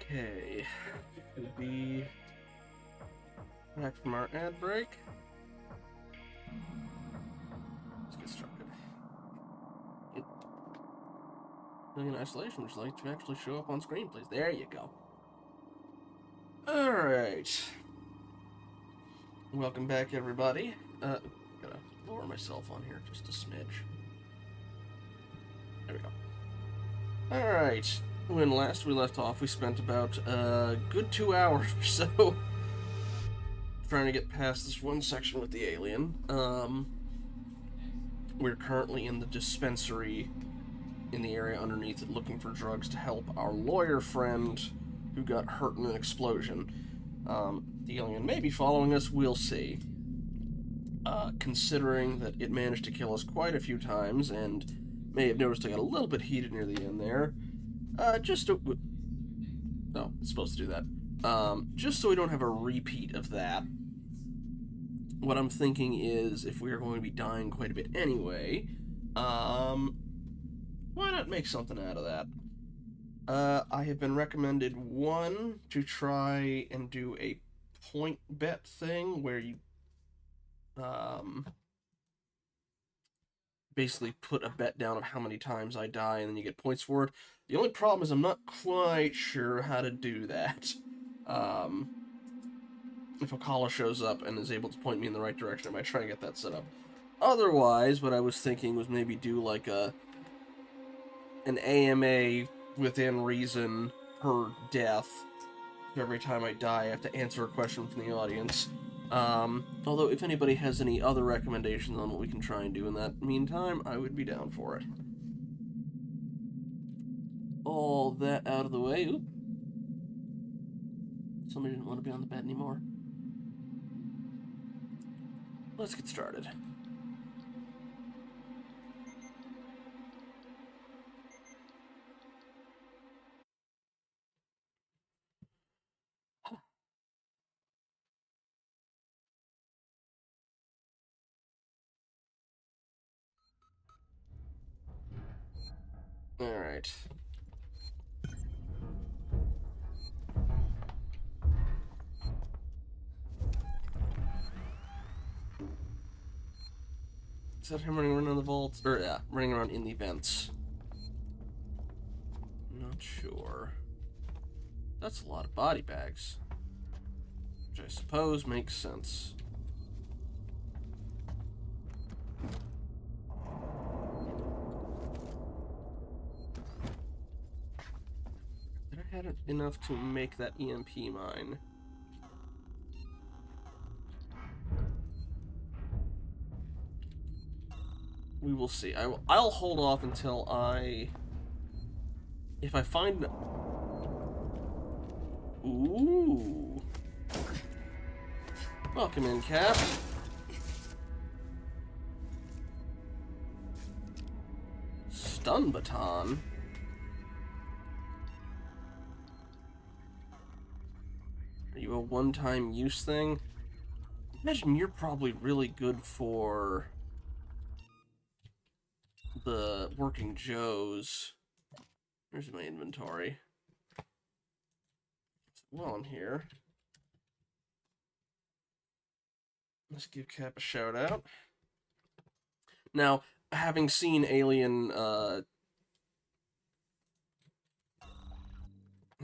Okay, we'll be back from our ad break. Let's get started. Alien Isolation, would you like to actually show up on screen, please? There you go. Alright. Welcome back, everybody. Gotta lower myself on here just a smidge. There we go. Alright. When last we left off, we spent about a good 2 hours or so trying to get past this one section with the alien. We're currently in the dispensary in the area underneath it, looking for drugs to help our lawyer friend who got hurt in an explosion. The alien may be following us, we'll see. Considering that it managed to kill us quite a few times, and may have noticed I got a little bit heated near the end there. It's supposed to do that. Just so we don't have a repeat of that, what I'm thinking is, if we are going to be dying quite a bit anyway, why not make something out of that? I have been recommended one to try and do a point bet thing where you basically put a bet down of how many times I die and then you get points for it. The only problem is I'm not quite sure how to do that. If Akala shows up and is able to point me in the right direction, I might try and get that set up. Otherwise, what I was thinking was maybe do like an AMA within reason per death. Every time I die, I have to answer a question from the audience. Although, if anybody has any other recommendations on what we can try and do in that meantime, I would be down for it. All that out of the way. Oop. Somebody didn't want to be on the bed anymore. Let's get started. Alright. Is that him running around in the vaults? Or, yeah, running around in the vents. Not sure. That's a lot of body bags. Which I suppose makes sense. Did I have enough to make that EMP mine? We will see. I'll hold off until if I find... Ooh. Welcome in, Cap. Stun baton. Are you a one-time use thing? Imagine you're probably really good for the working Joes. Where's my inventory? While I'm here, let's give Cap a shout out. Now, having seen Alien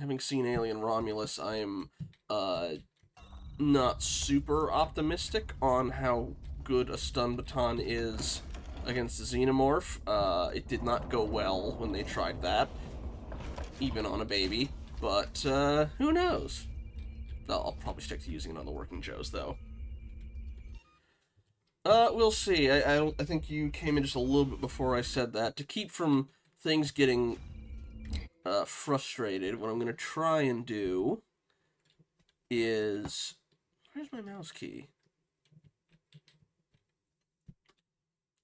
Romulus, I am not super optimistic on how good a stun baton is against the xenomorph. It did not go well when they tried that, even on a baby, but who knows? I'll probably stick to using it on the working Joes, though. We'll see. I think you came in just a little bit before I said that. To keep from things getting frustrated, what I'm going to try and do is... Where's my mouse key?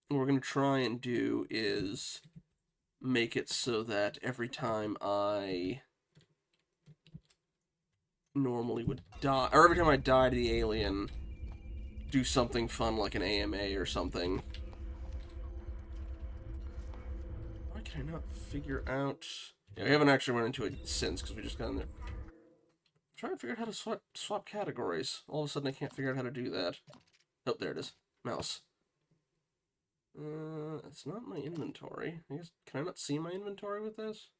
What we're going to try and do is make it so that every time I normally would die, or every time I die to the alien, do something fun like an AMA or something. Why can I not figure out... Yeah, we haven't actually run into it since, because we just got in there. trying to figure out how to swap categories. All of a sudden, I can't figure out how to do that. Oh, there it is. Mouse. It's not my inventory. I guess, can I not see my inventory with this?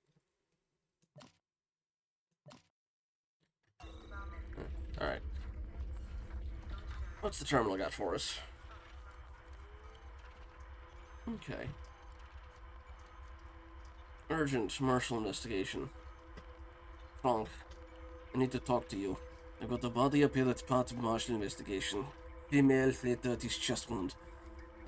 Alright. What's the terminal got for us? Okay. Urgent martial investigation. Frank, I need to talk to you. I got a body up here that's part of martial investigation. Female, late 30s chest wound.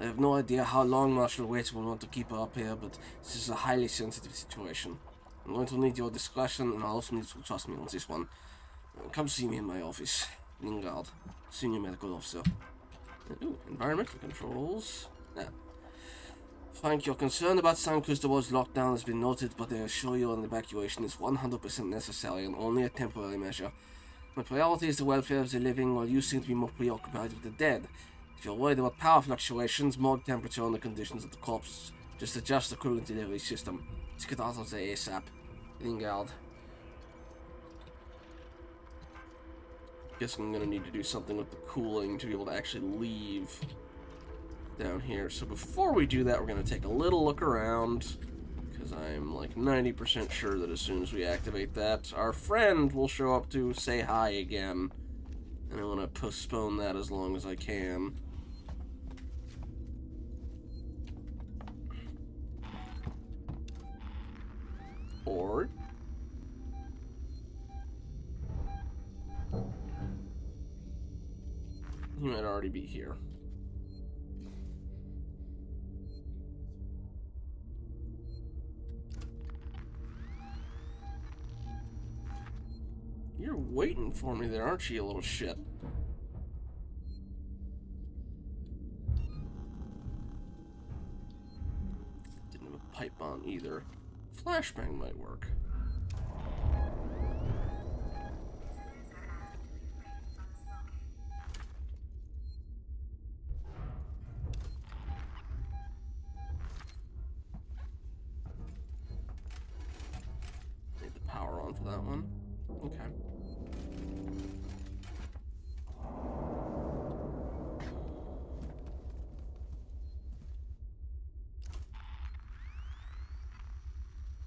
I have no idea how long Marshal Waits will want to keep her up here, but this is a highly sensitive situation. I'm going to need your discretion, and I also need you to trust me on this one. Come see me in my office. Lingard, Senior Medical Officer. Ooh, environmental controls. Yeah. Frank, your concern about San Cristobal's lockdown has been noted, but I assure you an evacuation is 100% necessary and only a temporary measure. My priority is the welfare of the living, while you seem to be more preoccupied with the dead. If you're worried about power fluctuations, morgue temperature, and the conditions of the corpses, just adjust the coolant delivery system. Let's get out of there ASAP. Lingard. Guess I'm gonna need to do something with the cooling to be able to actually leave down here. So before we do that, we're gonna take a little look around, because I'm like 90% sure that as soon as we activate that, our friend will show up to say hi again. And I want to postpone that as long as I can. Or he might already be here. You're waiting for me there, aren't you, you little shit? Didn't have a pipe on either. Flashbang might work. Need the power on for that one. Okay.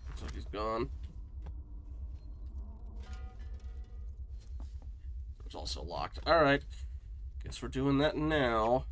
Looks like he's gone. It's also locked. Alright. Guess we're doing that now.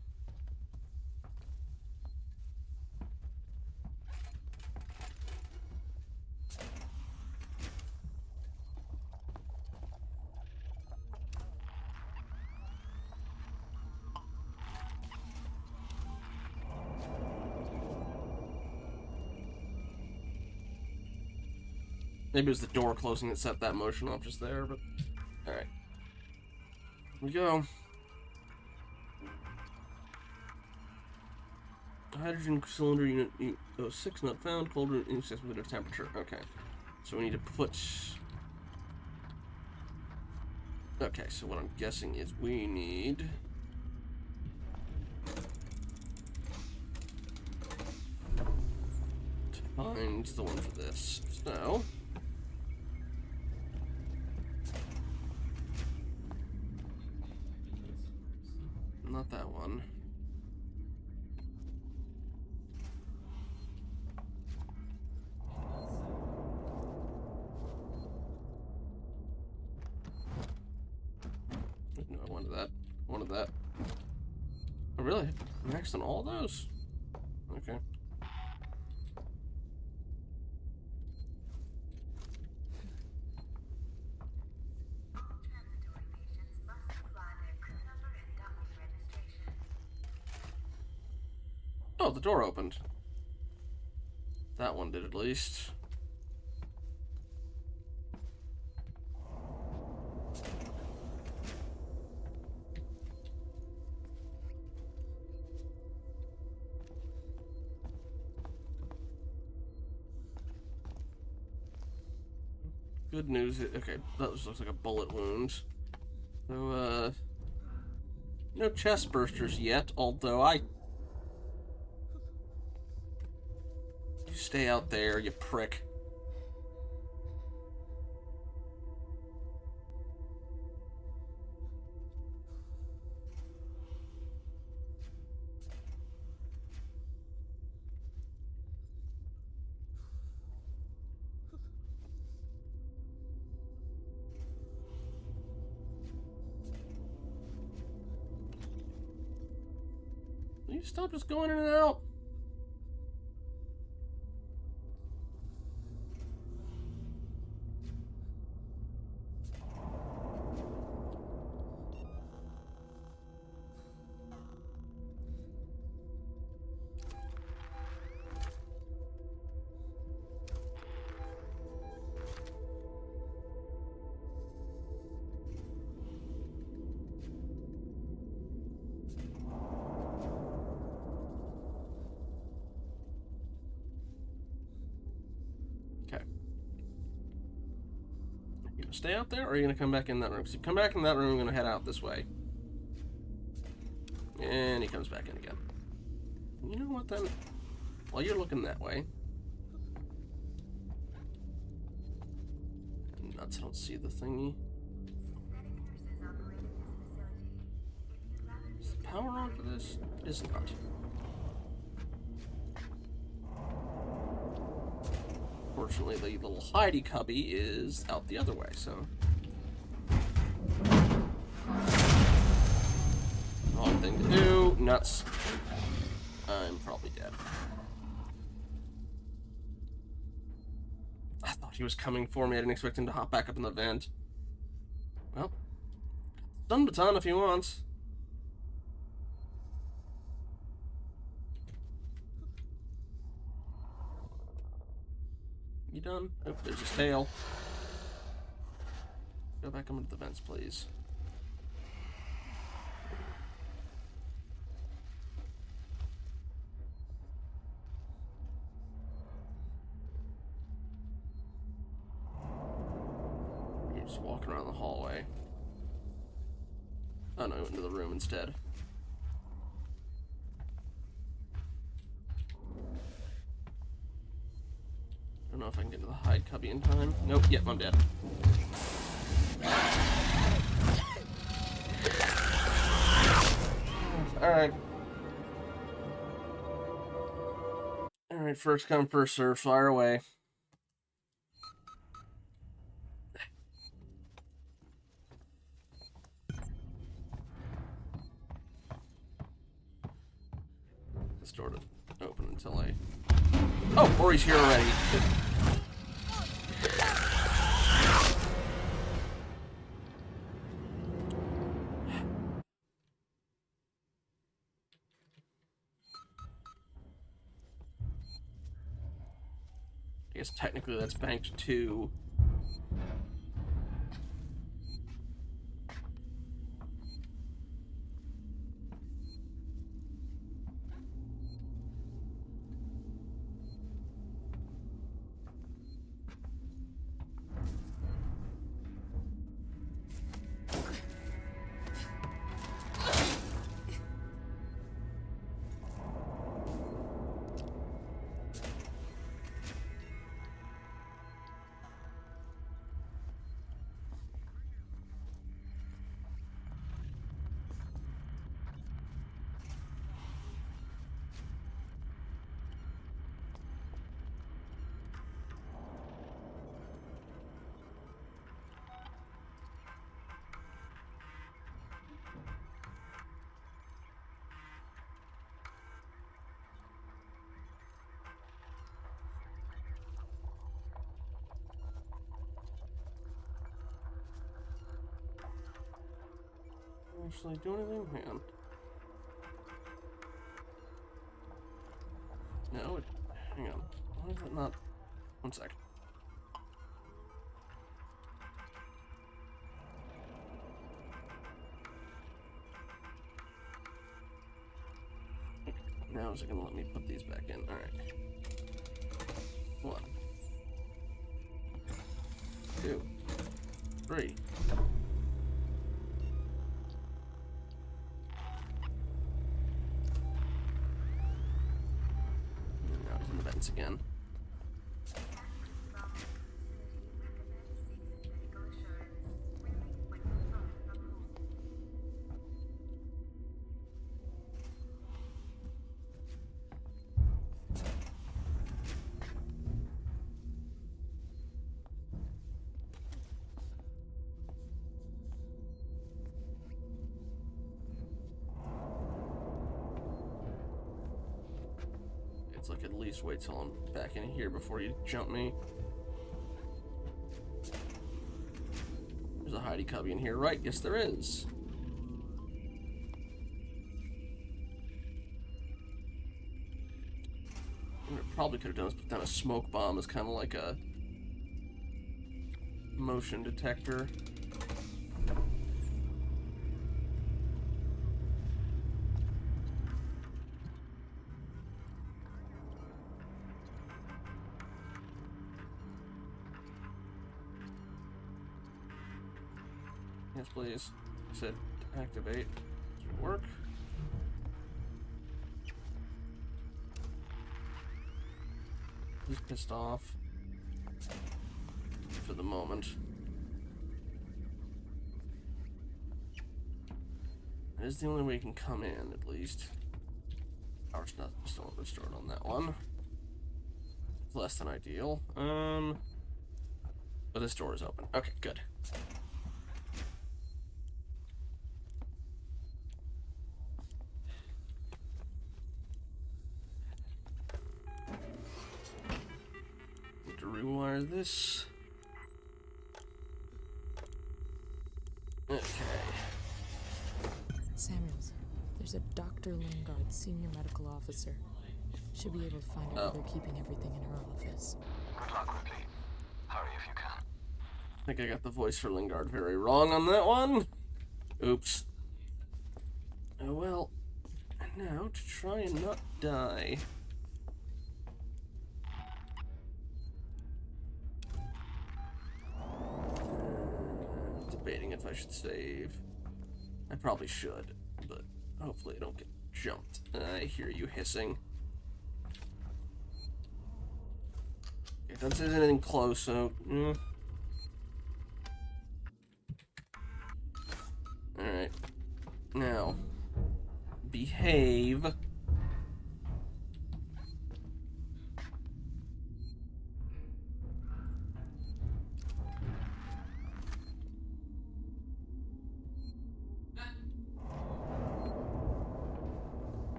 Maybe it was the door closing that set that motion off just there, but... Alright. Here we go. Hydrogen cylinder unit 06 not found. Cold room increases with the temperature. Okay. So we need to put... Okay, so what I'm guessing is we need... to find the one for this. So... not that one. No, I wanted that. I wanted that. Oh, really? Maxed on all those? Okay. Oh, the door opened. That one did at least. Good news. Okay, that looks like a bullet wound. So, no chest bursters yet, although You stay out there, you prick. Please stop just going in and out. Stay out there, or are you gonna come back in that room? Because if you come back in that room, I'm gonna head out this way. And he comes back in again. You know what then? While you're looking that way. Nuts, I don't see the thingy. Is the power on for this? It is not. Fortunately, the little hidey cubby is out the other way, so. Wrong thing to do. Nuts. I'm probably dead. I thought he was coming for me. I didn't expect him to hop back up in the vent. Well, stun baton if he wants. You done? Oh, there's his tail. Go back up into the vents, please. You're just walking around the hallway. Oh no, into the room instead. I don't know if I can get to the hide cubby in time. Nope, yep, I'm dead. Alright. Alright, first come, first serve, fire away. This door doesn't open until I... Oh, Ori's here already. I guess technically that's banked to... Actually do anything? Hang on. No, hang on. Why is that not? 1 sec. Now is it gonna let me put these back in? Alright. 1, 2, 3. Again. Sounds like at least wait till I'm back in here before you jump me. There's a hidey cubby in here, right? Yes, there is. What I probably could have done is put down a smoke bomb as kind of like a motion detector. Yes, please. I said activate. Does it work? He's pissed off. For the moment. That is the only way you can come in, at least. Power's not still restored on that one. It's less than ideal. But this door is open. Okay, good. Need to rewire this. Okay. Samuels, there's a Dr. Lingard, senior medical officer. Should be able to find out where they're keeping everything in her office. Good luck, Ripley. Hurry if you can. I think I got the voice for Lingard very wrong on that one. Oops. Oh well. And now to try and not die. Debating if I should save. I probably should, but hopefully I don't get jumped. I hear you hissing. It doesn't say anything close, so... Alright. Now. Behave.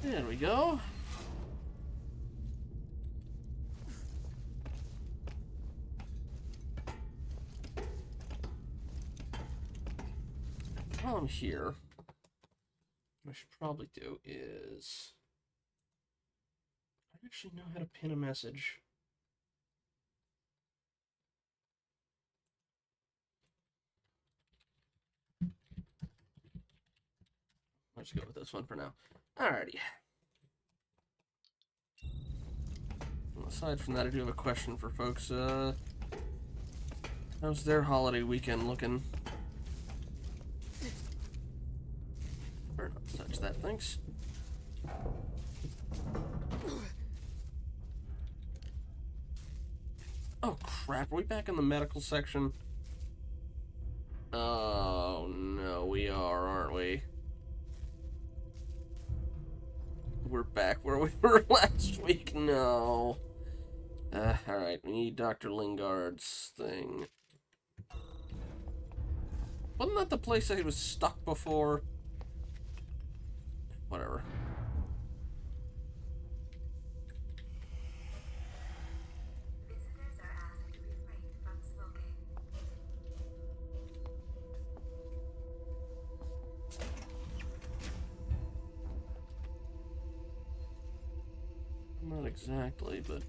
There we go. While I'm here, what I should probably do is... I actually know how to pin a message. Let's go with this one for now. Alrighty. Well, aside from that, I do have a question for folks. How's their holiday weekend looking? Better not touch that, thanks. Oh crap, are we back in the medical section? Oh no, we are, aren't we? We're back where we were last week. No. Alright, we need Dr. Lingard's thing. Wasn't that the place that he was stuck before? Whatever. Visitors are asked to refrain from smoking. Not exactly, but...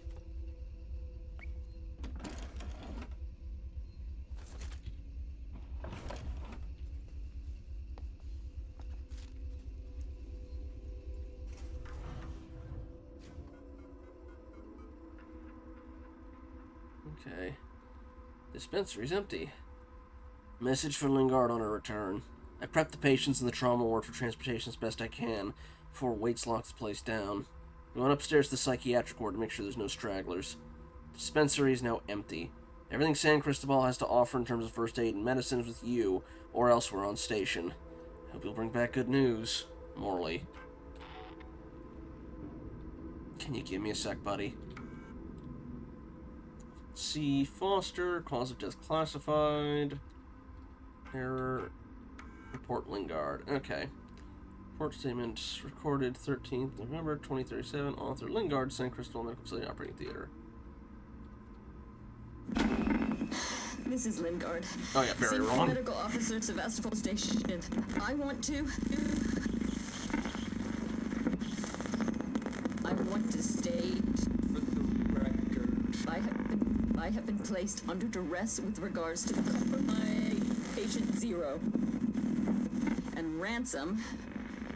Okay. Dispensary's empty. Message for Lingard on her return. I prepped the patients in the trauma ward for transportation as best I can before Waits locks the place down. We went upstairs to the psychiatric ward to make sure there's no stragglers. The dispensary is now empty. Everything San Cristobal has to offer in terms of first aid and medicine is with you or elsewhere on station. Hope you'll bring back good news. Morley. Can you give me a sec, buddy? C. Foster. Cause of death classified. Error. Report Lingard. Okay. Report statement recorded 13th November 2037. Author Lingard, St. Crystal Medical Facility Operating Theater. This is Lingard. Oh yeah, very Senior wrong. Medical Officer, Sevastopol Station. I want to state for the record. I have been placed under duress with regards to the compromised patient 0. And Ransom,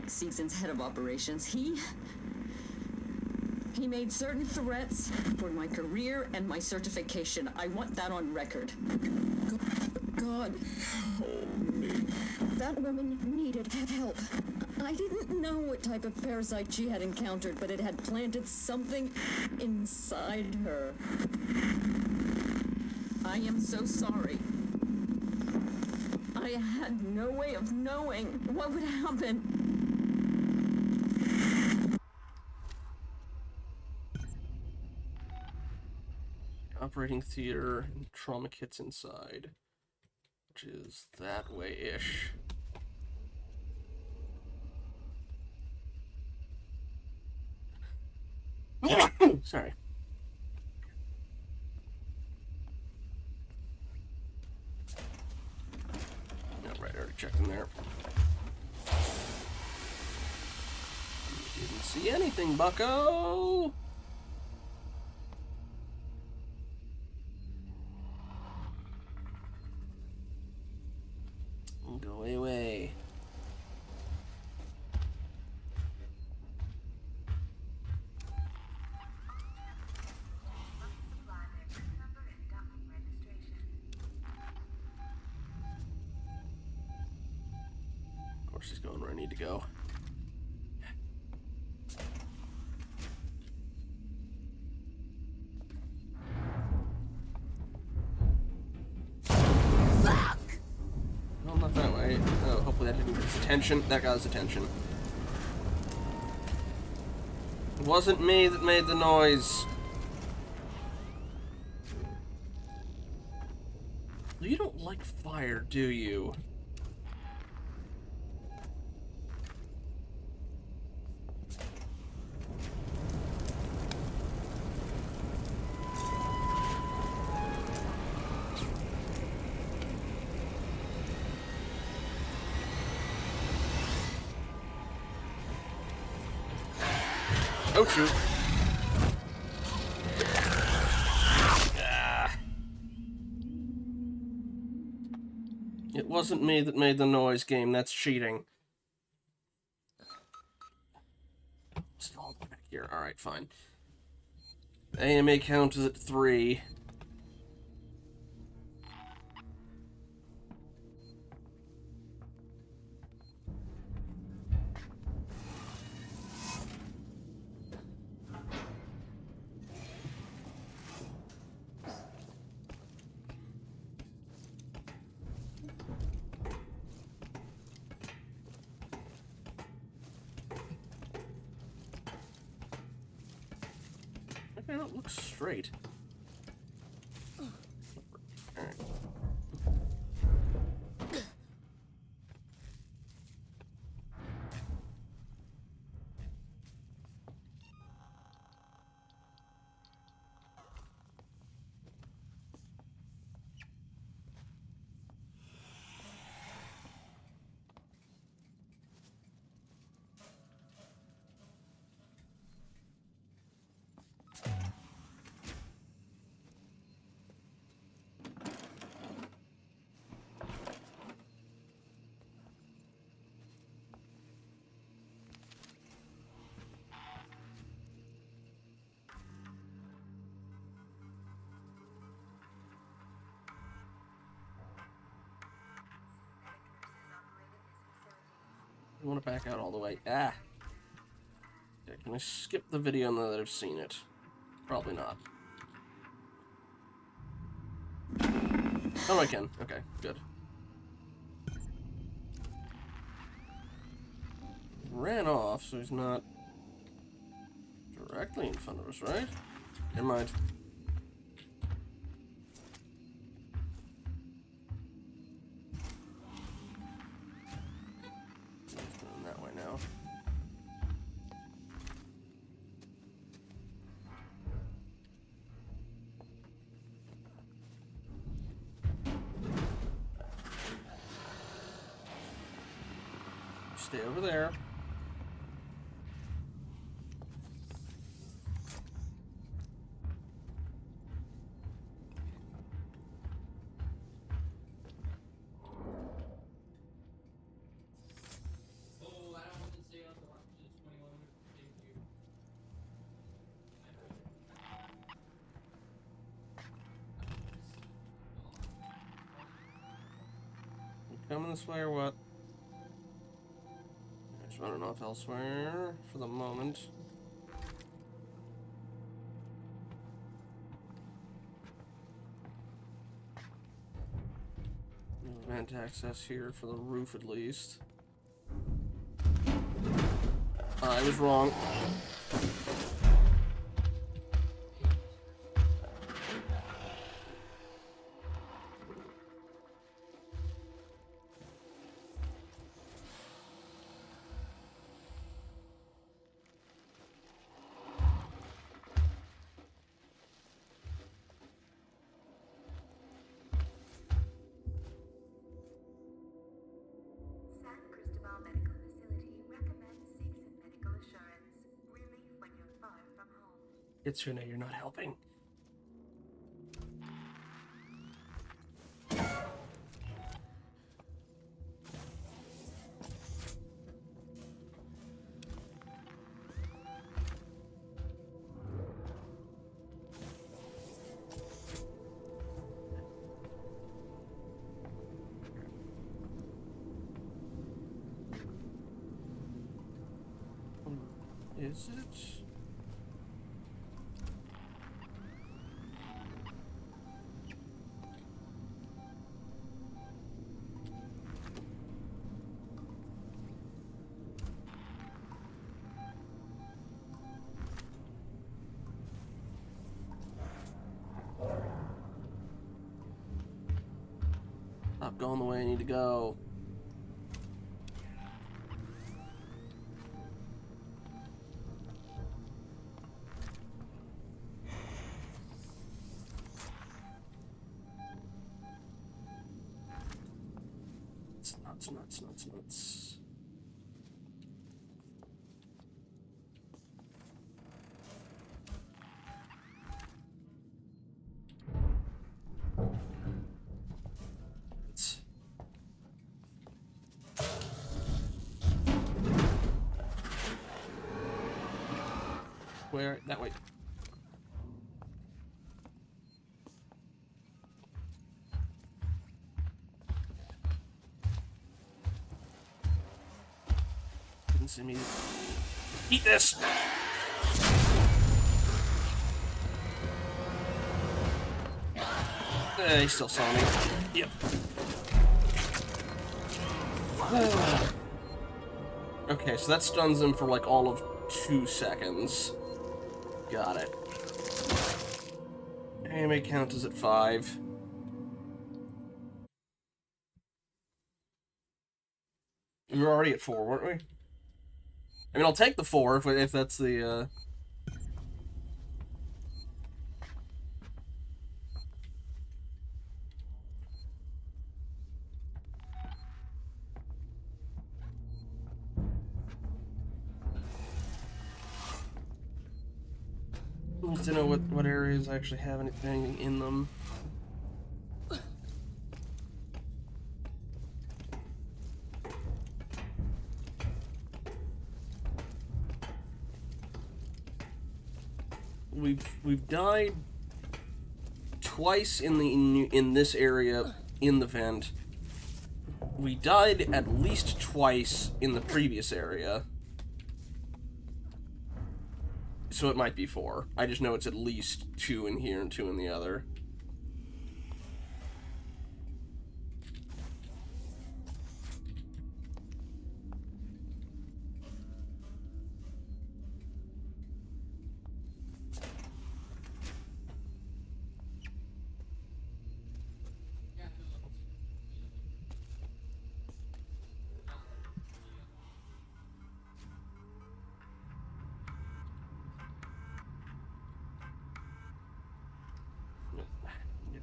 Season's head of operations, he made certain threats for my career and my certification. I want that on record. God help me. That woman needed help. I didn't know what type of parasite she had encountered, but it had planted something inside her. I am so sorry. I had no way of knowing what would happen. Operating theater and trauma kits inside, which is that way-ish. Sorry. Right, I already checked in there. Didn't see anything, bucko! Go away. Of course he's going where I need to go. No, not that way. Oh, hopefully that didn't get his attention. That got his attention. It wasn't me that made the noise. You don't like fire, do you? Oh, shoot. Ah. It wasn't me that made the noise, game. That's cheating. It's all back here. Alright, fine. AMA count is at 3. I don't look straight. Alright. I want to back out all the way. Ah! Okay, can I skip the video now that I've seen it? Probably not. Oh, I can. Okay, good. Ran off, so he's not directly in front of us, right? Never mind. Stay over there. Coming this way or what? Just running off elsewhere for the moment. No vent access here for the roof at least. I was wrong. San Cristobal Medical Facility recommends Citizen Medical Assurance. Relief when you're far from home. It's Renee, you're not helping. Is it? Not going the way I need to go. Nuts. Where? That way. Didn't see me. Eat this! He still saw me. Yep. Okay, so that stuns him for like all of 2 seconds. Got it. AMA count is at 5. We were already at 4, weren't we? I mean, I'll take the 4 if that's the, Need to know what areas actually have anything in them. We've died twice in this area in the vent. We died at least twice in the previous area. So it might be 4. I just know it's at least 2 in here and 2 in the other.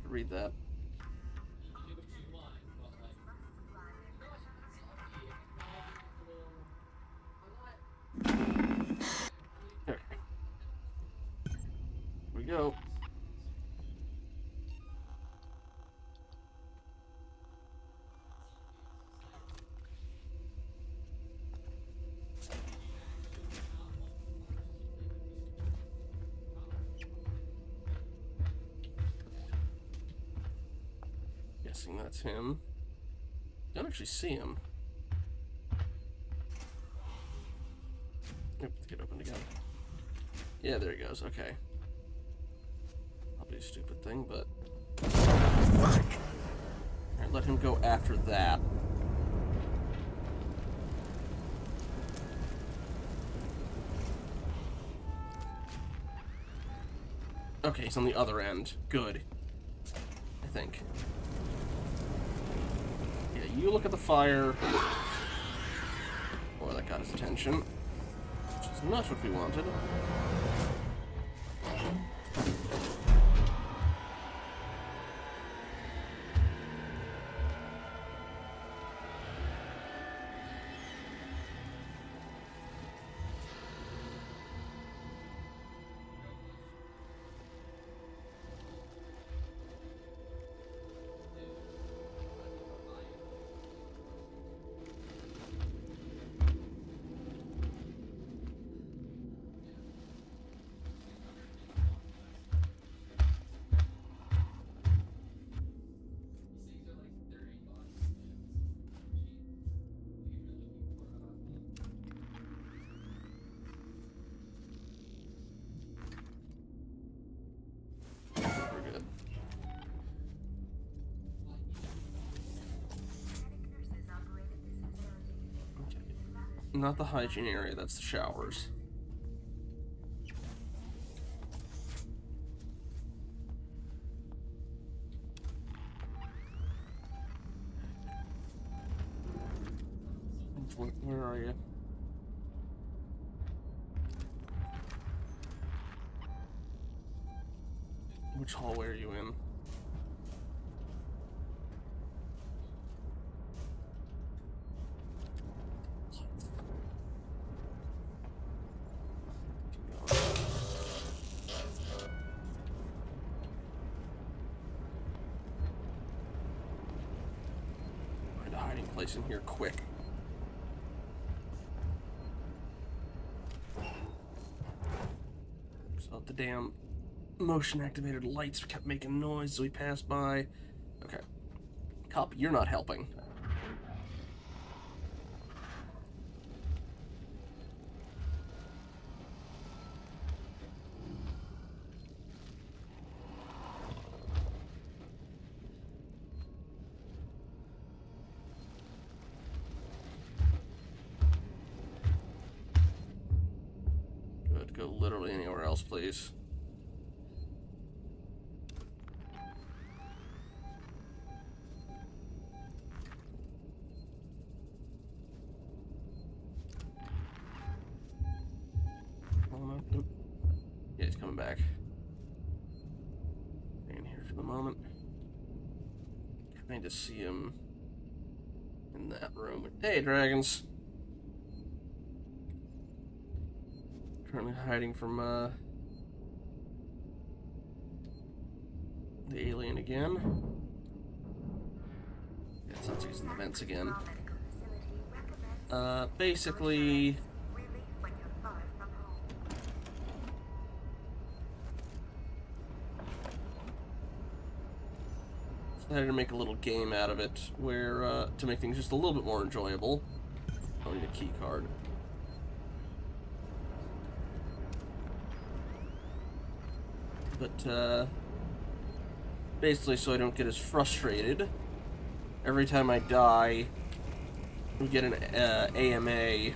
Read that. go. Guessing that's him. Don't actually see him. Yep, get opened again. Yeah, there he goes. Okay. Probably a stupid thing, but... Fuck! Alright, let him go after that. Okay, he's on the other end. Good. I think. Yeah, you look at the fire. Oh, that got his attention. Which is not what we wanted. We're good. Nurses operated this facility. Okay. Not the hygiene area, that's the showers. Where are you? Which hallway are you in? Find a hiding place in here quick. So the damn motion activated lights kept making noise as we passed by. Okay. Cop, you're not helping. Good, go literally anywhere else, please. Nope. Yeah, he's coming back. In here for the moment. Trying to see him in that room. Hey, dragons! Currently hiding from the alien again. Yeah, it sounds like he's in the vents again. Medical facility recommends Basically, relief when you're far from home. decided to make a little game out of it, where to make things just a little bit more enjoyable. I need a key card. But basically, so I don't get as frustrated. Every time I die, we get an AMA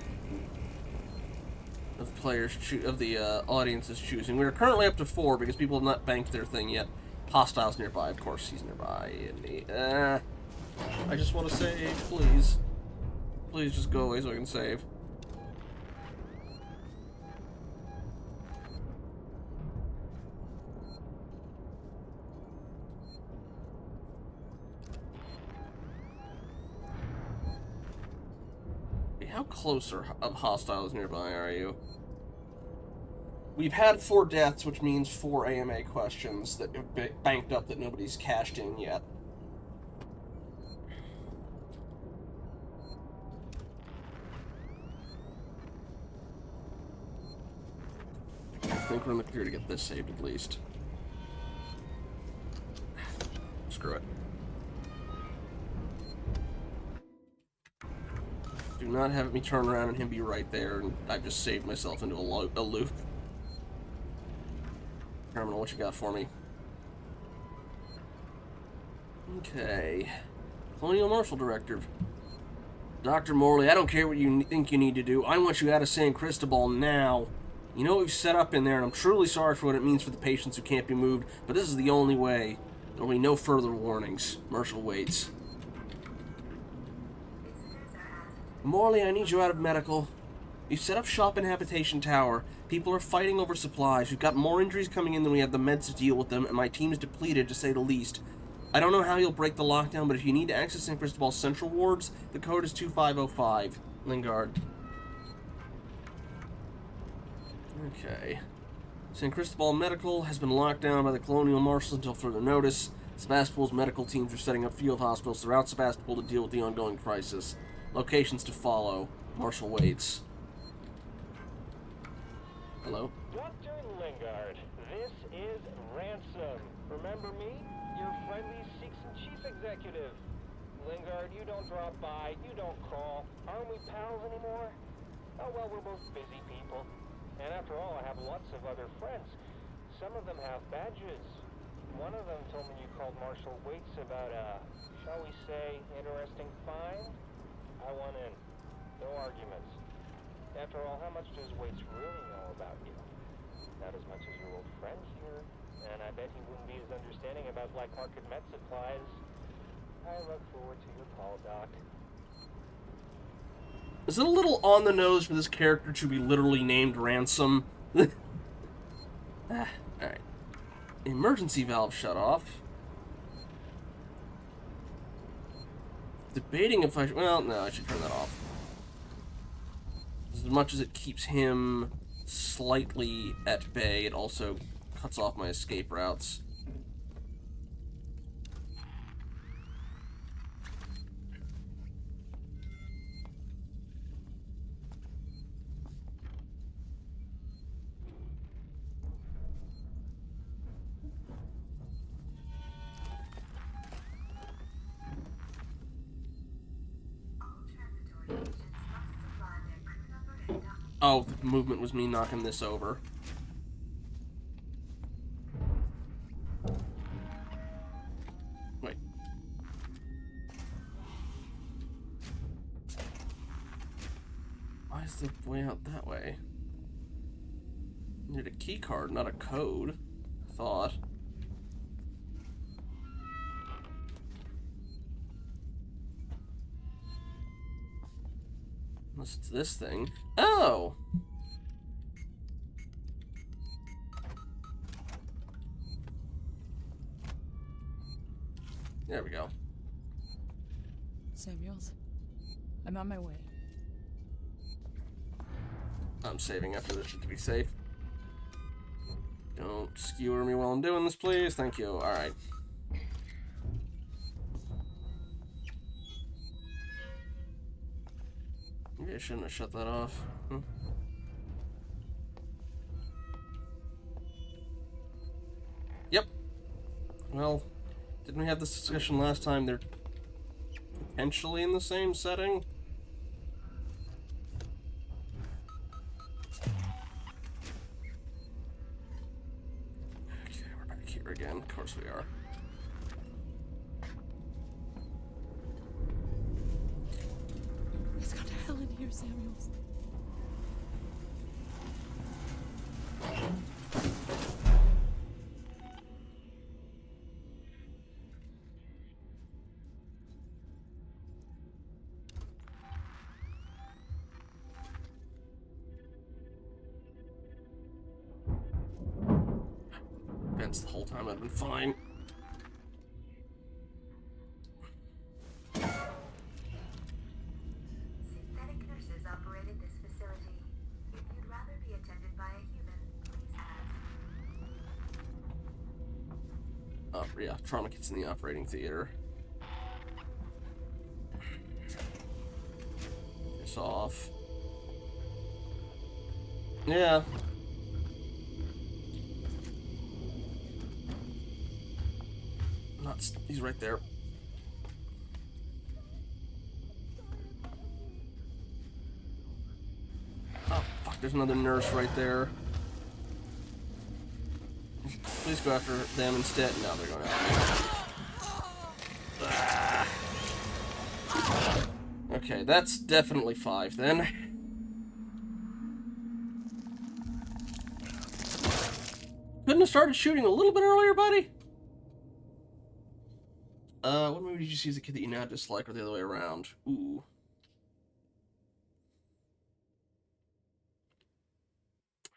of players of the audience's choosing. We are currently up to 4 because people have not banked their thing yet. Hostiles nearby, of course he's nearby. And I just want to save, please. Please just go away so I can save. How close of hostiles nearby are you? We've had 4 deaths, which means 4 AMA questions that have banked up that nobody's cashed in yet. I think we're in the clear to get this saved at least. Screw it. Do not have me turn around and him be right there, and I've just saved myself into a loop. Terminal, what you got for me? Okay. Colonial Marshal Directive. Dr. Morley, I don't care what you think you need to do. I want you out of San Cristobal now. You know what we've set up in there, and I'm truly sorry for what it means for the patients who can't be moved, but this is the only way. There'll be no further warnings. Marshal waits. Morley, I need you out of medical. We've set up shop in Habitation Tower. People are fighting over supplies. We've got more injuries coming in than we have the meds to deal with them, and my team's depleted, to say the least. I don't know how you'll break the lockdown, but if you need to access San Cristobal's central wards, the code is 2505. Lingard. Okay. San Cristobal Medical has been locked down by the Colonial Marshals until further notice. Sebastopol's medical teams are setting up field hospitals throughout Sebastopol to deal with the ongoing crisis. Locations to follow. Marshal waits. Hello? Dr. Lingard, this is Ransom. Remember me? Your friendly Six and Chief Executive. Lingard, you don't drop by, you don't call. Aren't we pals anymore? Oh, well, we're both busy people. And after all, I have lots of other friends. Some of them have badges. One of them told me you called Marshal Waits about a, shall we say, interesting find. I want in. No arguments. After all, how much does Waits really know about you? Not as much as your old friend here. And I bet he wouldn't be as understanding about black market med supplies. I look forward to your call, Doc. Is it a little on the nose for this character to be literally named Ransom? Alright. Emergency valve shut off. Debating if I should... Well, no, I should turn that off. As much as it keeps him slightly at bay, it also cuts off my escape routes. Oh, the movement was me knocking this over. Wait. Why is the way out that way? I need a key card, not a code. I thought. Unless it's this thing. Oh! There we go. Samuels, I'm on my way. I'm saving after this shit to be safe. Don't skewer me while I'm doing this, please. Thank you. Alright. Maybe I shouldn't have shut that off. Yep. Well, didn't we have this discussion last time? They're potentially in the same setting? Okay, we're back here again. Of course we are. It's gone to hell in here, Samuels. Vents the whole time, I'd been fine. Synthetic nurses operated this facility. If you'd rather be attended by a human, please Yeah, trauma kits in the operating theater. This off. Yeah. He's right there. Oh, fuck, there's another nurse right there. Please go after them instead. No, they're going after me. Okay, that's definitely 5 then. Couldn't have started shooting a little bit earlier, buddy? What movie did you see as a kid that you now dislike, or the other way around? Ooh.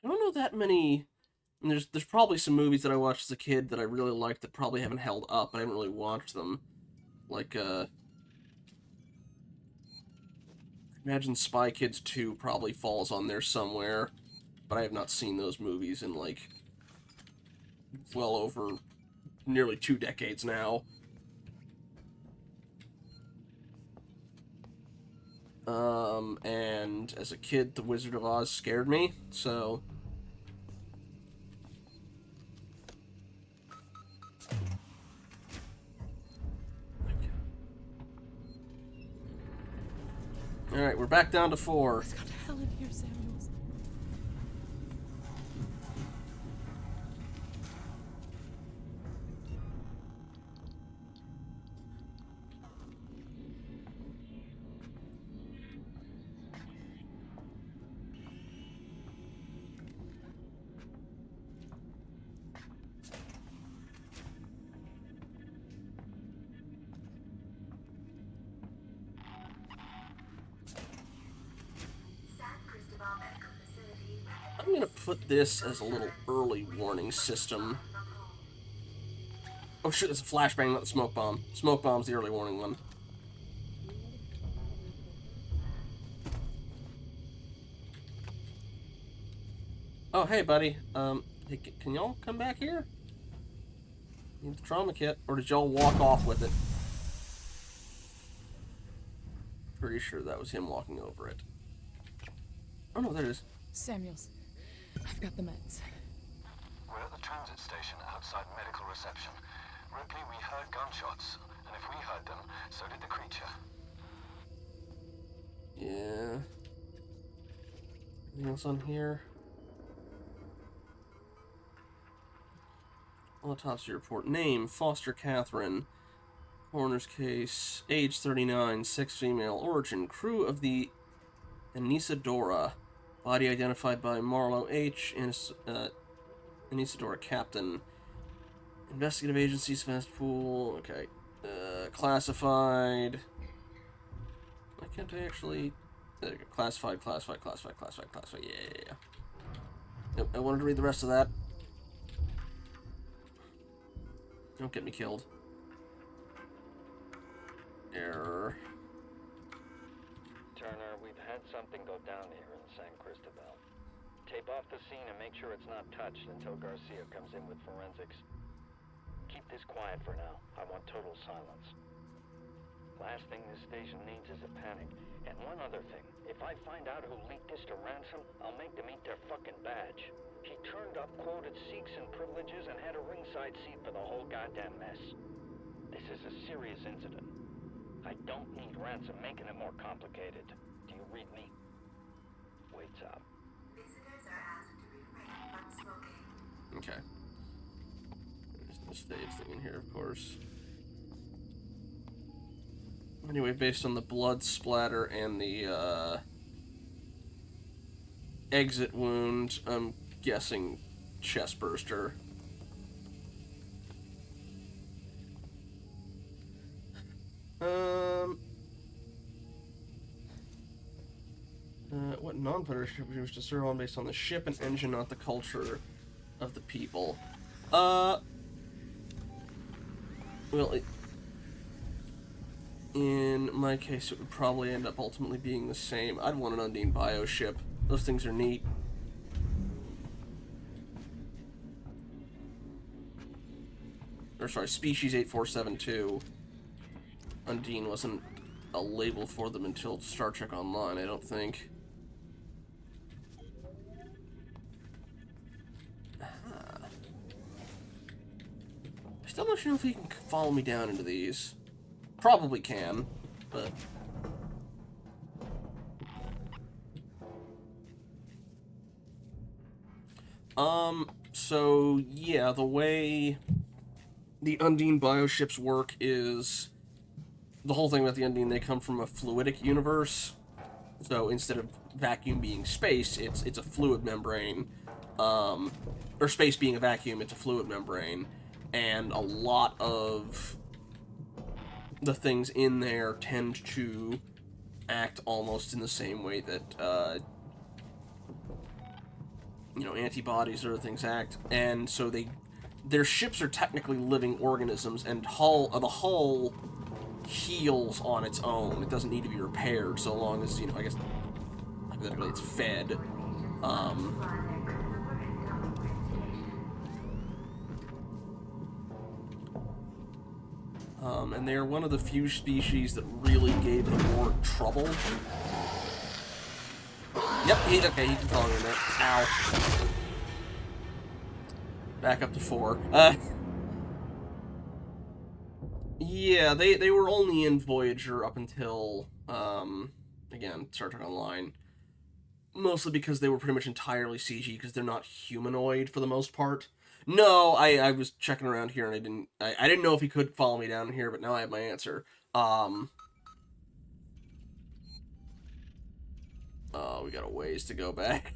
I don't know that many. I mean, there's probably some movies that I watched as a kid that I really liked that probably haven't held up. I haven't really watched them. Like, imagine Spy Kids 2 probably falls on there somewhere, but I have not seen those movies in, like, well over nearly 2 decades now. And as a kid, The Wizard of Oz scared me, so... Alright, we're back down to 4. It's got hell in here, Samuels. I'm gonna put this as a little early warning system. Oh shit, it's a flashbang, not the smoke bomb. Smoke bomb's the early warning one. Oh, hey, buddy. Hey, can y'all come back here? Need the trauma kit, or did y'all walk off with it? Pretty sure that was him walking over it. Oh no, there it is. Samuels, I've got the meds. We're at the transit station outside medical reception. Ripley, we heard gunshots, and if we heard them, so did the creature. Yeah. Anything else on here? Autopsy report. Name, Foster Catherine. Coroner's case. Age 39. Sex female. Origin. Crew of the Anisadora. Body identified by Marlowe H. and Anisadora Captain. Investigative agencies. Fast pool. Okay. Classified. Why can't I actually... There you go. Classified. Yeah. Nope, I wanted to read the rest of that. Don't get me killed. Error. Turner, we've had something go down here in San Cristobal. Tape off the scene and make sure it's not touched until Garcia comes in with forensics. Keep this quiet for now. I want total silence. Last thing this station needs is a panic. And one other thing. If I find out who leaked this to Ransom, I'll make them eat their fucking badge. He turned up, quoted Sikhs and privileges, and had a ringside seat for the whole goddamn mess. This is a serious incident. I don't need Ransom making it more complicated. Do you read me? Waits up. Visitors are asked to refrain from smoking. Okay. There's the stage thing in here, of course. Anyway, based on the blood splatter and the exit wound, I'm guessing chest burster. What non-predator ship we wish to serve on based on the ship and engine, not the culture of the people. Well, in my case, it would probably end up ultimately being the same. I'd want an Undine bio ship. Those things are neat. or sorry, Species 8472. Undine wasn't a label for them until Star Trek Online, I don't think. I still not sure if he can follow me down into these. Probably can, but... So, yeah, the way the Undine bioships work is... The whole thing about the Undine, they come from a fluidic universe. So, instead of vacuum being space, it's a fluid membrane. Or space being a vacuum, it's a fluid membrane. And a lot of the things in there tend to act almost in the same way that, you know, antibodies or other things act, and so their ships are technically living organisms, and the hull heals on its own. It doesn't need to be repaired, so long as, you know, I guess, hypothetically, it's fed. And they're one of the few species that really gave the Borg trouble. Yep, he can follow me in there. Ow. Back up to 4. Yeah, they were only in Voyager up until, again, Star Trek Online. Mostly because they were pretty much entirely CG, because they're not humanoid for the most part. No, I was checking around here, and I didn't know if he could follow me down here, but now I have my answer. Oh, we got a ways to go back.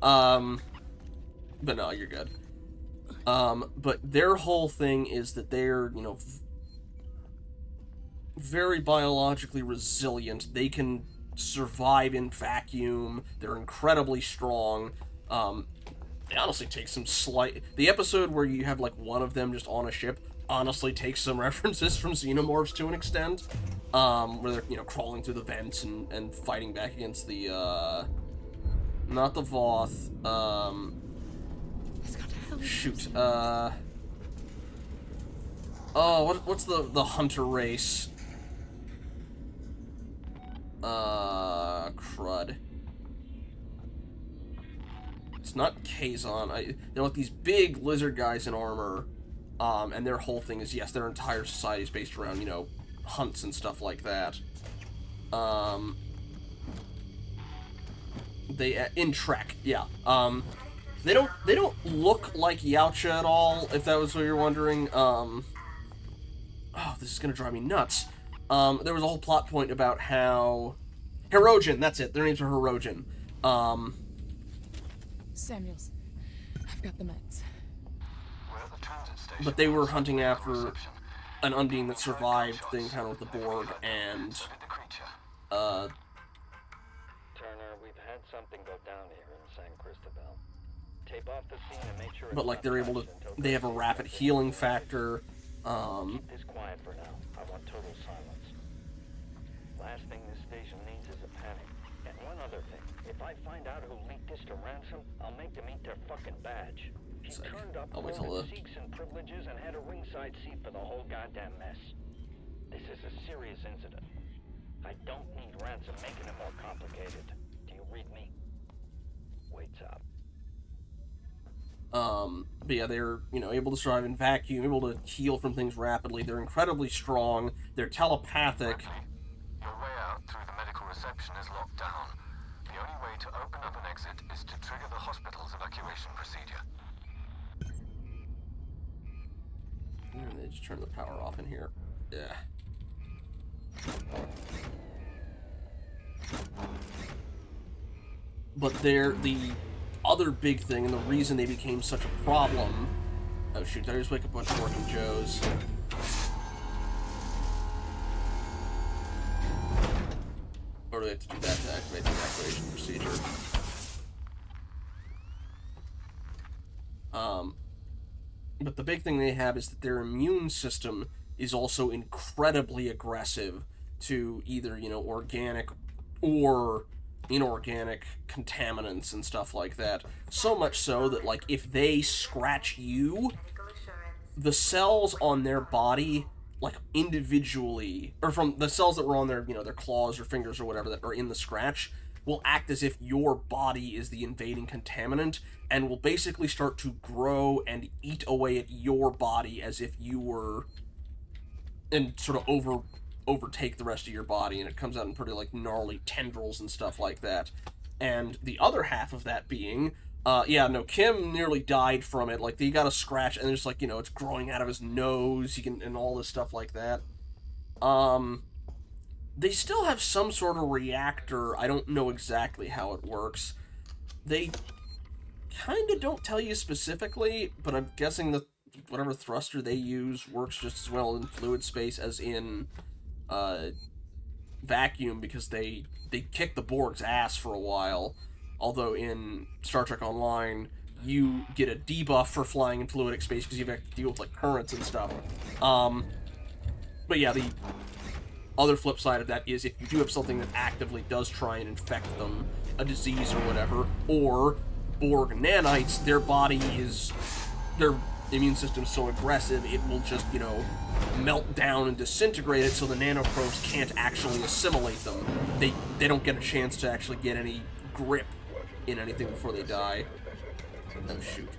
But no, you're good. But their whole thing is that they're, you know, very biologically resilient. They can survive in vacuum. They're incredibly strong. They honestly take some the episode where you have, like, one of them just on a ship honestly takes some references from xenomorphs to an extent. Where they're, you know, crawling through the vents and fighting back against the, not the Voth, shoot, oh, what's the hunter race? Crud. It's not Kazon. They're like these big lizard guys in armor, and their whole thing is, yes, their entire society is based around, you know, hunts and stuff like that. They in Trek, yeah. They don't look like Yautja at all, if that was what you're wondering. Oh, this is gonna drive me nuts. There was a whole plot point about how Hirogen, that's it. Their names are Hirogen. Samuels, I've got the meds. We're at the transit station. But they were hunting after an Undine that survived the encounter with the Borg, and So did the creature. Turner, we've had something go down here in San Cristobal. Tape off the scene and make sure but like they're able to, they have a rapid healing factor. Keep this quiet for now. I want total silence. Last thing this station needs is a panic. And one other thing. If I find out who leaked this to Ransom, I'll make them eat their fucking badge. She turned up I'll wait till with Sikhs and privileges and had a ringside seat for the whole goddamn mess. This is a serious incident. I don't need Ransom making it more complicated. Do you read me? Waits up. But yeah, they're, you know, able to survive in vacuum, able to heal from things rapidly. They're incredibly strong. They're telepathic. Your way out through the medical reception is locked down. The only way to open up an exit is to trigger the hospital's evacuation procedure. And they just turn the power off in here. Yeah. But they're the other big thing, and the reason they became such a problem... Oh shoot, did I just wake up a bunch of working Joes? Or do they have to do that to activate the evacuation procedure? But the big thing they have is that their immune system is also incredibly aggressive to either, you know, organic or inorganic contaminants and stuff like that. So much so that, like, if they scratch you, Medical assurance. the cells on their body, like, individually, or from the cells that were on their, you know, their claws or fingers or whatever that are in the scratch, will act as if your body is the invading contaminant, and will basically start to grow and eat away at your body as if you were, and sort of overtake the rest of your body, and it comes out in pretty, like, gnarly tendrils and stuff like that. And the other half of that being, Kim nearly died from it. Like, he got a scratch, and there's, like, you know, it's growing out of his nose, and all this stuff like that. They still have some sort of reactor. I don't know exactly how it works. They kind of don't tell you specifically, but I'm guessing that whatever thruster they use works just as well in fluid space as in vacuum, because they kick the Borg's ass for a while. Although in Star Trek Online, you get a debuff for flying in fluidic space because you have to deal with, like, currents and stuff. But yeah, the other flip side of that is if you do have something that actively does try and infect them, a disease or whatever, or Borg nanites, their immune system's so aggressive, it will just, you know, melt down and disintegrate it, so the nanoprobes can't actually assimilate them. They don't get a chance to actually get any grip in anything before they die. Oh, shoot.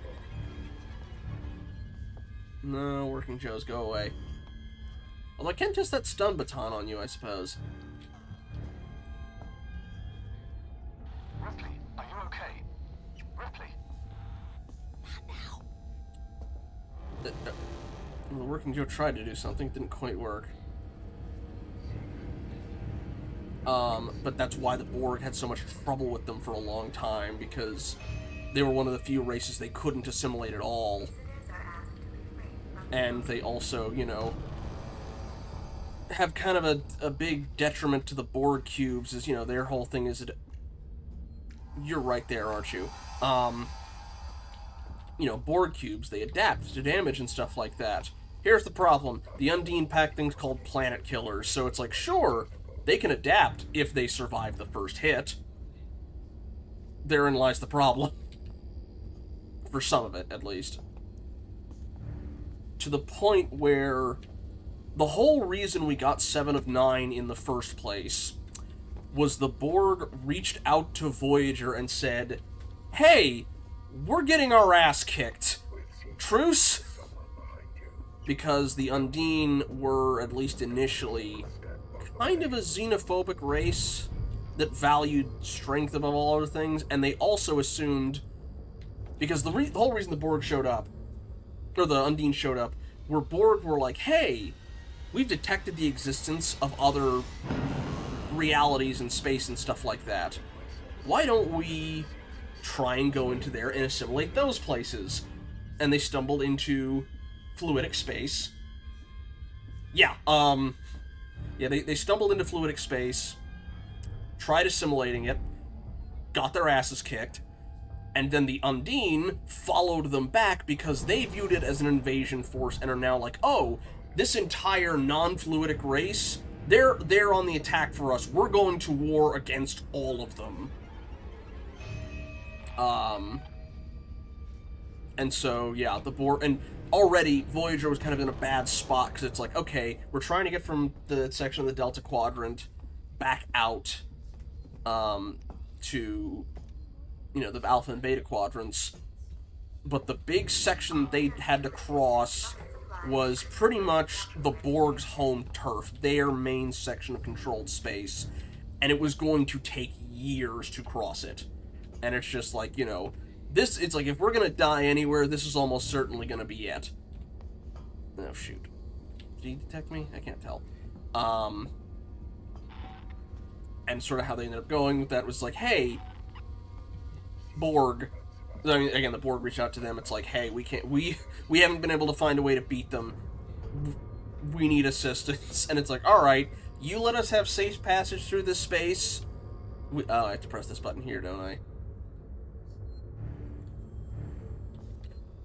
No, Working Joes, go away. Although I can't test that stun baton on you, I suppose. Ripley, are you okay? Ripley? The Working Joe tried to do something, it didn't quite work. But that's why the Borg had so much trouble with them for a long time, because they were one of the few races they couldn't assimilate at all. And they also, you know, have kind of a big detriment to the Borg cubes, is, you know, their whole thing is... You're right there, aren't you? You know, Borg cubes, they adapt to damage and stuff like that. Here's the problem. The Undine pack thing's called Planet Killers, so it's like, sure, they can adapt if they survive the first hit. Therein lies the problem. For some of it, at least. To the point where the whole reason we got 7 of 9 in the first place was the Borg reached out to Voyager and said, hey, we're getting our ass kicked. Truce? Because the Undine were, at least initially, kind of a xenophobic race that valued strength above all other things, and they also assumed, because the whole reason the Borg showed up, or the Undine showed up, were Borg were like, hey, we've detected the existence of other realities in space and stuff like that. Why don't we try and go into there and assimilate those places? And they stumbled into fluidic space. They stumbled into fluidic space, tried assimilating it, got their asses kicked, and then the Undine followed them back because they viewed it as an invasion force and are now like, oh, this entire non-fluidic race, they're on the attack for us. We're going to war against all of them. And so, yeah, the Borg, and already Voyager was kind of in a bad spot, because it's like, okay, we're trying to get from the section of the Delta Quadrant back out, to, you know, the Alpha and Beta Quadrants, but the big section they had to cross was pretty much the Borg's home turf, their main section of controlled space, and it was going to take years to cross it. And it's just like, you know, it's like, if we're gonna die anywhere, this is almost certainly gonna be it. Oh, shoot. Did he detect me? I can't tell. And sort of how they ended up going with that was like, hey, Borg. I mean, again, the Borg reached out to them. It's like, hey, we haven't been able to find a way to beat them. We need assistance. And it's like, all right, you let us have safe passage through this space. I have to press this button here, don't I?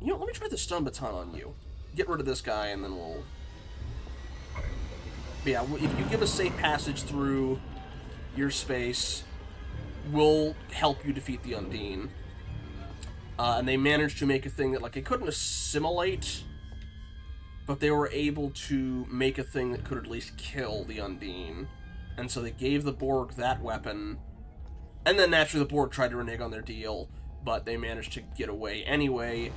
You know, let me try the stun baton on you. Get rid of this guy, and then we'll... But yeah, if you give us safe passage through your space, we'll help you defeat the Undine. And they managed to make a thing that, like, it couldn't assimilate but they were able to make a thing that could at least kill the Undine. And so they gave the Borg that weapon, and then naturally the Borg tried to renege on their deal, but they managed to get away anyway.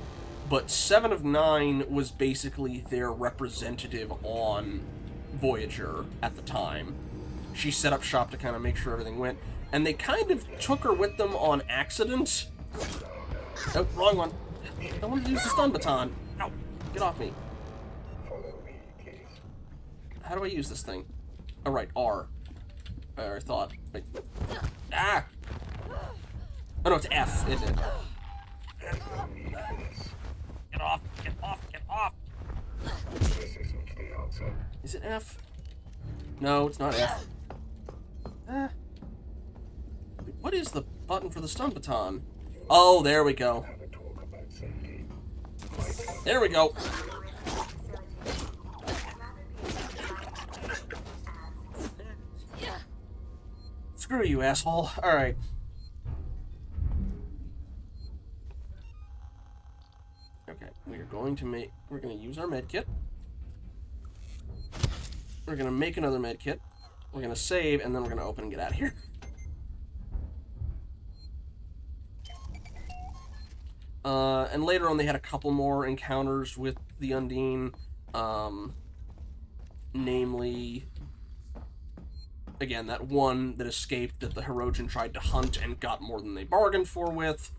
But 7 of 9 was basically their representative on Voyager at the time. She set up shop to kind of make sure everything went, and they kind of took her with them on accident. Oh, wrong one. I wanted to use the stun baton. Ow, get off me. How do I use this thing? Oh, right, R. I thought. Wait. Ah! Oh, no, it's F, isn't it? Get off, get off, get off! Is it F? No, it's not F. What is the button for the stun baton? Oh, there we go. There we go. Screw you, asshole. Alright. Okay, we're going to use our med kit. We're going to make another med kit. We're going to save, and then we're going to open and get out of here. And later on, they had a couple more encounters with the Undine. Namely, again, that one that escaped that the Hirogen tried to hunt and got more than they bargained for with.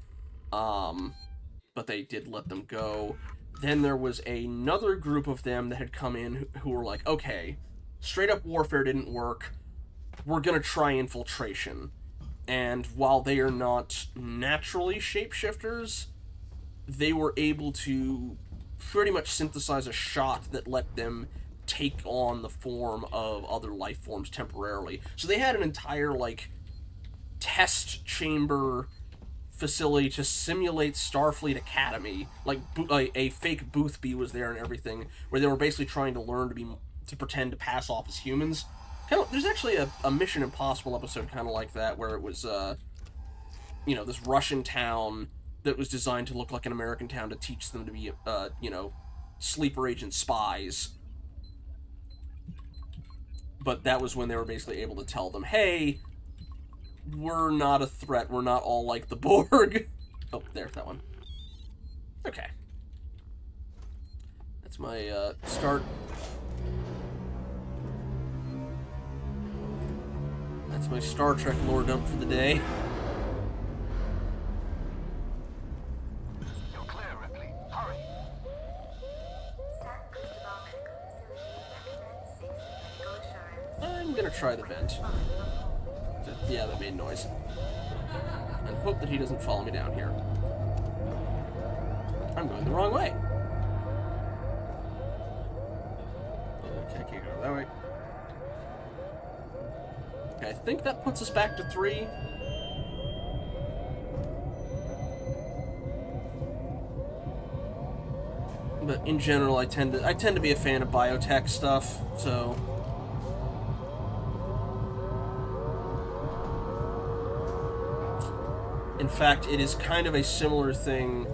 But they did let them go. Then there was another group of them that had come in who were like, okay, straight up warfare didn't work. We're gonna try infiltration. And while they are not naturally shapeshifters, they were able to pretty much synthesize a shot that let them take on the form of other life forms temporarily. So they had an entire, like, test chamber facility to simulate Starfleet Academy. Like, a fake Boothby was there and everything, where they were basically trying to learn to pretend to pass off as humans. There's actually a Mission Impossible episode kind of like that, where it was, this Russian town that was designed to look like an American town to teach them to be, sleeper agent spies. But that was when they were basically able to tell them, hey, we're not a threat, we're not all like the Borg. Oh, there's that one. Okay. That's my, start. That's my Star Trek lore dump for the day. You're clear, Ripley. Hurry. San Cristobal Medical Facility recommends safe medical assurance. I'm gonna try the vent. Yeah, that made noise. And hope that he doesn't follow me down here. I'm going the wrong way. Okay, I can't go that way. Okay, I think that puts us back to 3. But in general, I tend to be a fan of biotech stuff, so. In fact, it is kind of a similar thing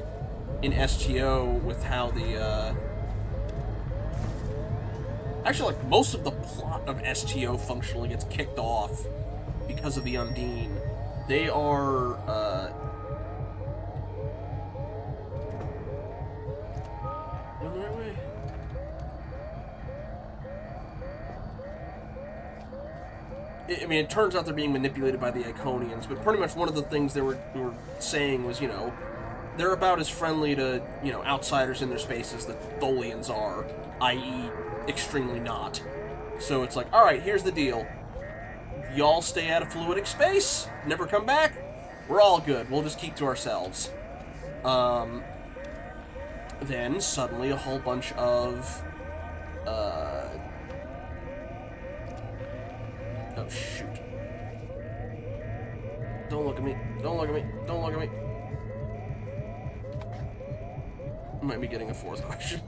in STO with how the, actually, like, most of the plot of STO functionally gets kicked off because of the Undine. They are, going the right way. I mean, it turns out they're being manipulated by the Iconians, but pretty much one of the things they were saying was, they're about as friendly to, outsiders in their space as the Tholians are, i.e., extremely not. So it's like, alright, here's the deal. Y'all stay out of fluidic space, never come back, we're all good, we'll just keep to ourselves. Then, suddenly, a whole bunch of, oh, shoot. Don't look at me. Don't look at me. Don't look at me. I might be getting a 4th question.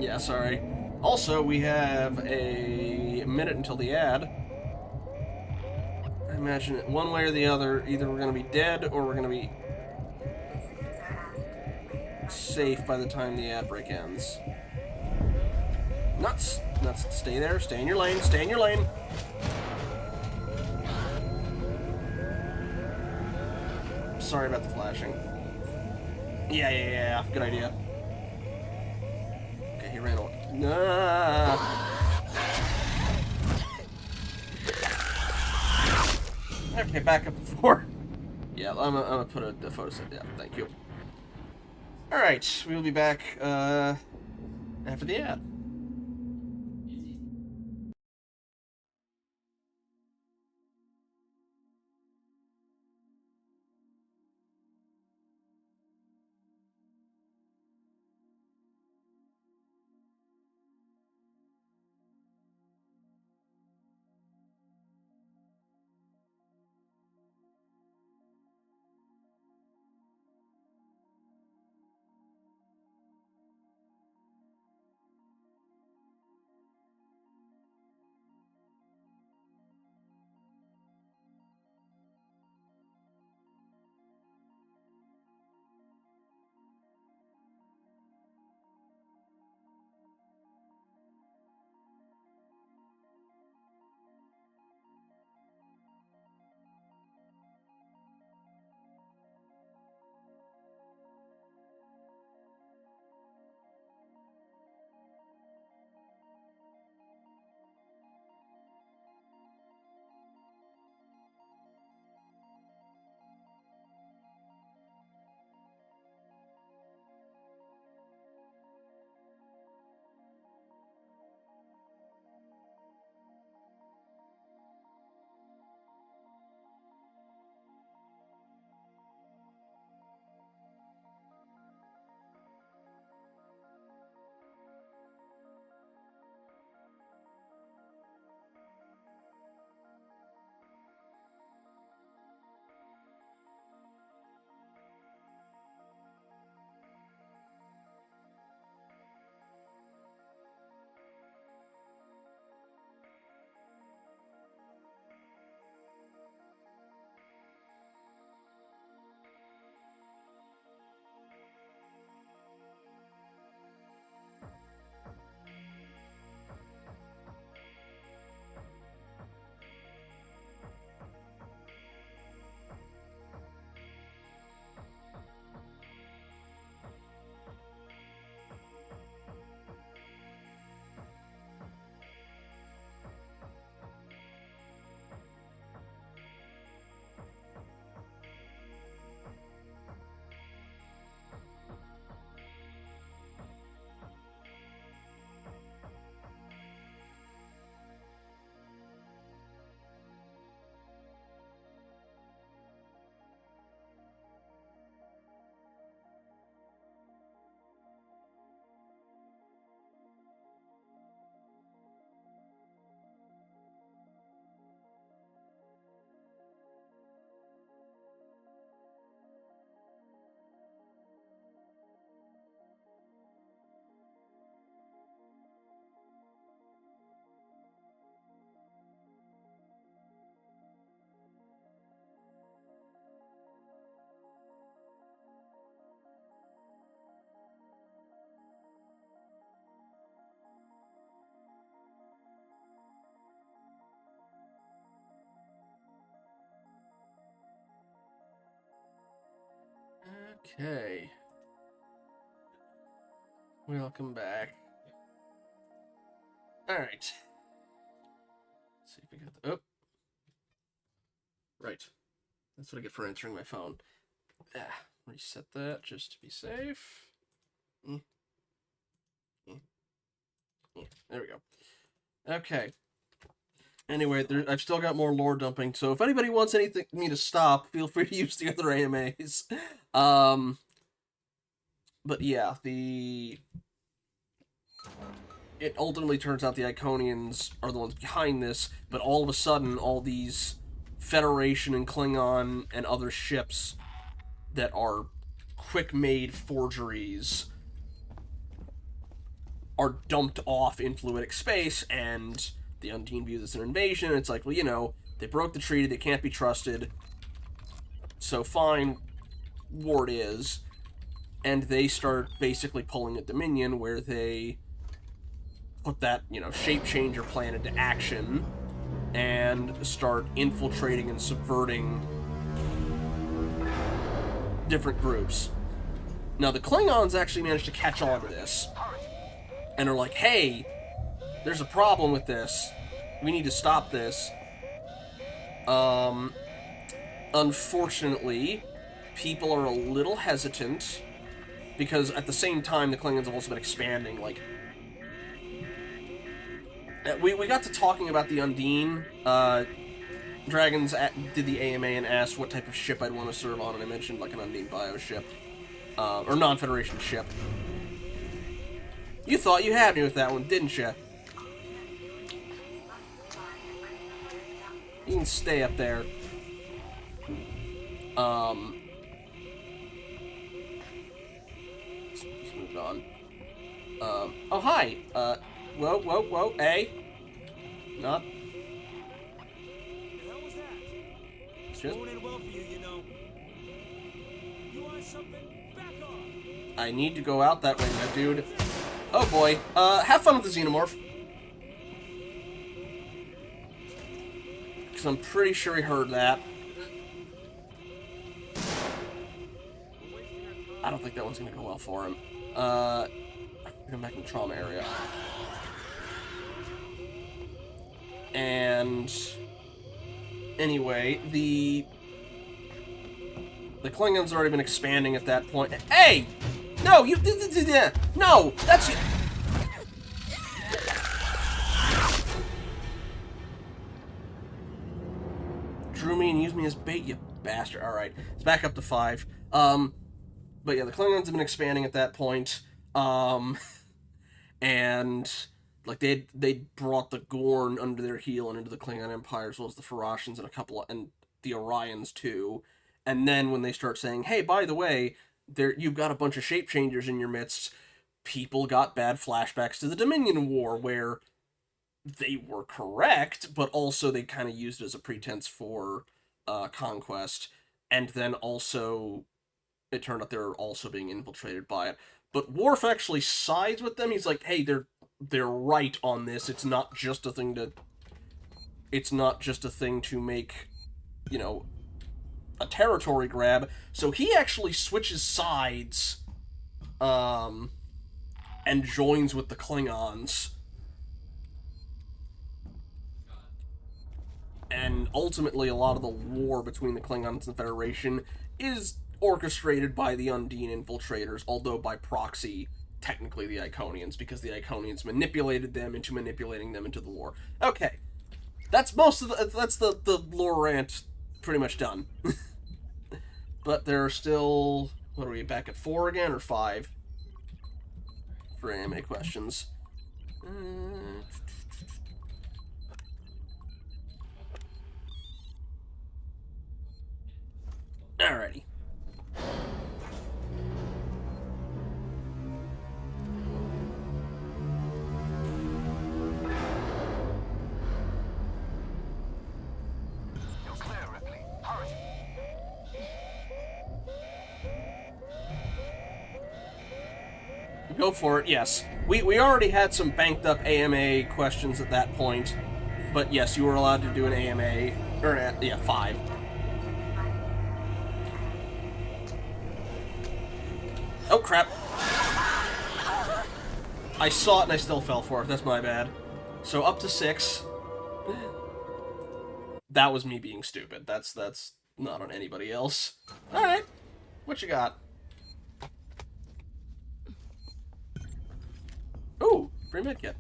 Yeah, sorry. Also, we have a minute until the ad. I imagine it one way or the other. Either we're going to be dead or we're going to be... Messages are safe by the time the ad break ends. Nuts! Nuts, stay there, stay in your lane, stay in your lane! Sorry about the flashing. Yeah, good idea. Okay, he ran away. Nah. Okay, back up to 4. Yeah, I'm gonna put a photo set. Yeah, thank you. Alright, we will be back after the ad. Okay. Welcome back. Alright. Let's see if we got the... Oh. Right. That's what I get for answering my phone. Reset that just to be safe. There we go. Okay. Anyway, I've still got more lore dumping, so if anybody wants me to stop, feel free to use the other AMAs. But yeah, it ultimately turns out the Iconians are the ones behind this, but all of a sudden, all these Federation and Klingon and other ships that are quick-made forgeries are dumped off in fluidic space, and the Undine views this as an invasion. It's like, well, you know, they broke the treaty, they can't be trusted, so fine, war it is. and they start basically pulling a Dominion where they put that, shape changer plan into action and start infiltrating and subverting different groups. Now, the Klingons actually managed to catch on to this, and are like, hey, there's a problem with this. We need to stop this. Unfortunately, people are a little hesitant, because at the same time, the Klingons have also been expanding. Like, we got to talking about the Undine. Dragons did the AMA and asked what type of ship I'd want to serve on, and I mentioned, like, an Undine Bio ship. Or non-Federation ship. You thought you had me with that one, didn't you? You can stay up there. He's moved on. Oh, hi! Whoa, hey! Not... The hell was that? It's just... Going in well for you, you know. You want something? Back off. I need to go out that way, my dude. Oh boy. Have fun with the xenomorph. Because I'm pretty sure he heard that. I don't think that one's gonna go well for him. Come back in the trauma area. And anyway, the Klingons have already been expanding at that point. Hey! No, you did. No, that's it. Drew me and used me as bait, you bastard. All right, it's back up to 5. But yeah, the Klingons have been expanding at that point. And like they brought the Gorn under their heel and into the Klingon Empire, as well as the Farashans and the Orions too. And then when they start saying, "Hey, by the way, you've got a bunch of shape changers in your midst," people got bad flashbacks to the Dominion War, where they were correct, but also they kind of used it as a pretense for conquest. And then also, it turned out they were also being infiltrated by it. But Worf actually sides with them. He's like, "Hey, they're right on this. It's not just a thing to make, a territory grab." So he actually switches sides, and joins with the Klingons. And ultimately, a lot of the war between the Klingons and the Federation is orchestrated by the Undine infiltrators, although by proxy, technically the Iconians, because the Iconians manipulated them into manipulating them into the war. Okay, that's the lore rant pretty much done. But there are still, what are we, back at 4 again, or 5? For AMA questions. Alrighty. You're clear, Ripley. Hurry. Go for it, yes. We already had some banked up AMA questions at that point, but yes, you were allowed to do an AMA, or, 5. Oh, crap. I saw it and I still fell for it. That's my bad. So up to 6. That was me being stupid. That's not on anybody else. Alright. What you got? Ooh, free medkit.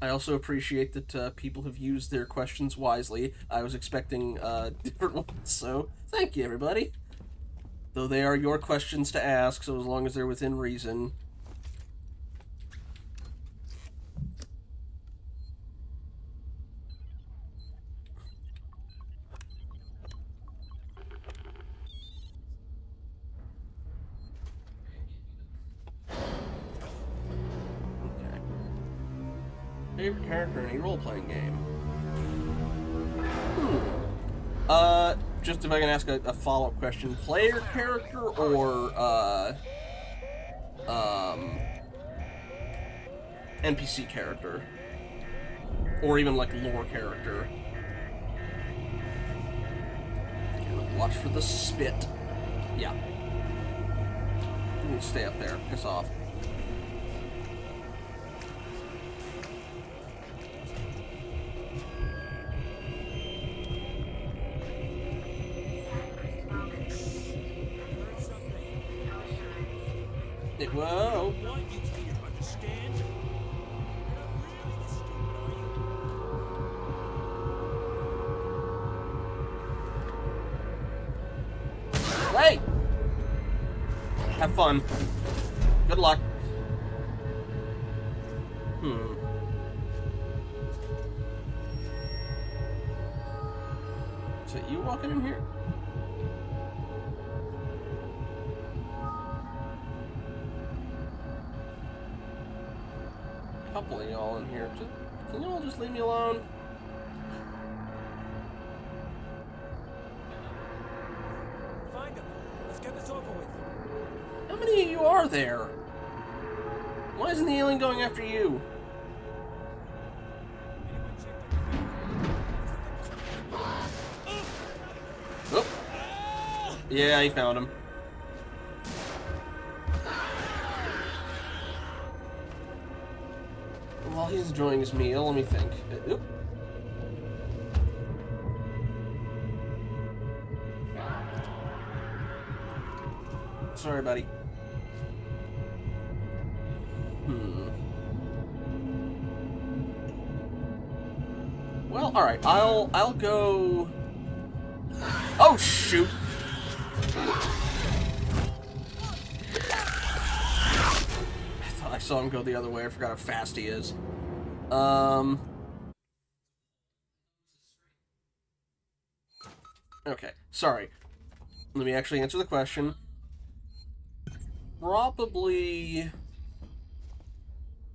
I also appreciate that people have used their questions wisely. I was expecting different ones, so thank you, everybody. Though they are your questions to ask, so as long as they're within reason. Okay. Favorite character in a role-playing game? just if I can ask a follow-up question, player character or NPC character, or even like lore character. Okay, watch for the spit. Yeah. We'll stay up there. Piss off. Whoa. What? You can't understand? You're not really this stupid, are you? Hey! Have fun. Good luck. Is that you walking in here? Couple of y'all in here. Can you all just leave me alone? Find him. Let's get this over with. How many of you are there? Why isn't the alien going after you? Anyone checked Oh. Yeah, he found him. While he's enjoying his meal, let me think. Oop. Sorry, buddy. Well, all right. I'll go. Oh shoot! I saw him go the other way. I forgot how fast he is. Okay, sorry. Let me actually answer the question. Probably...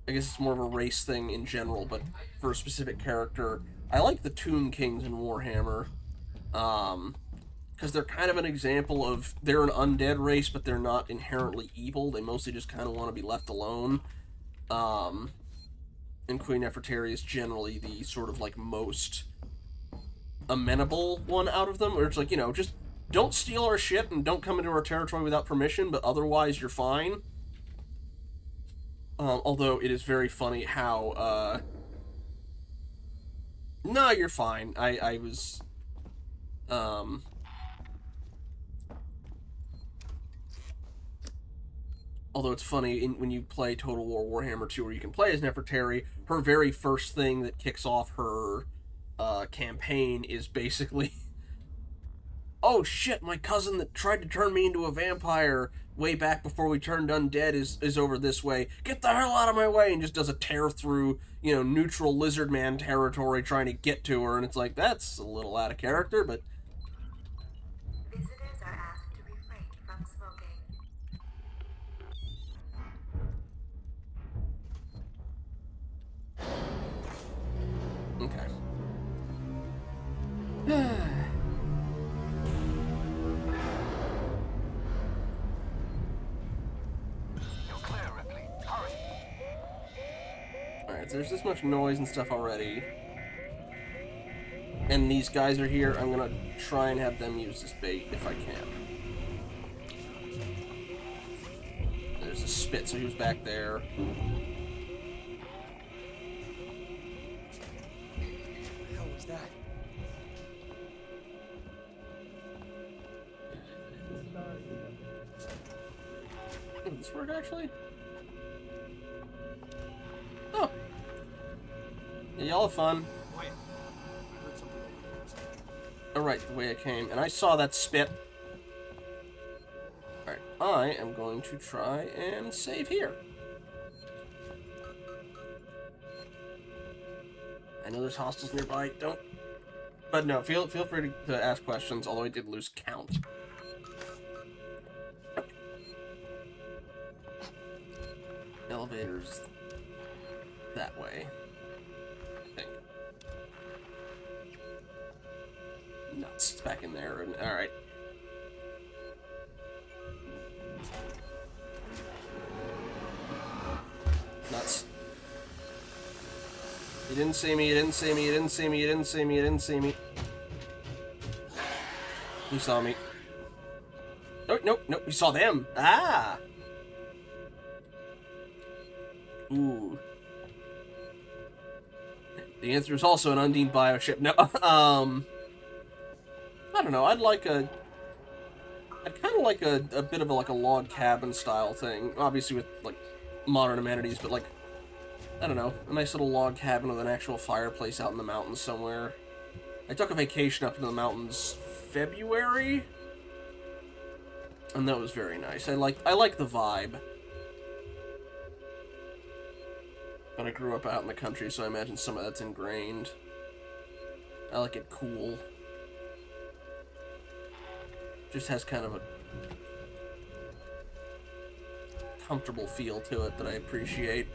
I guess it's more of a race thing in general, but for a specific character, I like the Tomb Kings in Warhammer. Because they're kind of an example of... They're an undead race, but they're not inherently evil. They mostly just kind of want to be left alone. And Queen Nefertari is generally the sort of, like, most amenable one out of them, where it's like, you know, just don't steal our shit and don't come into our territory without permission, but otherwise you're fine. Although it is very funny how, no, you're fine. I was, although it's funny, when you play Total War Warhammer 2, where you can play as Nefertari, her very first thing that kicks off her campaign is basically, oh shit, my cousin that tried to turn me into a vampire way back before we turned undead is over this way. Get the hell out of my way! And just does a tear through, you know, neutral lizard man territory trying to get to her, and it's like, that's a little out of character, but... Visitors are asked to refrain from smoking. Okay. You're clear, Ripley. Hurry. Alright, there's this much noise and stuff already. And these guys are here. I'm gonna try and have them use this bait if I can. There's a spit, so he was back there. What the hell was that? Did this work, actually? Oh! Yeah, y'all have fun. Wait. I heard something over Alright, the way I came. And I saw that spit. Alright, I am going to try and save here. I know there's hostiles nearby. Don't... But no, feel free to ask questions, although I did lose count. Elevators that way, I think. No. It's back in there. And, all right. Nuts. You didn't see me, you didn't see me, you didn't see me, you didn't see me, you didn't see me. You saw me. Nope, nope, nope, you saw them. Ah! Ooh. The answer is also an undeemed bioship. No, I don't know, I'd kind of like a bit of like a log cabin style thing. Obviously with, like, modern amenities, but, like, I don't know, a nice little log cabin with an actual fireplace out in the mountains somewhere. I took a vacation up into the mountains February, and that was very nice. I like the vibe. But I grew up out in the country, so I imagine some of that's ingrained. I like it cool. Just has kind of a comfortable feel to it that I appreciate.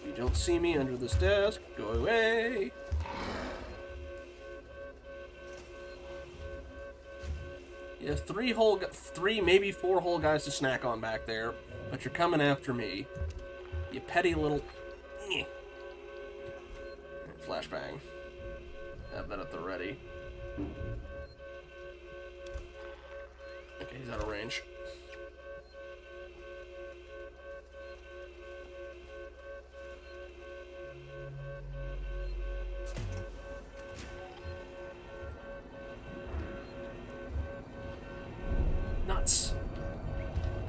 You don't see me under this desk. Go away. You have three, maybe 4 whole guys to snack on back there, but you're coming after me. You petty little... Flashbang. Have that at the ready. Okay, he's out of range. Nuts.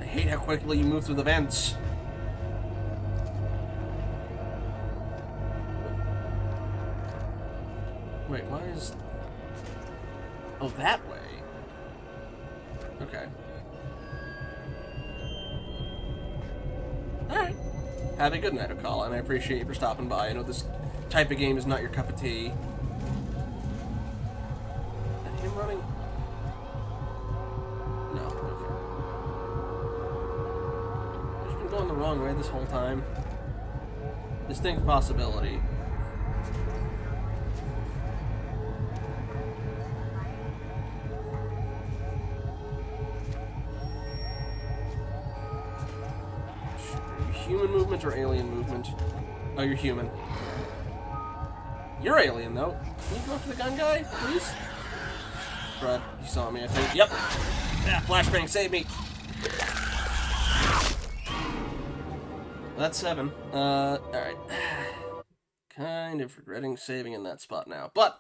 I hate how quickly you move through the vents. Wait, why is... Oh, that way. Okay. Alright. Have a good night, Okala, and I appreciate you for stopping by. I know this type of game is not your cup of tea. And him running? No, okay. I've just been going the wrong way this whole time. Distinct possibility. Human movement or alien movement? Oh, you're human. You're alien, though. Can you go after the gun guy, please? Brad, you saw me, I think. Yep. Yeah, flashbang, save me. That's 7. Alright. Kind of regretting saving in that spot now, but...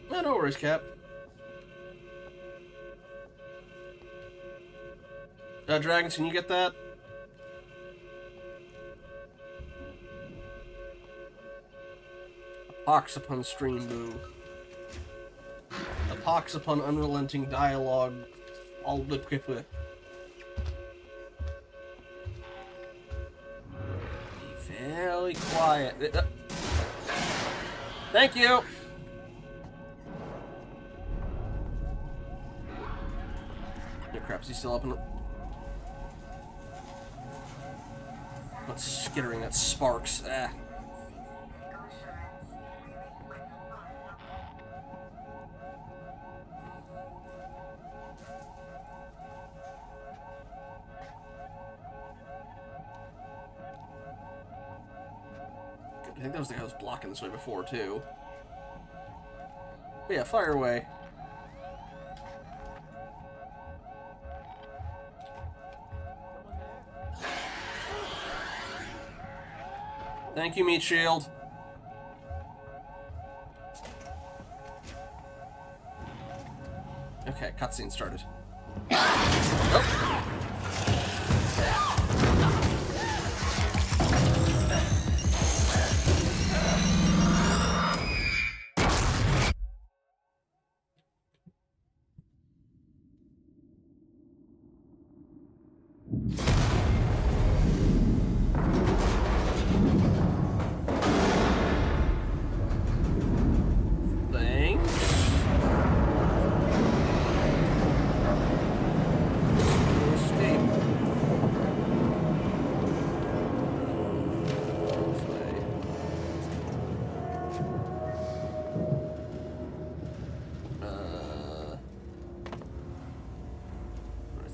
No worries, Cap. Dragons, can you get that? A pox upon stream boo. A pox upon unrelenting dialogue. All blip blip blip. Be very quiet. Thank you! Oh crap, is he still up in the... What's skittering? That sparks. Ah. I think that was the guy who was blocking this way before, too. But yeah, fire away. Thank you, Meat Shield. Okay, cutscene started. Oh.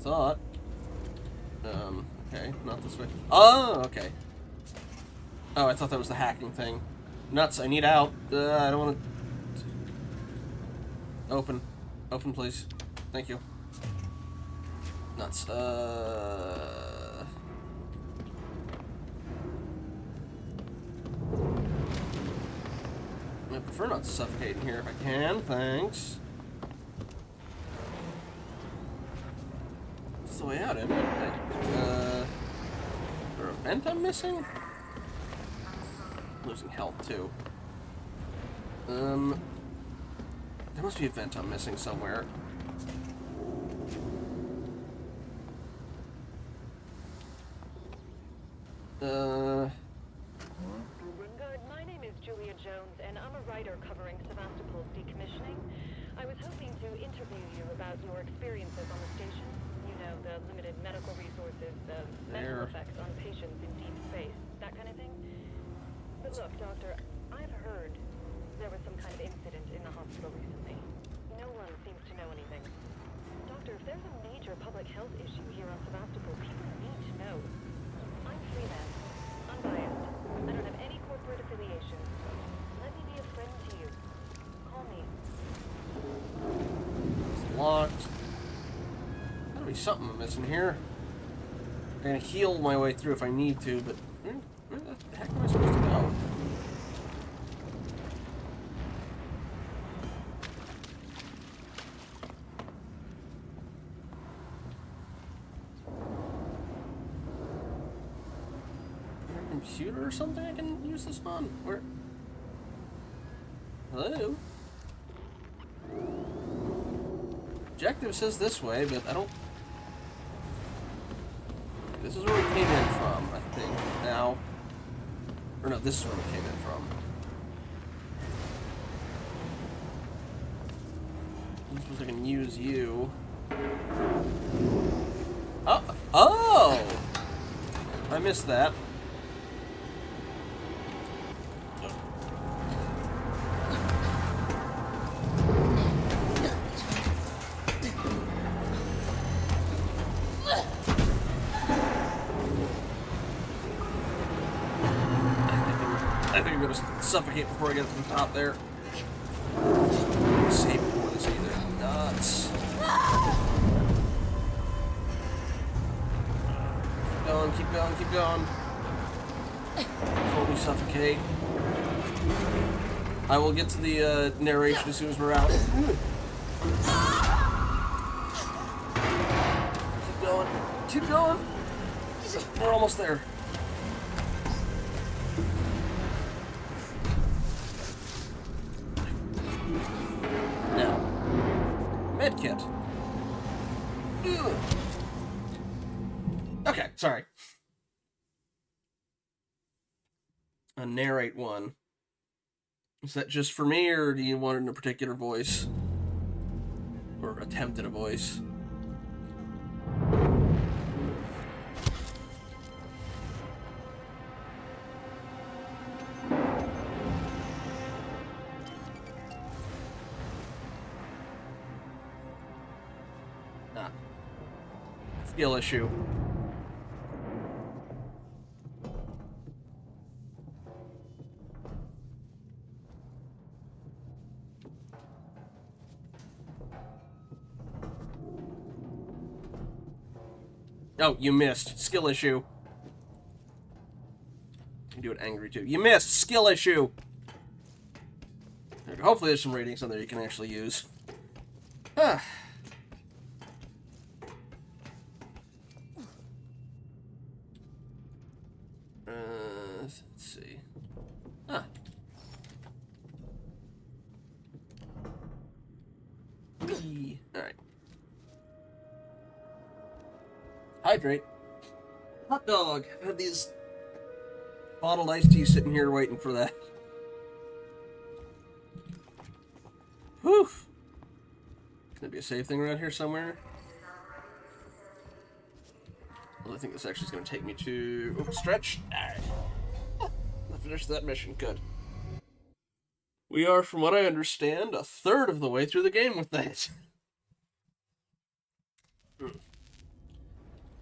thought. Okay, not this way. Oh, okay. Oh, I thought that was the hacking thing. Nuts, I need out. I don't want to... Open. Open, please. Thank you. Nuts. I prefer not to suffocate in here if I can. Thanks. That's the way out, isn't it? Is there a vent I'm missing? Losing health, too. There must be a vent I'm missing somewhere. Good. My name is Julia Jones, and I'm a writer covering Sevastopol's decommissioning. I was hoping to interview you about your experiences on the station. You know, the limited medical resources, the medical effects on patients in deep space, that kind of thing. But look, Doctor, I've heard there was some kind of incident in the hospital recently. No one seems to know anything. Doctor, if there's a major public health issue here on Sevastopol, people need to know. I'm freelance, unbiased. I don't have any corporate affiliation. Let me be a friend to you. Call me. It's locked. Gotta be something I'm missing here. I'm gonna heal my way through if I need to, but where the heck am I supposed to go? Computer or something I can use this on? Where? Hello? Objective says this way, but I don't... This is where we came in from, I think. Now. Or no, this is where we came in from. I suppose I can use you. Oh! Oh! I missed that. I think I'm gonna suffocate before I get to the top there. Save before this either. Nuts. Keep going, keep going, keep going. Before we suffocate. I will get to the narration as soon as we're out. Keep going. Keep going. We're almost there. Now, medkit. Okay, sorry. A narrate one. Is that just for me, or do you want it in a particular voice? Or attempt at a voice? Ah. Skill issue. Oh, you missed. Skill issue. You can do it angry too. You missed. Skill issue. Hopefully there's some ratings on there you can actually use. Ah. Let's see. Ah. Alright. Hydrate. Hot dog. I've had these bottled iced tea sitting here waiting for that. Whew. Can there be a save thing around here somewhere? Well, I think this actually is going to take me to... Oh, stretch. Alright. I finished that mission. Good. We are, from what I understand, a third of the way through the game with that.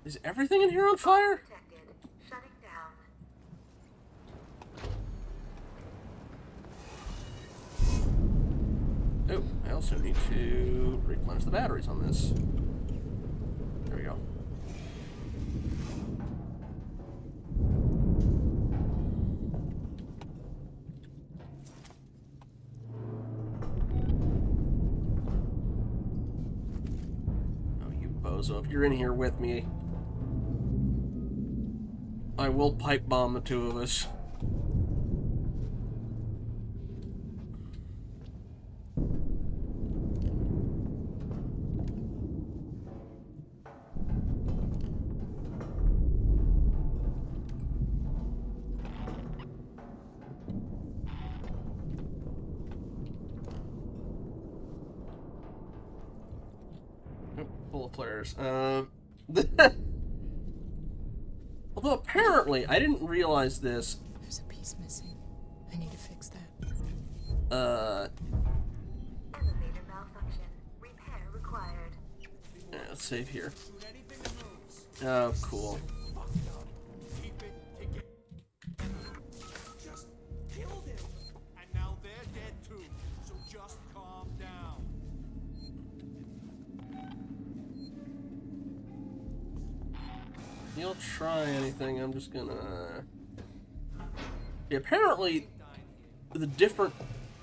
Is everything in here on fire? Detected. Shutting down. Oh, I also need to replenish the batteries on this. There we go. Oh, you bozo. If you're in here with me, I will pipe bomb the two of us. Full of flares. Although apparently, I didn't realize this. There's a piece missing. I need to fix that. Elevator malfunction. Repair required. Yeah, let's save here. Oh, cool. Keep it together. Just killed him. And now they're dead too. So just calm down. You'll try anything, I'm just gonna... Yeah, apparently, the different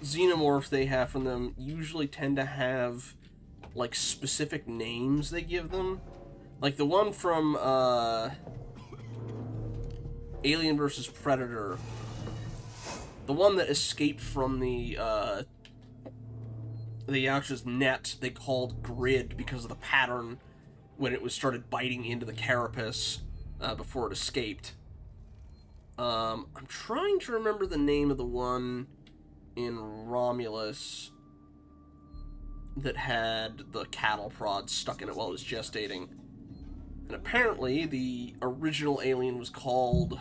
xenomorphs they have from them usually tend to have, like, specific names they give them. Like, the one from, Alien vs. Predator. The one that escaped from the Yakuza's net, they called Grid because of the pattern when it was started biting into the carapace before it escaped. I'm trying to remember the name of the one in Romulus that had the cattle prod stuck in it while it was gestating. And apparently the original alien was called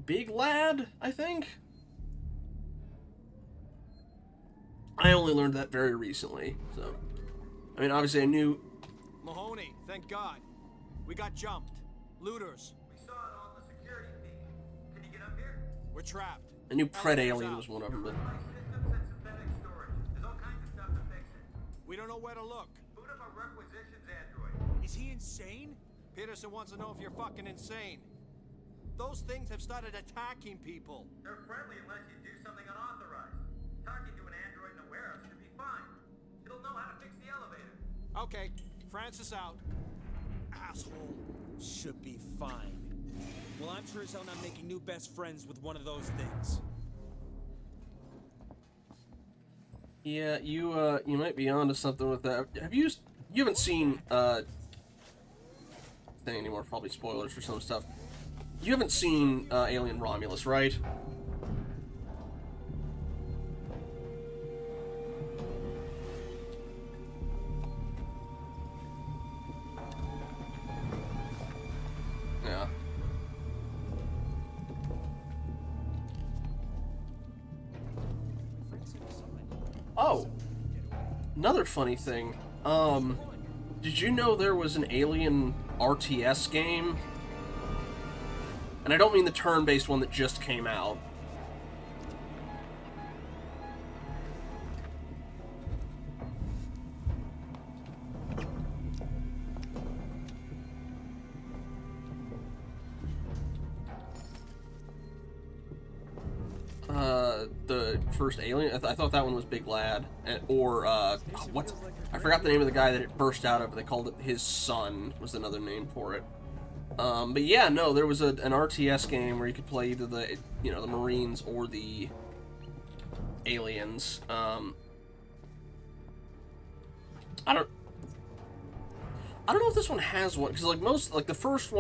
Big Lad, I think? I only learned that very recently, so... I mean, obviously I knew... Mahoney, thank God. We got jumped. Looters. We saw it on the security feed. Can you get up here? We're trapped. I knew Pred Alien was one of them, but... Systems and synthetic storage. There's all kinds of stuff to fix it. We don't know where to look. Boot up a requisitions android. Is he insane? Peterson wants to know if you're fucking insane. Those things have started attacking people. They're friendly unless you do something unauthorized. Talking to an android in a warehouse should be fine. It'll know how to fix the elevator. Okay, Francis out. Asshole. Should be fine. Well, I'm sure as hell not making new best friends with one of those things. Yeah, you might be onto something with that. You haven't seen, thing anymore, probably spoilers for some stuff. You haven't seen, Alien Romulus, right? Yeah. Oh! Another funny thing. Did you know there was an Alien RTS game? And I don't mean the turn-based one that just came out. The first Alien, I thought that one was Big Lad, or what? I forgot the name of the guy that it burst out of. They called it his son. Was another name for it. But yeah, no, there was an RTS game where you could play either the the Marines or the aliens. I don't know if this one has one, because the first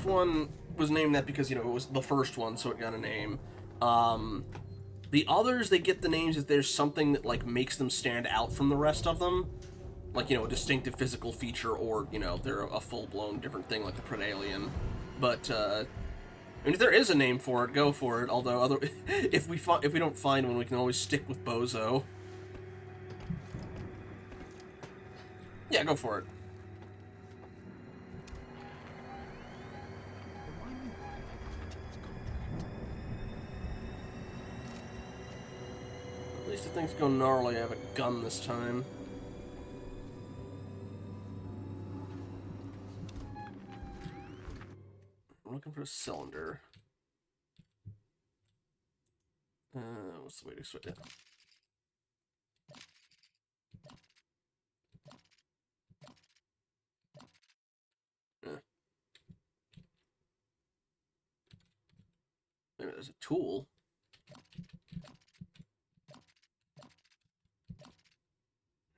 one was named that because it was the first one, so it got a name. The others, they get the names if there's something that makes them stand out from the rest of them, like a distinctive physical feature, or they're a full-blown different thing, like the Pred Alien. But I mean, if there is a name for it, go for it. Although if we don't find one, we can always stick with Bozo. Yeah, go for it. At least if things go gnarly, I have a gun this time. I'm looking for a cylinder. What's the way to switch it? Maybe there's a tool.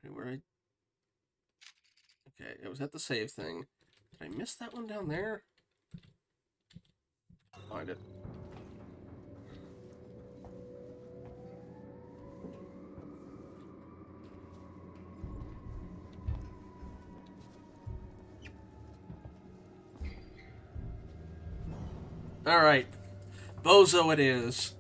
Okay, okay, it was at the save thing. Did I miss that one down there? Find it. Alright. Bozo it is.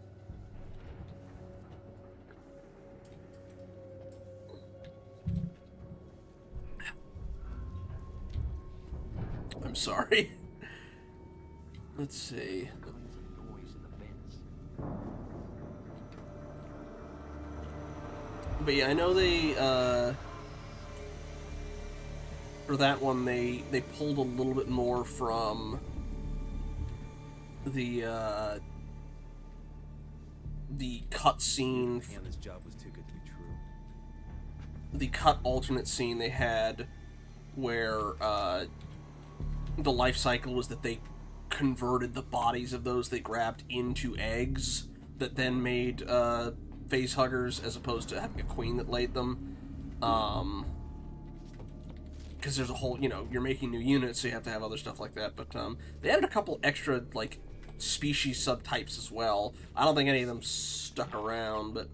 I'm sorry. Let's see. But yeah, I know they, for that one, they pulled a little bit more from the cut scene. Man, this job was too good to be true. The cut alternate scene they had where the life cycle was that they converted the bodies of those they grabbed into eggs that then made face huggers, as opposed to having a queen that laid them. Because there's a whole, you know, you're making new units, so you have to have other stuff like that. But they added a couple extra, like, species subtypes as well. I don't think any of them stuck around, but...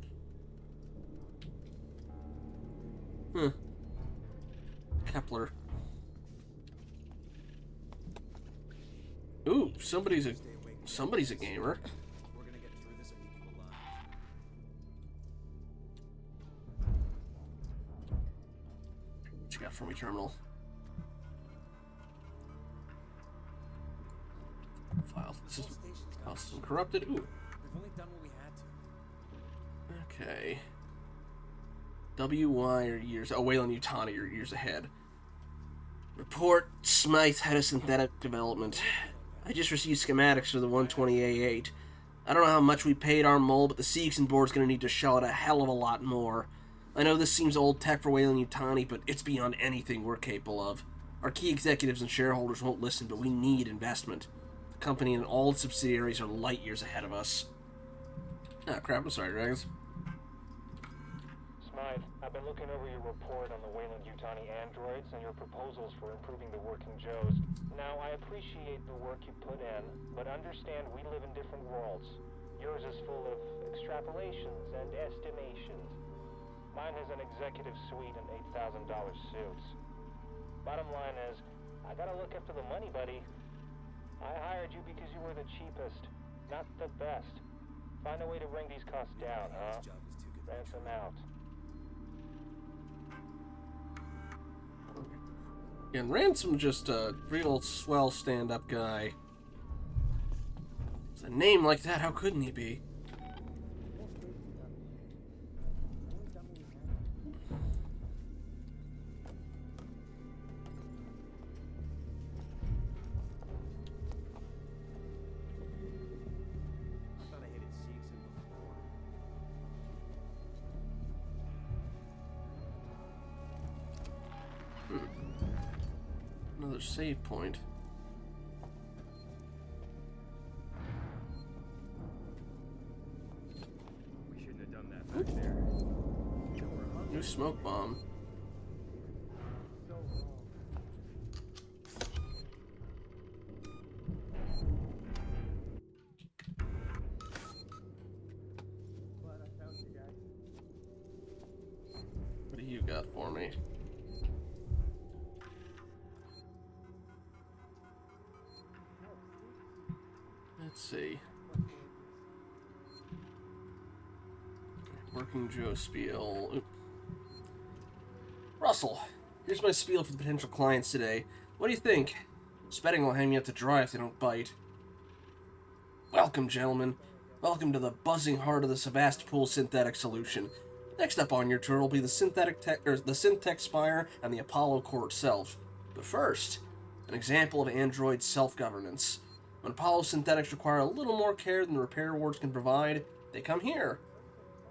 Kepler. Ooh, somebody's a gamer. We're gonna get through this. I need you alive. What you got for me, terminal? File system corrupted. Ooh. We've only done what we had to. Okay. WY or years. Oh, Wayland Yutani are years ahead. Report Smythe head of synthetic development. I just received schematics for the 120A8. I don't know how much we paid our mole, but the Seegson board's gonna need to shell out a hell of a lot more. I know this seems old tech for Wayland Yutani, but it's beyond anything we're capable of. Our key executives and shareholders won't listen, but we need investment. The company and all its subsidiaries are light years ahead of us. Ah, crap, I'm sorry, Dragons. Smythe, I've been looking over your report on the Wayland Yutani androids and your proposals for improving the working Joes. Now, I appreciate the work you put in, but understand we live in different worlds. Yours is full of extrapolations and estimations. Mine has an executive suite and $8,000 suits. Bottom line is, I gotta look after the money, buddy. I hired you because you were the cheapest, not the best. Find a way to bring these costs down, huh? This job was too good. Ransom out. And Ransom just a real swell stand-up guy. With a name like that, how couldn't he be? I thought I hated Seegson before. Another save point. We shouldn't have done that back there. New smoke bomb. What do you got for me? Let's see. Working Joe Spiel. Oop. Russell. Here's my spiel for the potential clients today. What do you think? Spetting will hang me out to dry if they don't bite. Welcome, gentlemen. Welcome to the buzzing heart of the Sevastopol synthetic solution. Next up on your tour will be the Syntech Spire and the Apollo core itself. But first, an example of Android self-governance. When Apollo synthetics require a little more care than the repair wards can provide, they come here.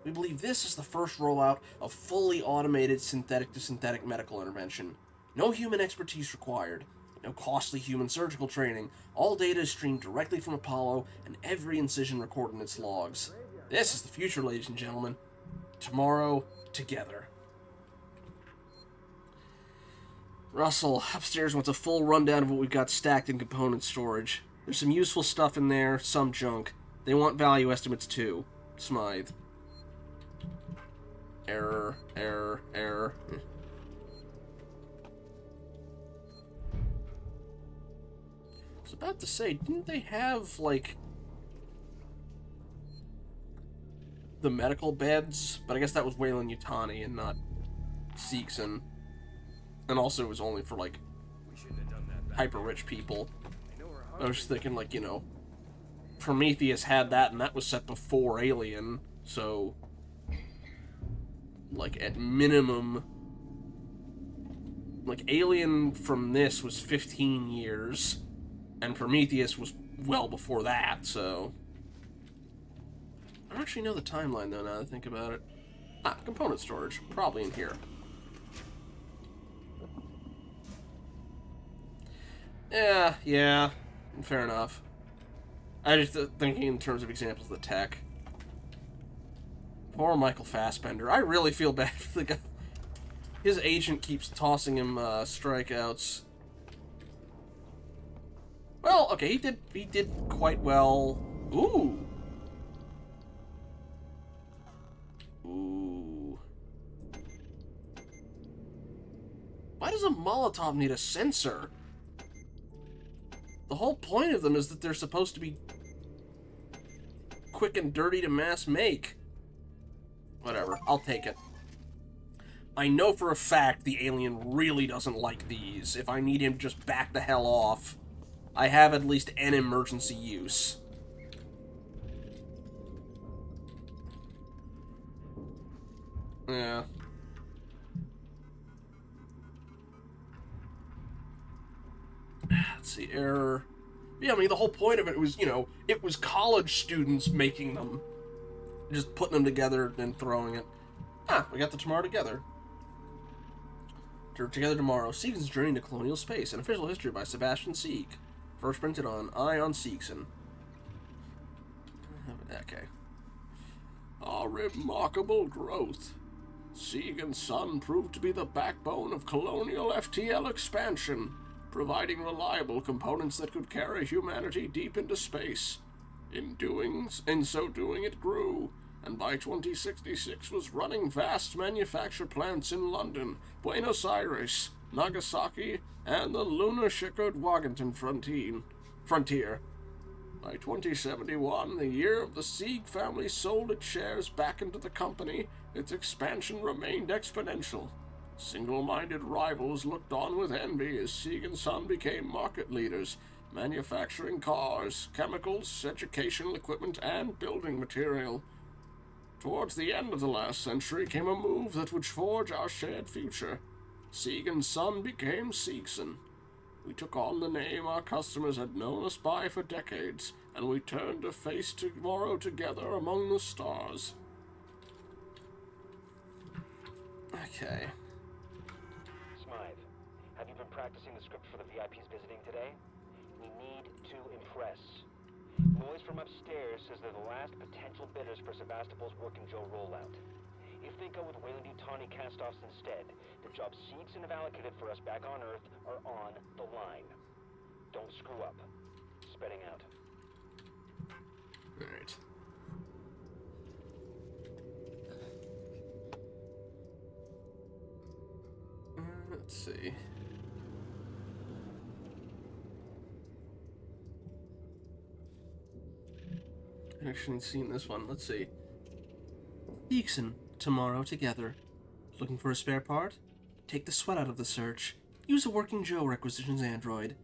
We believe this is the first rollout of fully automated synthetic-to-synthetic medical intervention. No human expertise required. No costly human surgical training. All data is streamed directly from Apollo, and every incision recorded in its logs. This is the future, ladies and gentlemen. Tomorrow, together. Russell, upstairs wants a full rundown of what we've got stacked in component storage. There's some useful stuff in there, some junk. They want value estimates too. Smythe. Error. I was about to say, didn't they have, like, the medical beds? But I guess that was Weyland-Yutani and not Seegson. And also it was only for, like, hyper-rich people. I was just thinking, like, you know, Prometheus had that, and that was set before Alien, so, like, at minimum, like, Alien from this was 15 years, and Prometheus was well before that, so... I don't actually know the timeline, though, now that I think about it. Ah, component storage. Probably in here. Yeah. Fair enough. I just thinking in terms of examples of the tech. Poor Michael Fassbender. I really feel bad for the guy. His agent keeps tossing him strikeouts. Well, okay, he did quite well. Ooh. Why does a Molotov need a sensor? The whole point of them is that they're supposed to be quick and dirty to mass make. Whatever, I'll take it. I know for a fact the alien really doesn't like these. If I need him to just back the hell off, I have at least an emergency use. Yeah. Let's see, error. Yeah, I mean, the whole point of it was, you know, it was college students making them. Just putting them together and throwing it. Ah, we got the tomorrow together. Together Tomorrow, Seegson's Journey into Colonial Space, an official history by Sebastian Sieg. First printed on Ion Seegson. Okay. A remarkable growth. Sieg and Son proved to be the backbone of colonial FTL expansion, providing reliable components that could carry humanity deep into space. In so doing, it grew, and by 2066 was running vast manufacture plants in London, Buenos Aires, Nagasaki, and the lunar-shickered Washington frontier. By 2071, the year of the Sieg family sold its shares back into the company, its expansion remained exponential. Single-minded rivals looked on with envy as Sieg and Son became market leaders, manufacturing cars, chemicals, educational equipment, and building material. Towards the end of the last century came a move that would forge our shared future. Sieg and Son became Seegson. We took on the name our customers had known us by for decades, and we turned to face tomorrow together among the stars. Okay. Smythe, have you been practicing the script for the VIPs visiting today? We need to impress. Noise from upstairs says they're the last potential bidders for Sevastopol's Working Joe rollout. If they go with Weyland-Yutani cast-offs instead, the jobs Seegson have allocated for us back on Earth are on the line. Don't screw up. Spreading out. Alright. Let's see. I've actually seen this one. Let's see. Seegson, Tomorrow together. Looking for a spare part? Take the sweat out of the search. Use a Working Joe requisitions android.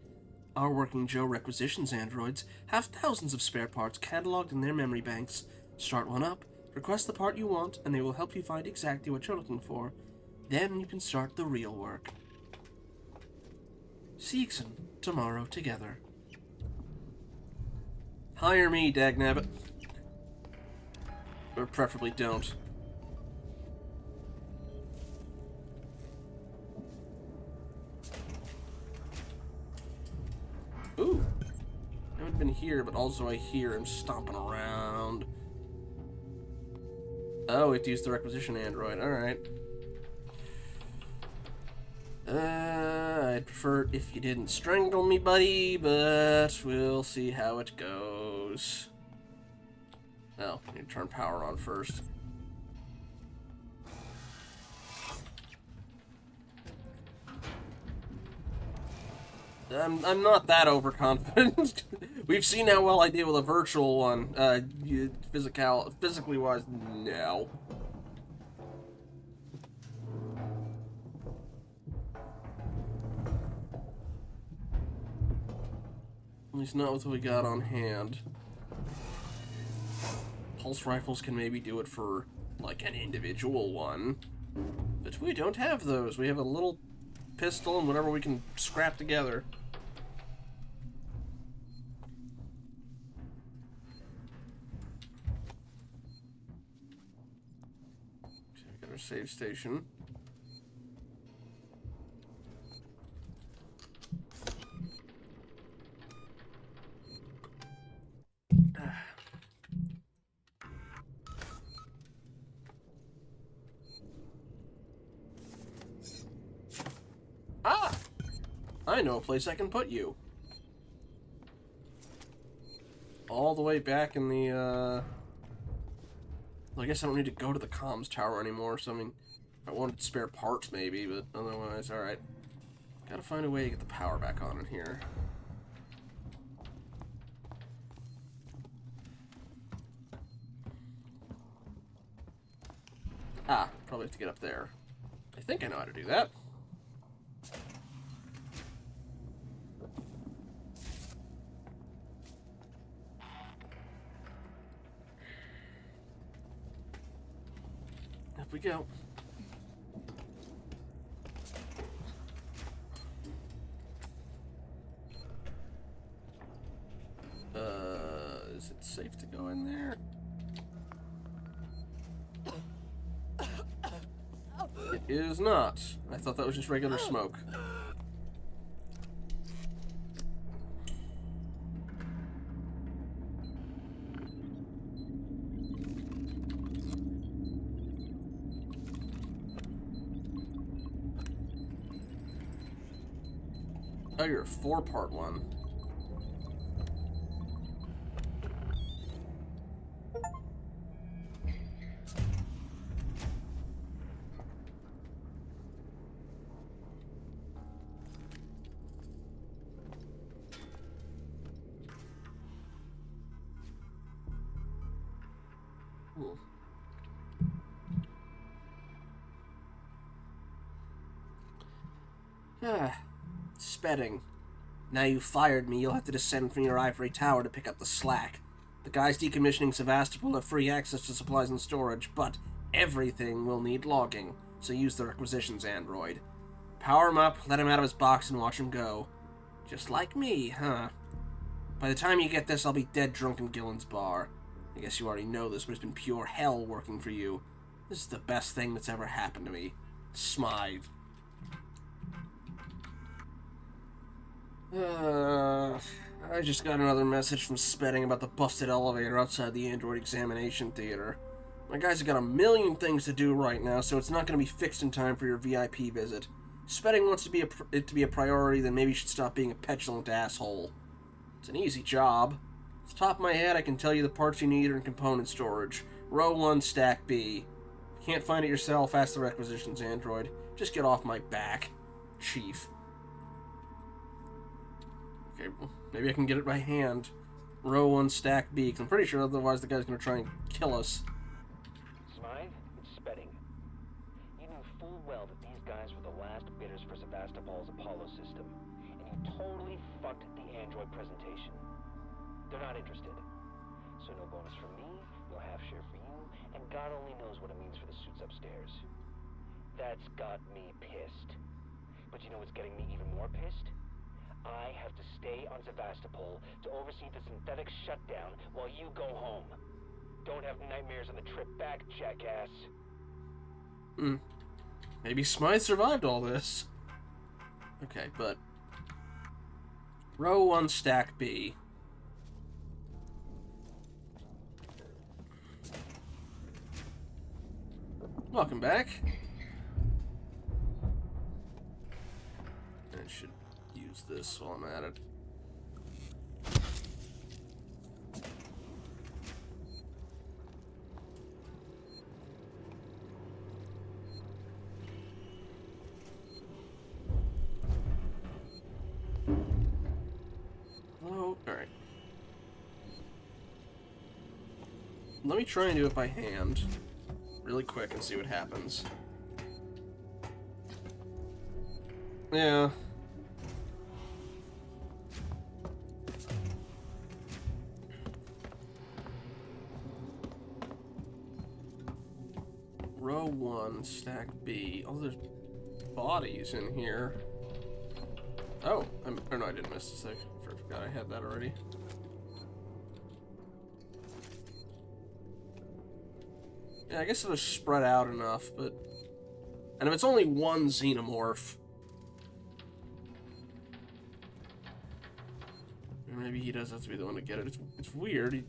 Our Working Joe requisitions androids have thousands of spare parts cataloged in their memory banks. Start one up, request the part you want, and they will help you find exactly what you're looking for. Then you can start the real work. Seegson, tomorrow together. Hire me, dagnabbit. Or preferably don't. Ooh. I haven't been here, but also I hear him stomping around. Oh, we have to use the requisition android. Alright. I'd prefer it if you didn't strangle me, buddy, but we'll see how it goes. Oh, I need to turn power on first. I'm not that overconfident. We've seen how well I deal with a virtual one. Physically wise, no. At least not with what we got on hand. Pulse rifles can maybe do it for, like, an individual one. But we don't have those. We have a little pistol and whatever we can scrap together. Okay, we got our save station. Ah! I know a place I can put you. All the way back in the, well, I guess I don't need to go to the comms tower anymore, so I mean, if I wanted spare parts maybe, but otherwise, alright. Gotta find a way to get the power back on in here. Ah, probably have to get up there. I think I know how to do that. Up we go. Is it safe to go in there? It is not. I thought that was just regular smoke. Oh, you're a 4-part one. Spedding. Now you've fired me, you'll have to descend from your ivory tower to pick up the slack. The guys decommissioning Sevastopol have free access to supplies and storage, but everything will need logging, so use the requisitions android. Power him up, let him out of his box, and watch him go. Just like me, huh? By the time you get this, I'll be dead drunk in Gillen's bar. I guess you already know this, but it's been pure hell working for you. This is the best thing that's ever happened to me. Smythe. I just got another message from Spedding about the busted elevator outside the Android Examination Theater. My guys have got a million things to do right now, so it's not going to be fixed in time for your VIP visit. Spedding wants it to be a priority, then maybe you should stop being a petulant asshole. It's an easy job. Off the top of my head, I can tell you the parts you need are in component storage. Row 1, Stack B. If you can't find it yourself, ask the requisitions android. Just get off my back, Chief. Okay, well, maybe I can get it by hand. Row 1, Stack B, because I'm pretty sure otherwise the guy's going to try and kill us. Smythe, it's Spedding. You knew full well that these guys were the last fucked the android presentation. They're not interested. So no bonus for me, no half share for you, and God only knows what it means for the suits upstairs. That's got me pissed. But you know what's getting me even more pissed? I have to stay on Sevastopol to oversee the synthetic shutdown while you go home. Don't have nightmares on the trip back, jackass. Maybe Smythe survived all this. Okay, but... Row 1, stack B. Welcome back. I should use this while I'm at it. Oh, alright. Let me try and do it by hand. Really quick and see what happens. Yeah. Row 1, stack B. Oh, there's bodies in here. Oh, oh no, I didn't miss a sec. I forgot I had that already. Yeah, I guess it was spread out enough, but... And if it's only one xenomorph... Maybe he does have to be the one to get it. It's weird.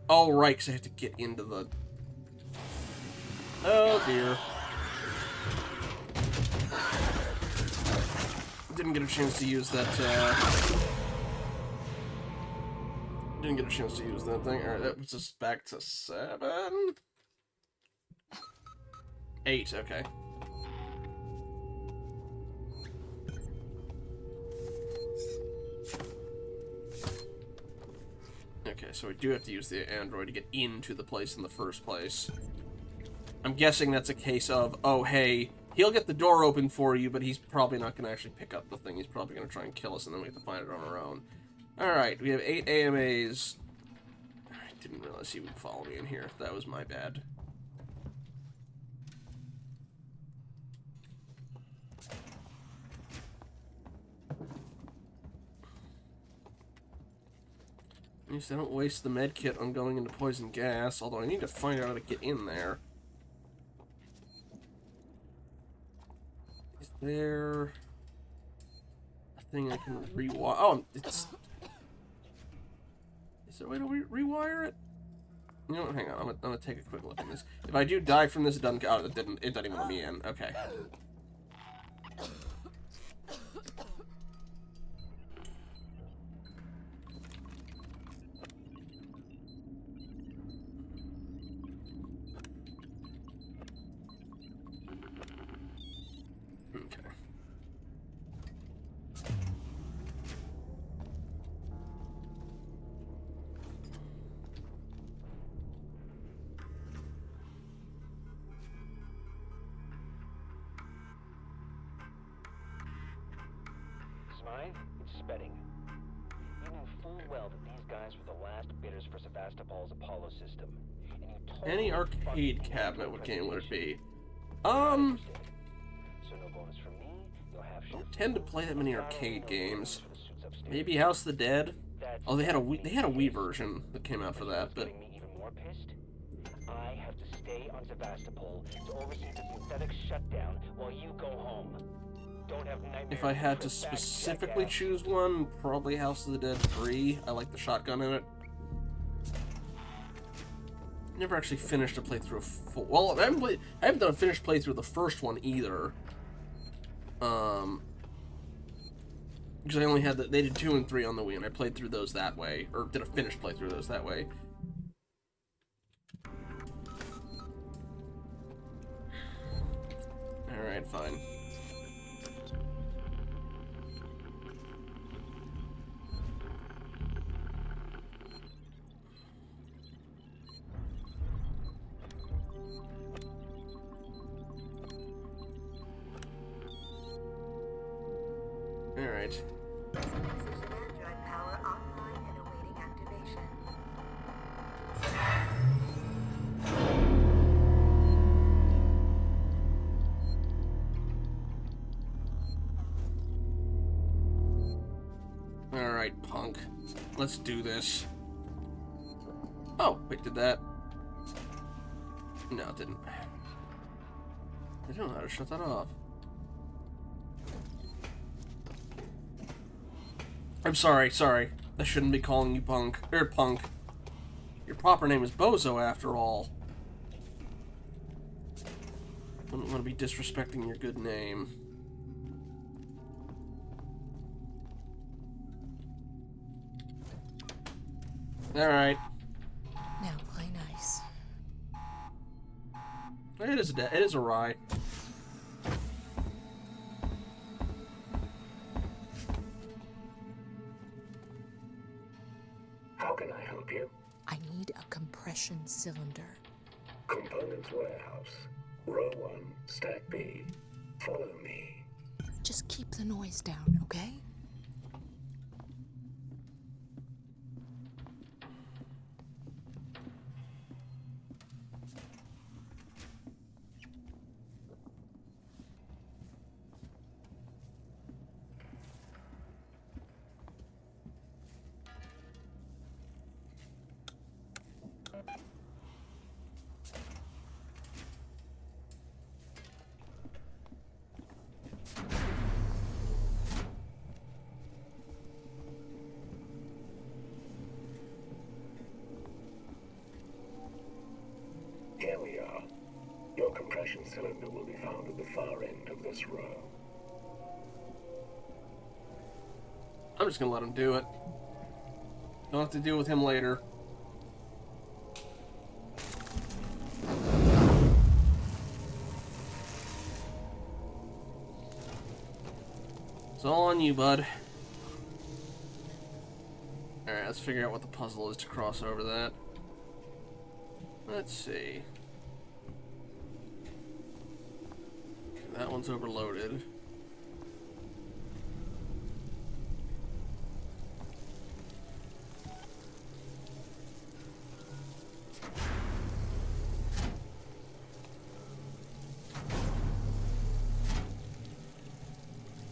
Oh, right, because I have to get into the... Oh, dear. Didn't get a chance to use that, Didn't get a chance to use that thing. Alright, that puts us back to 7? 8, okay. Okay, so we do have to use the android to get into the place in the first place. I'm guessing that's a case of, oh, hey, he'll get the door open for you, but he's probably not going to actually pick up the thing. He's probably going to try and kill us, and then we have to find it on our own. Alright, we have 8 AMAs. I didn't realize he would follow me in here. That was my bad. At least I don't waste the med kit on going into poison gas, although I need to find out how to get in there. Is there a thing I can rewire? Oh, it's... Is there a way to rewire it? You know what, hang on, I'm gonna take a quick look at this. If I do die from this, it doesn't... Oh, it doesn't even let me in. Okay. It's Spedding. You knew full well that these guys were the last bidders for Sevastopol's Apollo system. And you totally Any arcade cabinet, what game would it be? So no bonus from me, you'll have I don't tend to play that many arcade games. Maybe House of the Dead? Oh, they had a Wii version that came out for that, but... I have to stay on Sevastopol to oversee the synthetic shutdown while you go home. Don't have nightmares. If I had to specifically choose one, probably House of the Dead 3. I like the shotgun in it. Never actually finished a playthrough of full... Well, I haven't done a finished playthrough of the first one either. Because I only had they did 2 and 3 on the Wii, and I played through those that way, or did a finished playthrough of those that way. Alright, fine. Alright. Alright. Assistive android power online and awaiting activation. Alright, punk. Let's do this. Oh, wait, did that? No, it didn't. I don't know how to shut that off. I'm sorry. I shouldn't be calling you punk. Punk. Your proper name is Bozo, after all. I don't want to be disrespecting your good name. Alright. Now play nice. It is a rye. How can I help you? I need a compression cylinder. Components warehouse. Row 1, stack B. Follow me. Just keep the noise down, okay? Here we are. Your compression cylinder will be found at the far end of this row. I'm just gonna let him do it. Don't have to deal with him later. It's all on you, bud. Alright, let's figure out what the puzzle is to cross over that. Let's see. That one's overloaded.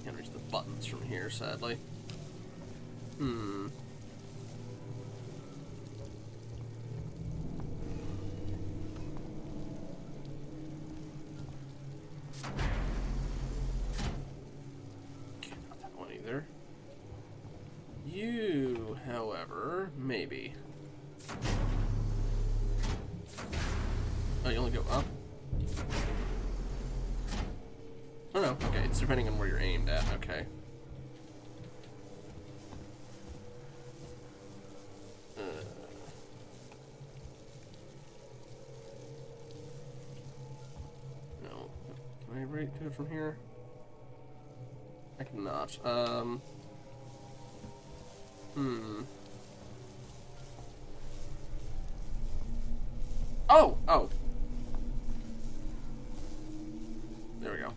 Can't reach the buttons from here, sadly. You, however, maybe. Oh, you only go up? Oh no, okay, it's depending on where you're aimed at, okay. No. Can I rate do it from here? I cannot. Oh! There we go.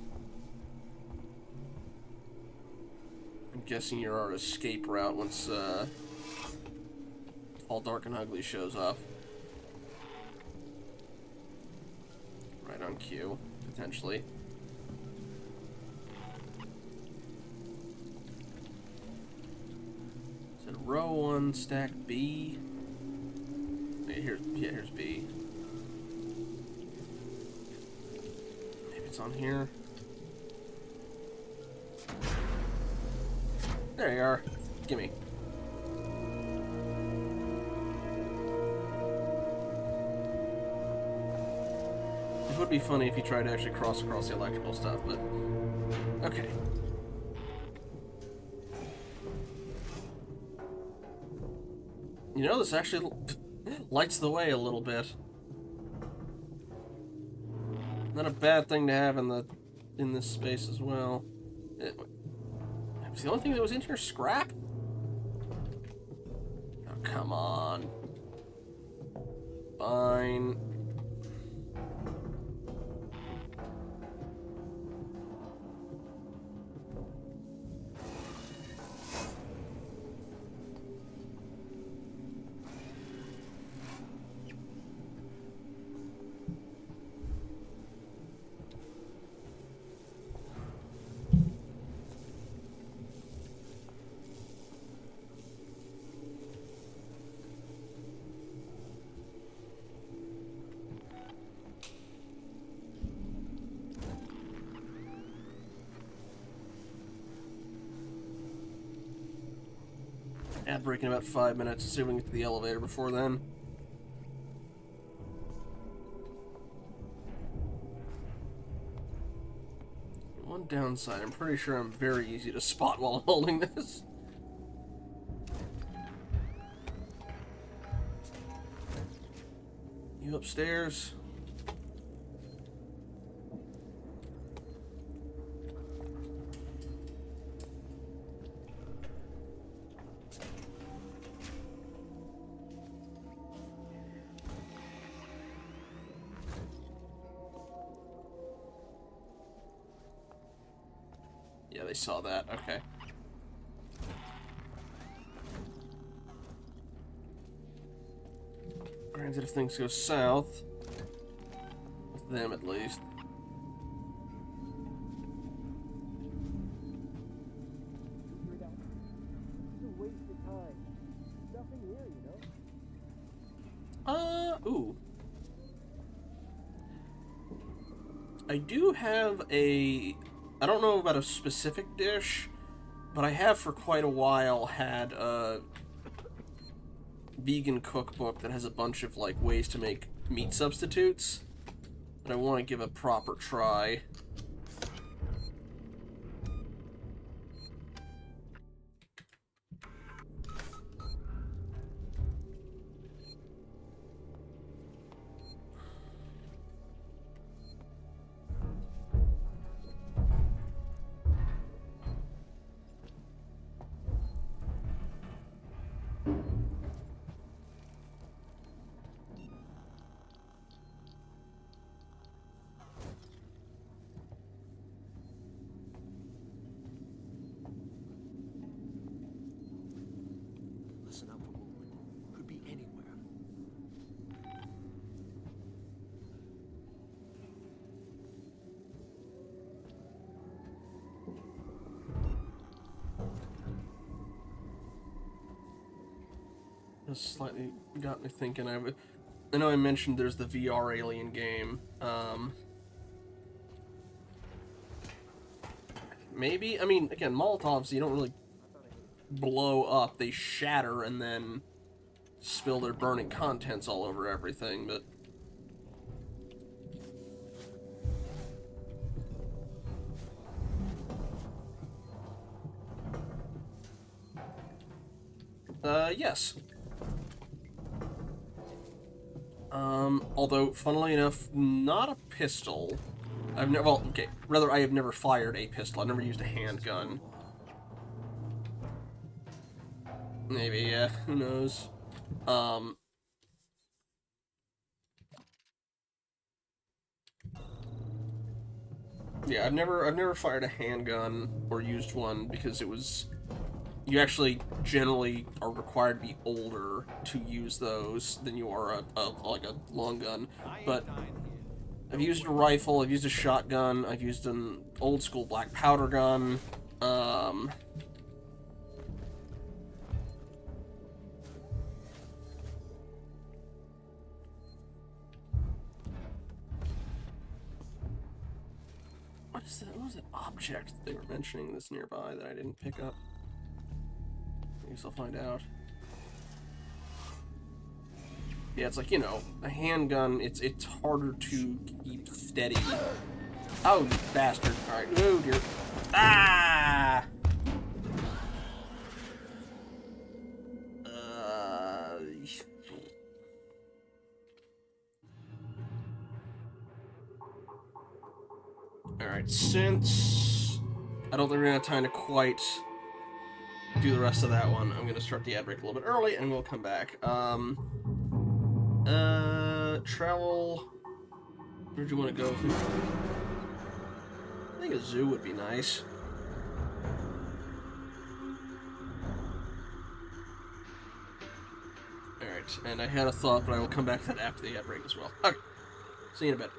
I'm guessing you're our escape route once, All Dark and Ugly shows up. Right on cue, potentially. Is it row 1, stack B? Here's B. Maybe it's on here. There you are. Gimme. It would be funny if you tried to actually cross across the electrical stuff, but okay. You know, this actually lights the way a little bit. Not a bad thing to have in this space as well. Was the only thing that was in here scrap? Oh, come on. Fine. Ad break in about 5 minutes. See if we can get to the elevator before then. One downside, I'm pretty sure I'm very easy to spot while holding this. You upstairs? Yeah, they saw that. Okay. Granted, if things go south, with them at least. Ooh. I do have a... I don't know about a specific dish, but I have for quite a while had a vegan cookbook that has a bunch of, like, ways to make meat substitutes that I want to give a proper try. Listen up for movement. Could be anywhere. This slightly got me thinking. I know I mentioned there's the VR Alien game. Maybe? I mean, again, Molotovs, you don't really blow up. They shatter and then spill their burning contents all over everything, but... yes. Although, funnily enough, not a pistol. I've never, well, okay, rather I have never fired a pistol. I've never used a handgun. Maybe, yeah, who knows. Yeah, I've never fired a handgun or used one because it was... You actually generally are required to be older to use those than you are like a long gun. But I've used a rifle, I've used a shotgun, I've used an old school black powder gun. What is that? What was that object that they were mentioning that's nearby that I didn't pick up? I guess I'll find out. Yeah, it's like, you know, a handgun, it's harder to keep steady. Oh, you bastard. Alright, oh dear. Ah! Alright, since I don't think we're gonna have time to quite do the rest of that one, I'm gonna start the ad break a little bit early and we'll come back. Travel. Where'd you want to go? I think a zoo would be nice. Alright, and I had a thought, but I will come back to that after the ad break as well. Okay, see you in a bit.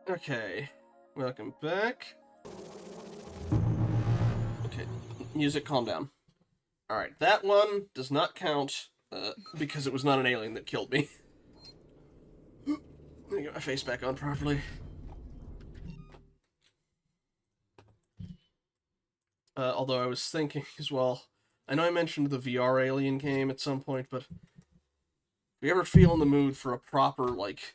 Okay, welcome back. Okay, music, calm down. Alright, that one does not count, because it was not an alien that killed me. Let me get my face back on properly. Although I was thinking as well, I know I mentioned the VR Alien game at some point, but if you ever feel in the mood for a proper, like,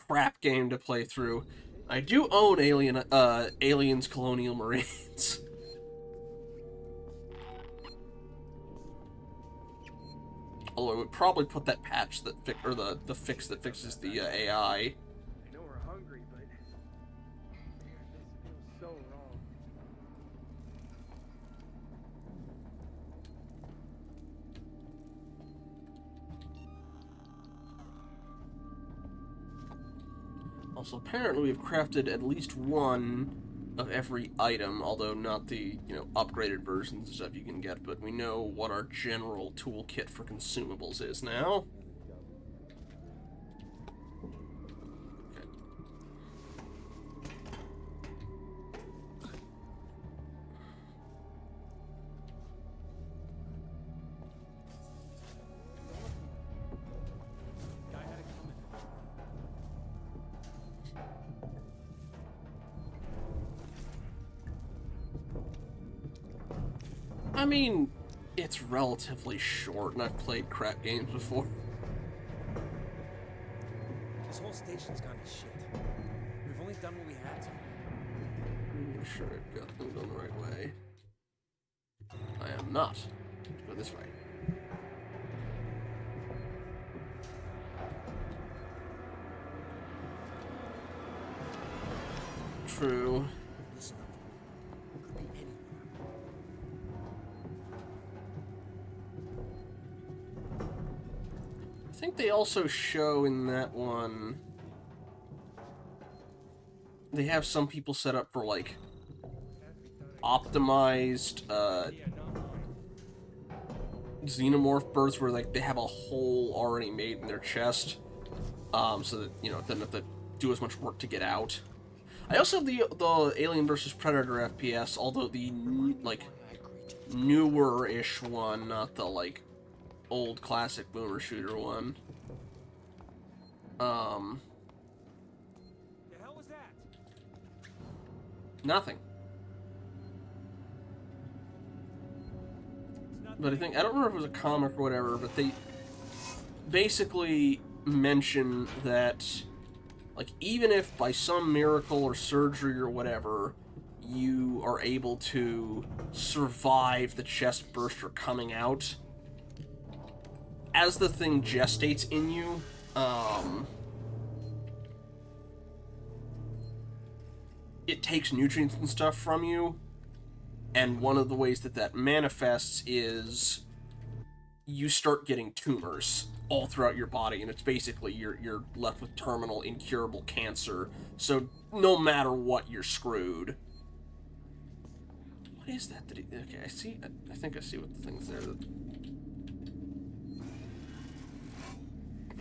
crap game to play through, I do own Aliens Colonial Marines. Although I would probably put that patch that the fix that fixes the AI. I know we're hungry, but man, this feels so wrong. Also, apparently we've crafted at least one of every item, although not the, upgraded versions and stuff you can get, but we know what our general toolkit for consumables is now. Okay. Guy had it coming. I mean, it's relatively short, and I've played crap games before. This whole station's gone to shit. We've only done what we had to. I'm sure I've got them going the right way. I am not. Go this way. True. Listen up. Could be anywhere. I think they also show in that one, they have some people set up for, like, optimized, xenomorph births where, like, they have a hole already made in their chest, so that, it doesn't have to do as much work to get out. I also have the Alien vs. Predator FPS, although the, newer-ish one, not the, like, old classic boomer shooter one. The hell was that? Nothing. But I don't remember if it was a comic or whatever, but they basically mention that, like, even if by some miracle or surgery or whatever, you are able to survive the chest burster coming out, as the thing gestates in you, it takes nutrients and stuff from you, and one of the ways that manifests is you start getting tumors all throughout your body, and it's basically you're left with terminal, incurable cancer, so no matter what, you're screwed. What is that? Okay, I see. I think I see what the thing's there.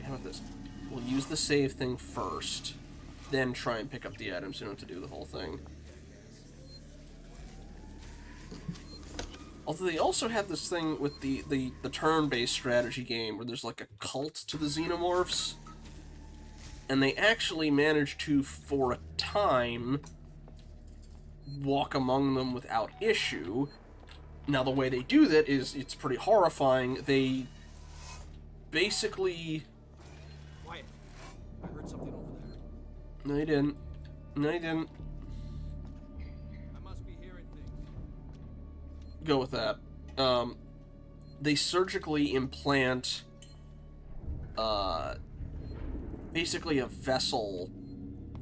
How about this? We'll use the save thing first, then try and pick up the items. You don't have to do the whole thing. Although they also have this thing with the turn-based strategy game where there's like a cult to the xenomorphs, and they actually manage to, for a time, walk among them without issue. Now the way they do that is, it's pretty horrifying. They basically... Quiet. I heard something over there. No, you didn't. No, you didn't. I must be hearing things. Go with that. They surgically implant, basically a vessel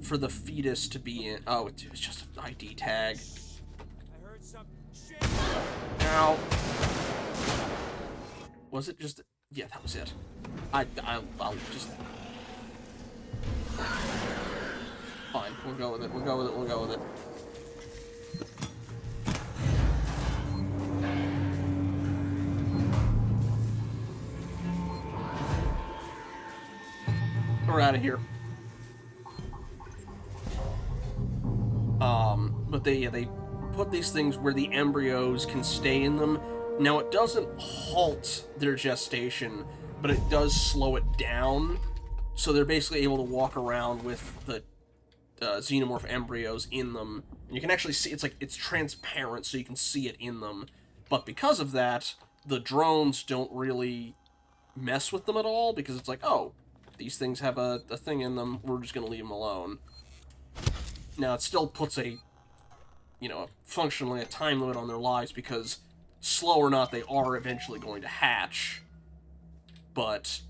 for the fetus to be in. Oh, it's just an ID tag. I heard some shit. Ow. Was it just... Yeah, that was it. I'll just... Fine, we'll go with it, we'll go with it, we'll go with it. We're out of here. But they put these things where the embryos can stay in them. Now, it doesn't halt their gestation, but it does slow it down. So they're basically able to walk around with the xenomorph embryos in them. And you can actually see, it's transparent, so you can see it in them. But because of that, the drones don't really mess with them at all, because it's like, oh, these things have a thing in them, we're just going to leave them alone. Now, it still puts functionally a time limit on their lives, because slow or not, they are eventually going to hatch. But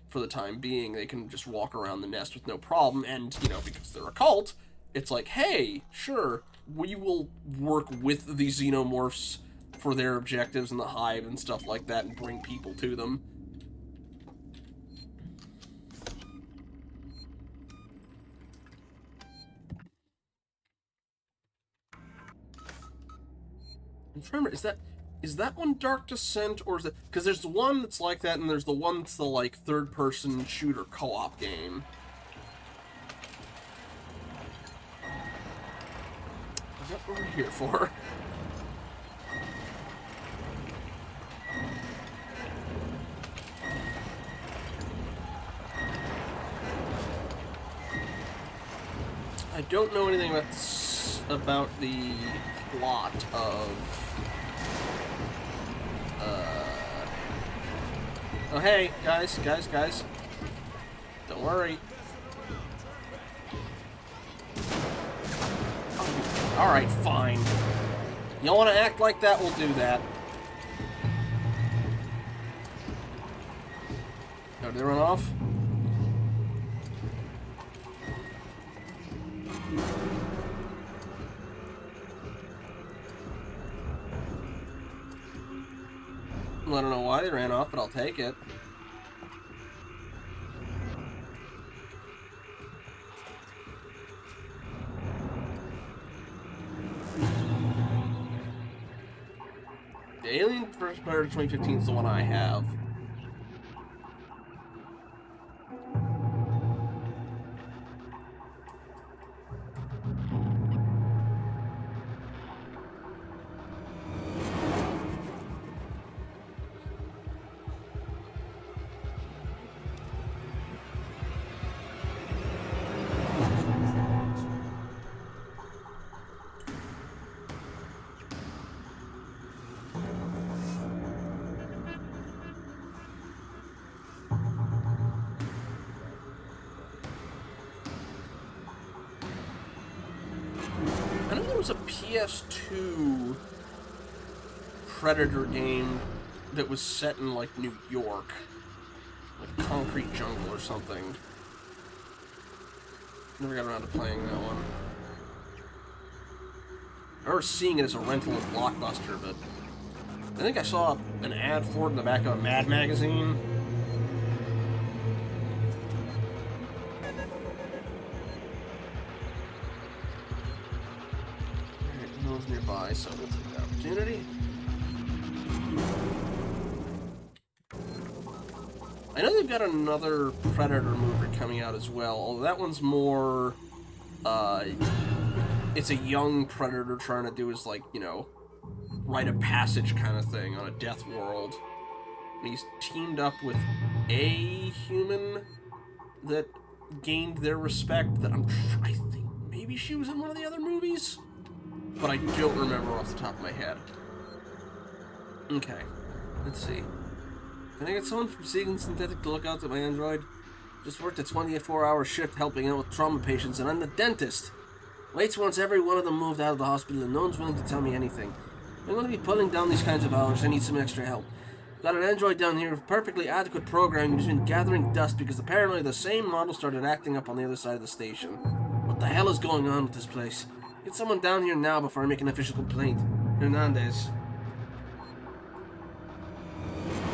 for the time being, they can just walk around the nest with no problem, and, because they're a cult, it's like, hey, sure, we will work with the xenomorphs for their objectives in the hive and stuff like that, and bring people to them. I'm trying to remember, is that one Dark Descent, or is it... Because there's the one that's like that, and there's the one that's the, third-person shooter co-op game. Is that what we're here for? I don't know anything about the plot of... Oh, hey, guys. Don't worry. Oh, alright, fine. You want to act like that, we'll do that. Oh, did they run off? I don't know why they ran off, but I'll take it. The Alien vs. Predator 2015 is the one I have. Was a PS2 Predator game that was set in, New York. Concrete Jungle or something. Never got around to playing that one. I remember seeing it as a rental at Blockbuster, but I think I saw an ad for it in the back of a Mad magazine. Nearby, so we'll take the opportunity. I know they've got another Predator movie coming out as well, although that one's more, it's a young Predator trying to do his, rite of passage kind of thing on a death world. And he's teamed up with a human that gained their respect that I think maybe she was in one of the other movies? But I don't remember off the top of my head. Okay, let's see. Can I get someone from Segan Synthetic to look out at my android? Just worked a 24-hour shift helping out with trauma patients, and I'm the dentist. Waits once every one of them moved out of the hospital, and no one's willing to tell me anything. I'm going to be pulling down these kinds of hours. I need some extra help. Got an android down here with perfectly adequate programming who's been gathering dust because apparently the same model started acting up on the other side of the station. What the hell is going on with this place? Get someone down here now before I make an official complaint. Hernandez.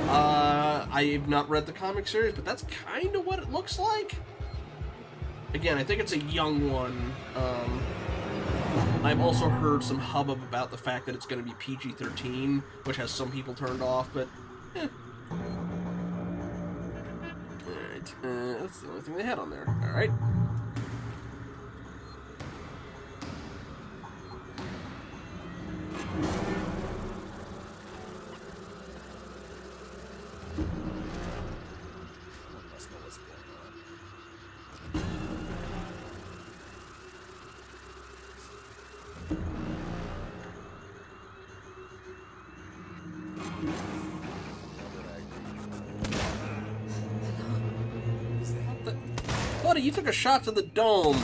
I've not read the comic series, but that's kind of what it looks like. Again, I think it's a young one. I've also heard some hubbub about the fact that it's going to be PG-13, which has some people turned off, but Alright, that's the only thing they had on there. Alright. buddy, you took a shot to the dome.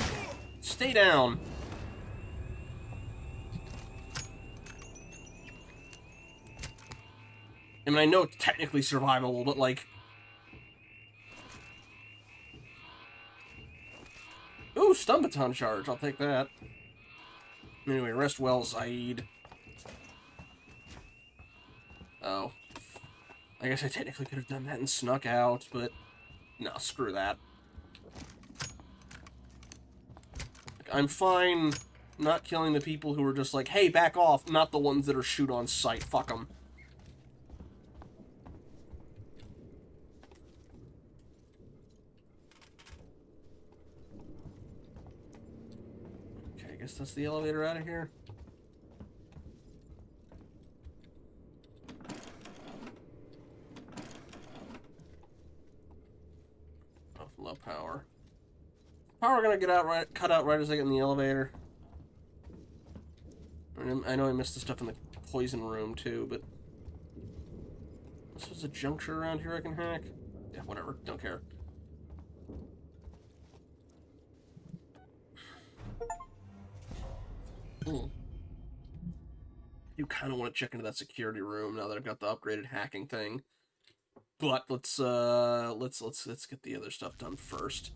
Stay down. I mean, I know it's technically survivable, but, like... Ooh, stun baton charge. I'll take that. Anyway, rest well, Zaid. Oh. I guess I technically could have done that and snuck out, but... No, screw that. I'm fine not killing the people who are just like, hey, back off, not the ones that are shoot on sight. Fuck them. Okay, I guess that's the elevator out of here. Oh, low power. Power gonna cut out right as I get in the elevator. I know I missed the stuff in the poison room too, but this was a juncture around here I can hack. Yeah, whatever. Don't care. You kind of want to check into that security room now that I've got the upgraded hacking thing. But let's get the other stuff done first.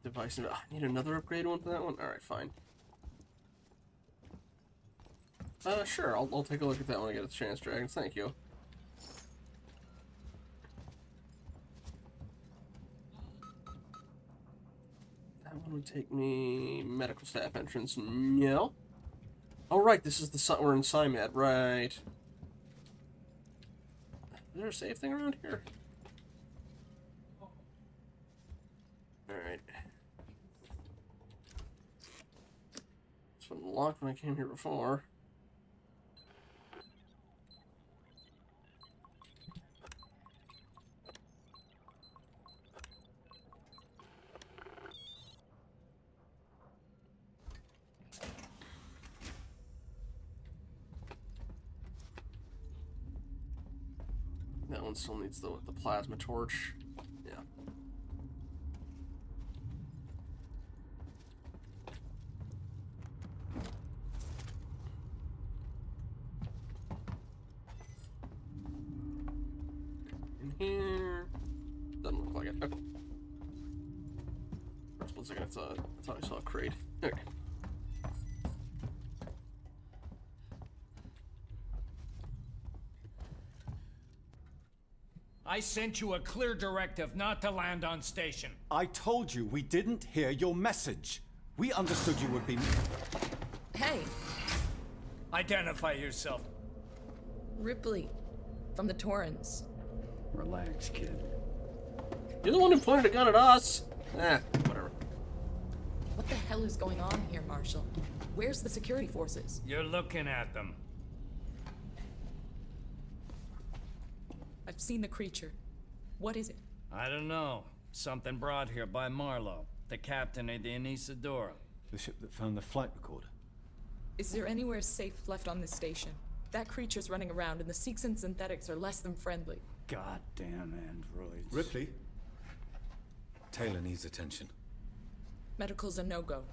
Device. I need another upgrade one for that one? Alright, fine. Sure, I'll take a look at that when I get a chance, Dragons. Thank you. That one would take me... medical staff entrance. No. Oh, right, this is the... we're in SciMed, right. Is there a safe thing around here? Alright. This one locked when I came here before. That one still needs the plasma torch. Yeah. In here. Doesn't look like it. Okay. For a split second, I thought I saw a crate. Okay. I sent you a clear directive not to land on station. I told you we didn't hear your message. We understood you would be... Hey, Identify yourself. Ripley, from the Torrens. Relax, kid. You're the one who pointed a gun at us. Whatever. What the hell is going on here, Marshall? Where's the security forces? You're looking at them. I've seen the creature. What is it? I don't know. Something brought here by Marlowe, the captain of the Anisadora. The ship that found the flight recorder. Is there anywhere safe left on this station? That creature's running around, and the Seeks and synthetics are less than friendly. Goddamn androids. Ripley? Taylor needs attention. Medical's a no-go.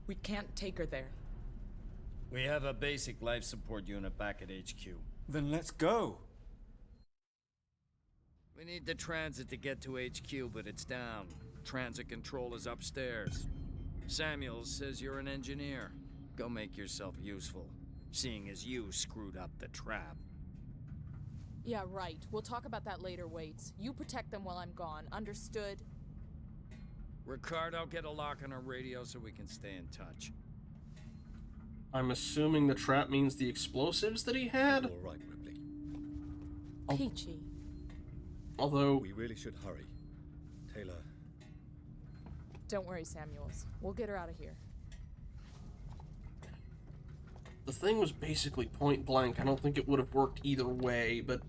We can't take her there. We have a basic life support unit back at HQ. Then let's go. We need the transit to get to HQ, but it's down. Transit control is upstairs. Samuels says you're an engineer. Go make yourself useful, seeing as you screwed up the trap. Yeah, right. We'll talk about that later, Waits. You protect them while I'm gone. Understood? Ricardo, get a lock on our radio so we can stay in touch. I'm assuming the trap means the explosives that he had? All right, Ripley. Peachy. Although... We really should hurry. Taylor... Don't worry, Samuels. We'll get her out of here. The thing was basically point blank. I don't think it would have worked either way, but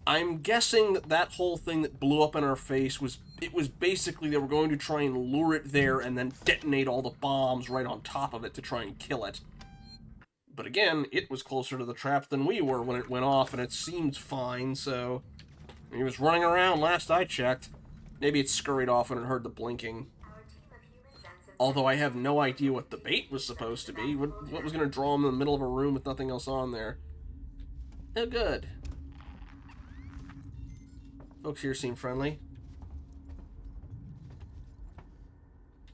I'm guessing that that whole thing that blew up in our face was basically they were going to try and lure it there and then detonate all the bombs right on top of it to try and kill it. But again, it was closer to the trap than we were when it went off, and it seemed fine, so he was running around last I checked. Maybe it scurried off when it heard the blinking. Although I have no idea what the bait was supposed to be. What was going to draw him in the middle of a room with nothing else on there? Oh, good. Folks here seem friendly.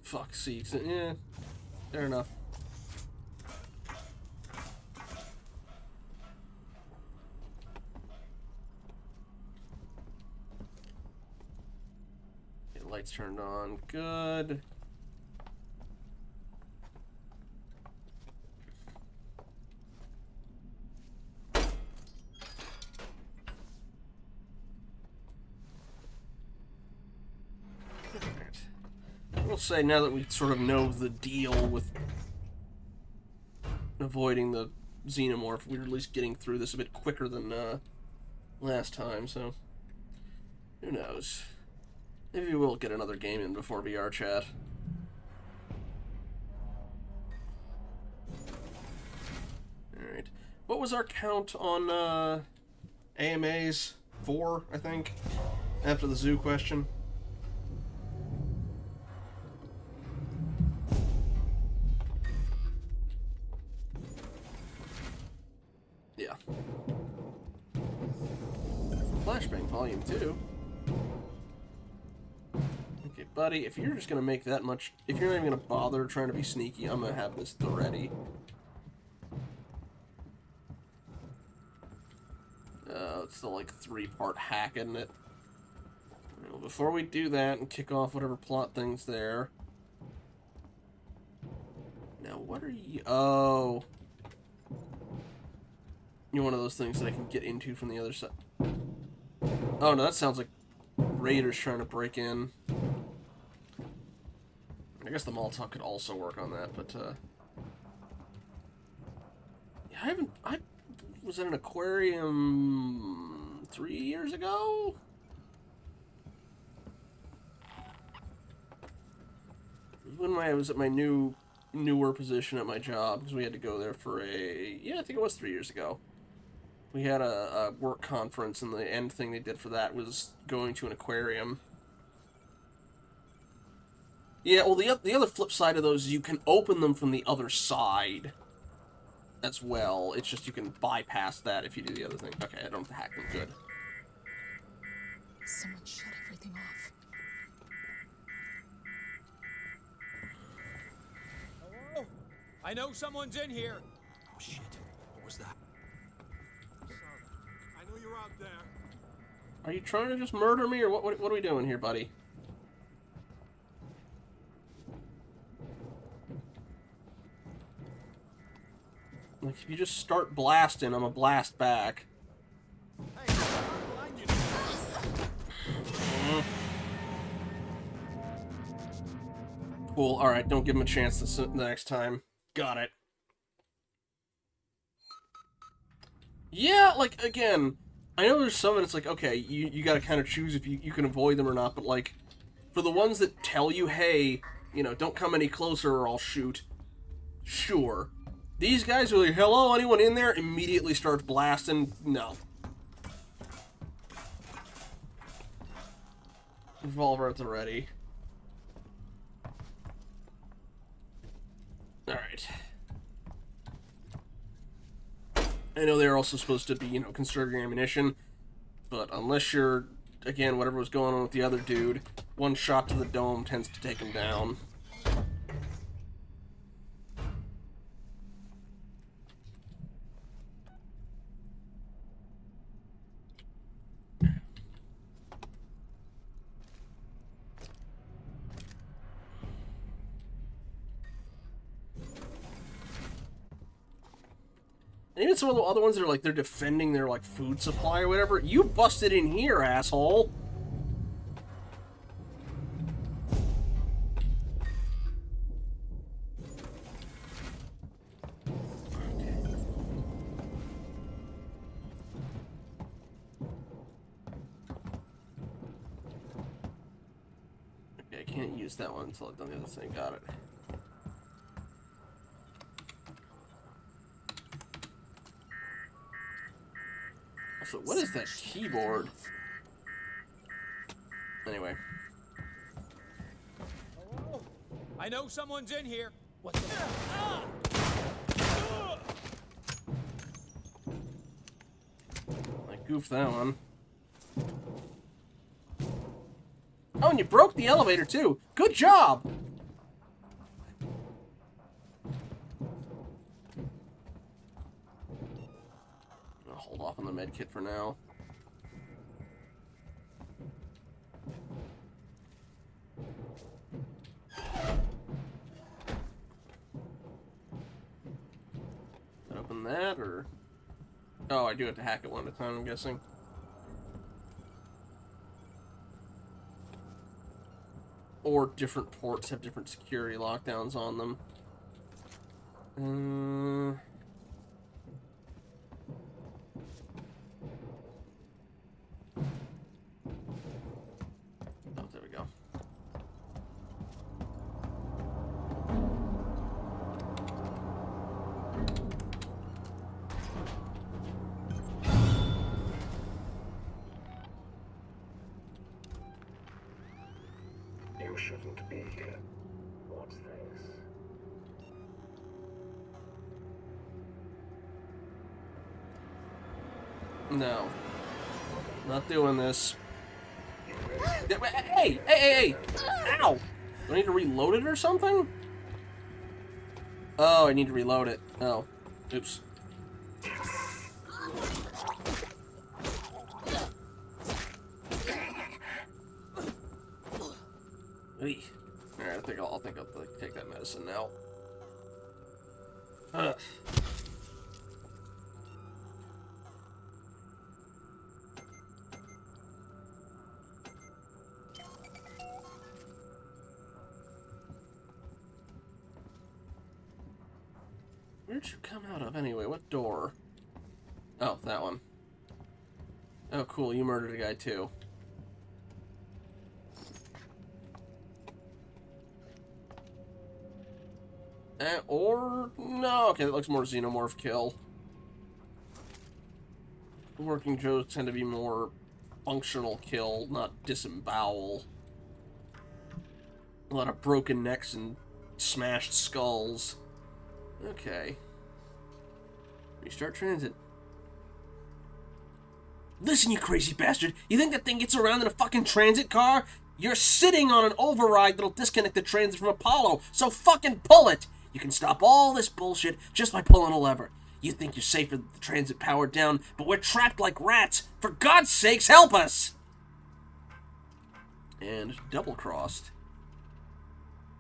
Fuck sakes. Yeah, fair enough. Okay, lights turned on. Good. I will say, now that we sort of know the deal with avoiding the xenomorph, we're at least getting through this a bit quicker than last time, so who knows. Maybe we'll get another game in before VR chat. Alright. What was our count on AMAs? 4, I think? After the zoo question? Yeah. Flashbang Volume 2. Okay, buddy, if you're just gonna make that much... If you're not even gonna bother trying to be sneaky, I'm gonna have this ready. It's still like 3-part hack, isn't it? Well, before we do that and kick off whatever plot thing's there... Now, what are you... Oh... You're one of those things that I can get into from the other side. Oh, no, that sounds like raiders trying to break in. I guess the Molotov could also work on that, but, yeah, I was at an aquarium 3 years ago? When I was at my newer position at my job, because we had to go there for I think it was 3 years ago. We had a work conference, and the end thing they did for that was going to an aquarium. Yeah, well, the other flip side of those is you can open them from the other side as well. It's just you can bypass that if you do the other thing. Okay, I don't have to hack them. Good. Someone shut everything off. Hello? I know someone's in here. Oh shit, what was that? Sorry, I know you're out there. Are you trying to just murder me, or what are we doing here, buddy? Like, if you just start blasting, I'm a blast back. Hey, I'm blind, you know. Cool, alright, don't give him a chance the next time. Got it. Yeah, like, again, I know there's some that it's like, okay, you gotta kind of choose if you can avoid them or not, but, like, for the ones that tell you, hey, you know, don't come any closer or I'll shoot, sure. These guys are like, hello, anyone in there? Immediately starts blasting. No. Revolver at the ready. Alright. I know they're also supposed to be, you know, conserve your ammunition, but unless you're, again, whatever was going on with the other dude, one shot to the dome tends to take him down. And even some of the other ones that are like, they're defending their, like, food supply or whatever. You busted in here, asshole! use that one until I've done the other thing. Got it. So what is that keyboard? Anyway. I know someone's in here. What the? I goofed that one. Oh, and you broke the elevator too. Good job. I'll hold off on the med kit for now. Open that, or... Oh, I do have to hack it one at a time, I'm guessing. Or different ports have different security lockdowns on them. Oh, there we go. You shouldn't be here. What's this? No. Not doing this. Hey! Hey, hey, hey! Ow! Do I need to reload it or something? Oh, I need to reload it. Oh. Oops. Alright, I think I'll take that medicine now. Ugh. Where'd you come out of anyway? What door? Oh, that one. Oh, cool. You murdered a guy too. Or... No, okay, that looks more xenomorph kill. Working Joes tend to be more functional kill, not disembowel. A lot of broken necks and smashed skulls. Okay. Restart transit. Listen, you crazy bastard! You think that thing gets around in a fucking transit car? You're sitting on an override that'll disconnect the transit from Apollo, so fucking pull it! You can stop all this bullshit just by pulling a lever. You think you're safer with the transit powered down, but we're trapped like rats. For God's sakes, help us! And double-crossed.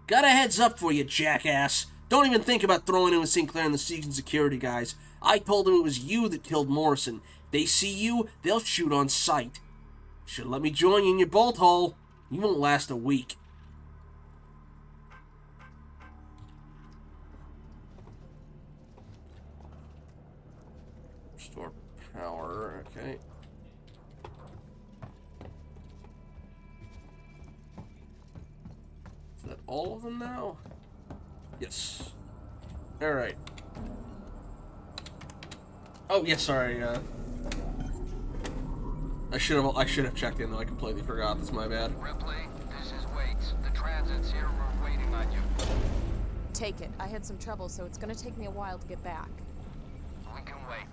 Got a heads up for you, jackass. Don't even think about throwing in with Sinclair and the Season security guys. I told them it was you that killed Morrison. If they see you, they'll shoot on sight. Should let me join you in your bolt hole. You won't last a week. Restore power, okay. Is that all of them now? Yes. Alright. Oh, yes, sorry, I should have checked in though, I completely forgot, that's my bad. Ripley, this is Waits. The transit's here, we're waiting on you. Take it. I had some trouble, so it's gonna take me a while to get back. We can wait.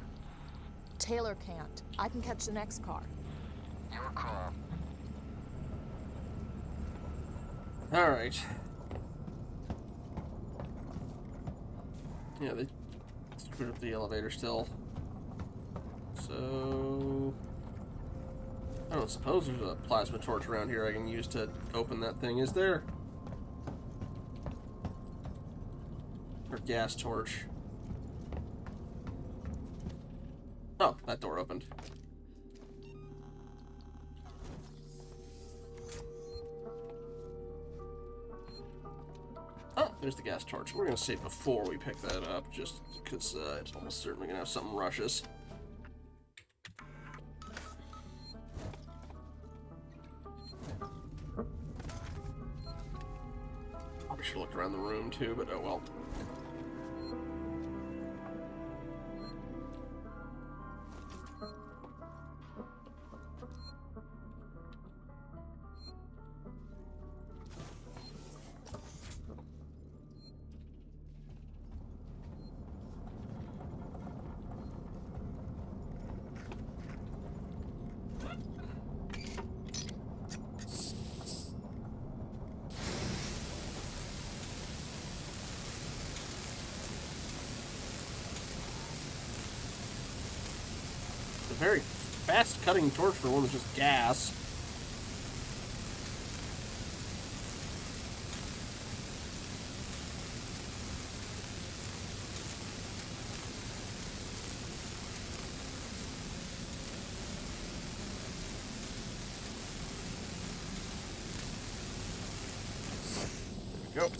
Taylor can't. I can catch the next car. Your call. Alright. Yeah, they screwed up the elevator still. So... I don't suppose there's a plasma torch around here I can use to open that thing, is there? Or gas torch. Oh, that door opened. Oh, there's the gas torch. We're gonna save before we pick that up, just because it's almost certainly gonna have something rush us. room too, but oh well. A very fast-cutting torch for one that's just gas. There we go.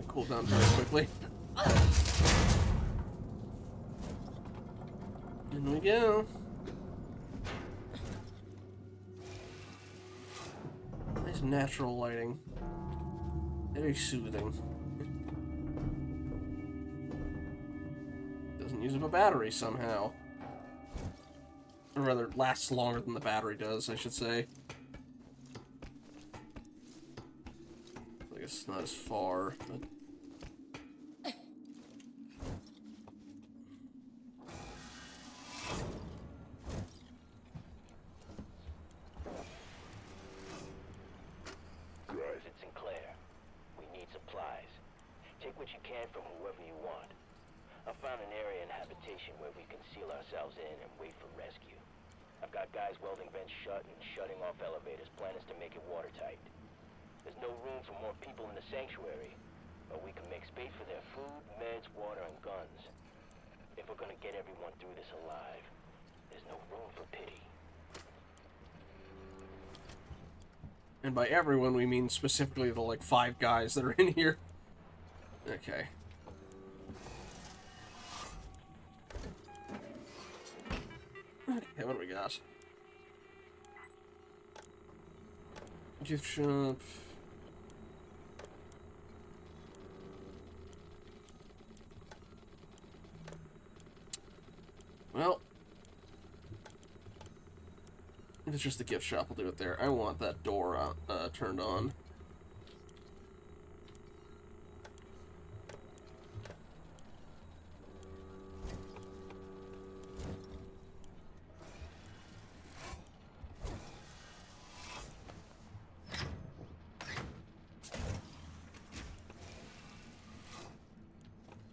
Cool down very quickly. In we go. Nice natural lighting. Very soothing. Doesn't use up a battery somehow. Or rather, lasts longer than the battery does, I should say. I guess it's not as far, but... And by everyone, we mean specifically the, like, 5 guys that are in here. Okay. Okay, what do we got? Gift shop. Well, if it's just the gift shop, we'll do it there. I want that door turned on.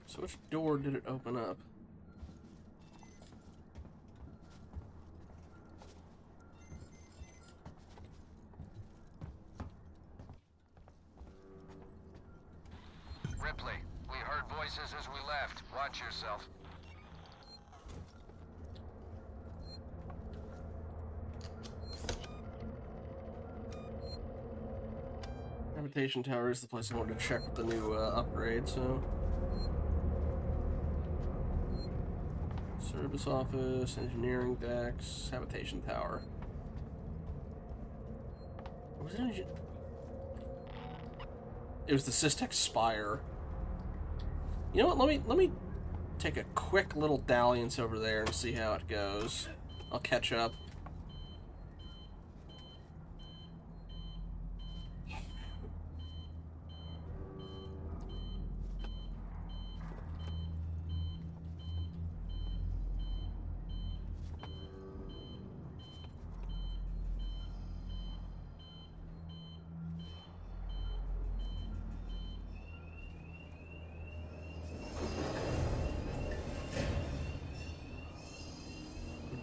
So which door did it open up? Ripley, we heard voices as we left. Watch yourself. Habitation tower is the place I wanted to check with the new upgrade, so... Service office, engineering decks, habitation tower. Was it It was the Systex Spire. You know what? Let me take a quick little dalliance over there and see how it goes. I'll catch up.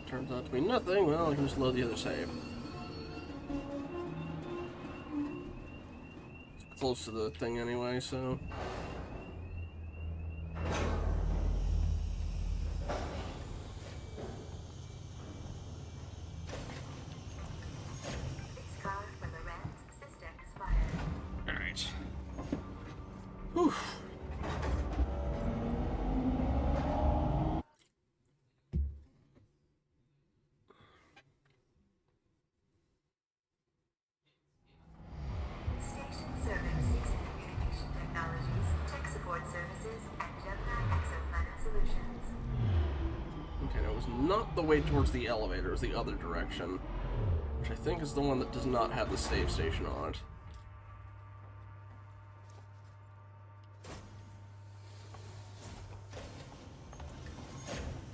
Turns out to be nothing. Well, I can just load the other save. It's close to the thing anyway, so... Alright. Whew. not the way towards the elevator, it's the other direction. Which I think is the one that does not have the save station on it.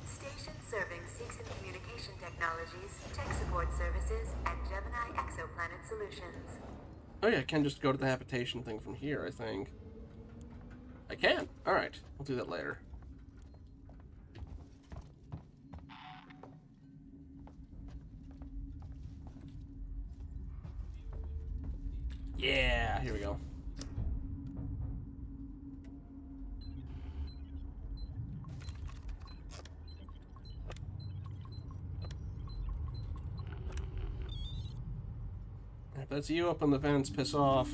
Station serving Seegson Communication Technologies, Tech Support Services, and Gemini Exoplanet Solutions. Oh yeah, I can just go to the habitation thing from here, I think. I can! Alright, we'll do that later. Yeah, here we go. If that's you up on the vents, piss off.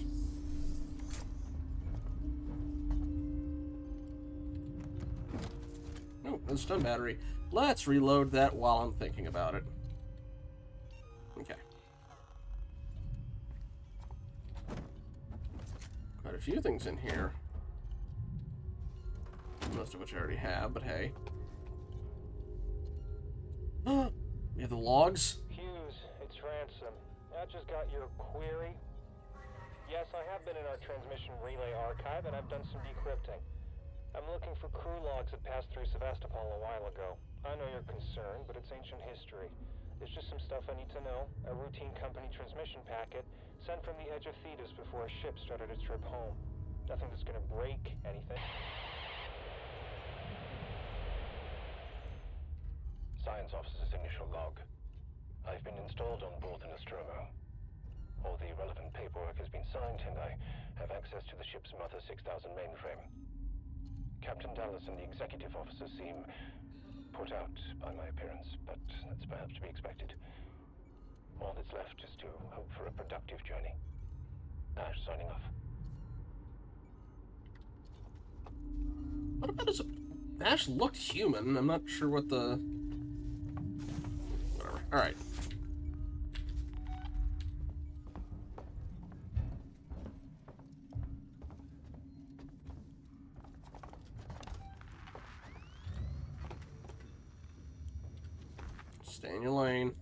Oh, there's a stun battery. Let's reload that while I'm thinking about it. Okay. Quite a few things in here. Most of which I already have, but hey. We have the logs. Hughes, it's Ransom. I just got your query. Yes, I have been in our transmission relay archive, and I've done some decrypting. I'm looking for crew logs that passed through Sevastopol a while ago. I know you're concerned, but it's ancient history. There's just some stuff I need to know. A routine company transmission packet sent from the edge of Thetis before a ship started its trip home. Nothing that's gonna break anything. Science officer's initial log. I've been installed on board the Nostromo. All the relevant paperwork has been signed, and I have access to the ship's Mother 6000 mainframe. Captain Dallas and the executive officer seem put out by my appearance, but that's perhaps to be expected. All that's left is to hope for a productive journey. Ash signing off. What about his... Ash looked human. I'm not sure what the... Whatever. Alright. Stay in your lane.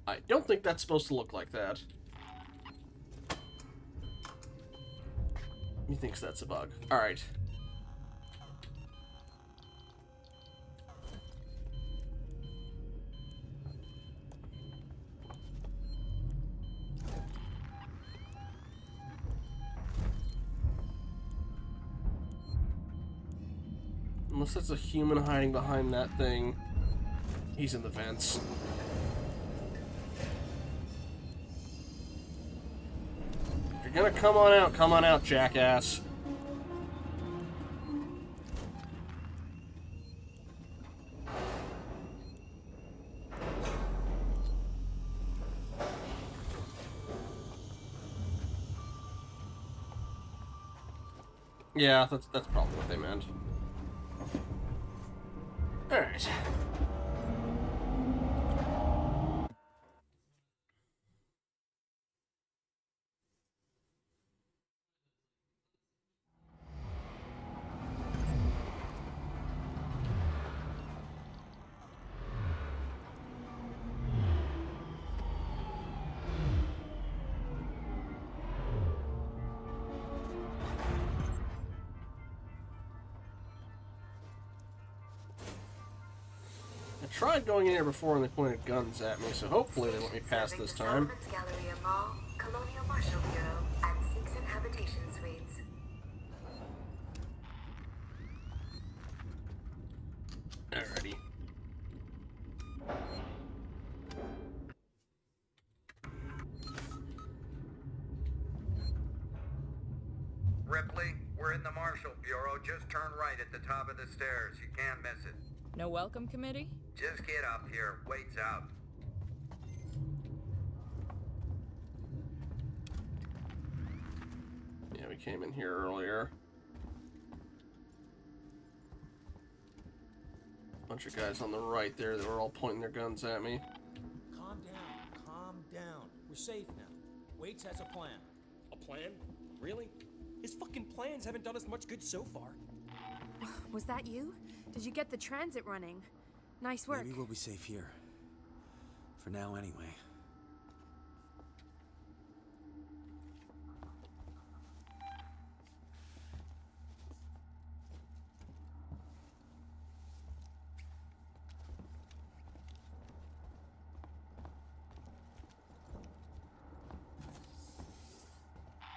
I don't think that's supposed to look like that. He thinks that's a bug. Alright. Unless that's a human hiding behind that thing. He's in the vents. If you're gonna come on out, jackass. Yeah, that's probably what they meant. Alright. I tried going in here before and they pointed guns at me, so hopefully they let me pass this time. Galleria Mall, Colonial Marshal Bureau, and Seegson Habitation Suites. Alrighty. Ripley, we're in the Marshal Bureau. Just turn right at the top of the stairs. You can't miss it. No welcome committee? Just get up here. Wait's out. Yeah, we came in here earlier. Bunch of guys on the right there that were all pointing their guns at me. Calm down, calm down. We're safe now. Waits has a plan. A plan? Really? His fucking plans haven't done us much good so far. Was that you? Did you get the transit running? Nice work. Maybe we'll be safe here. For now, anyway.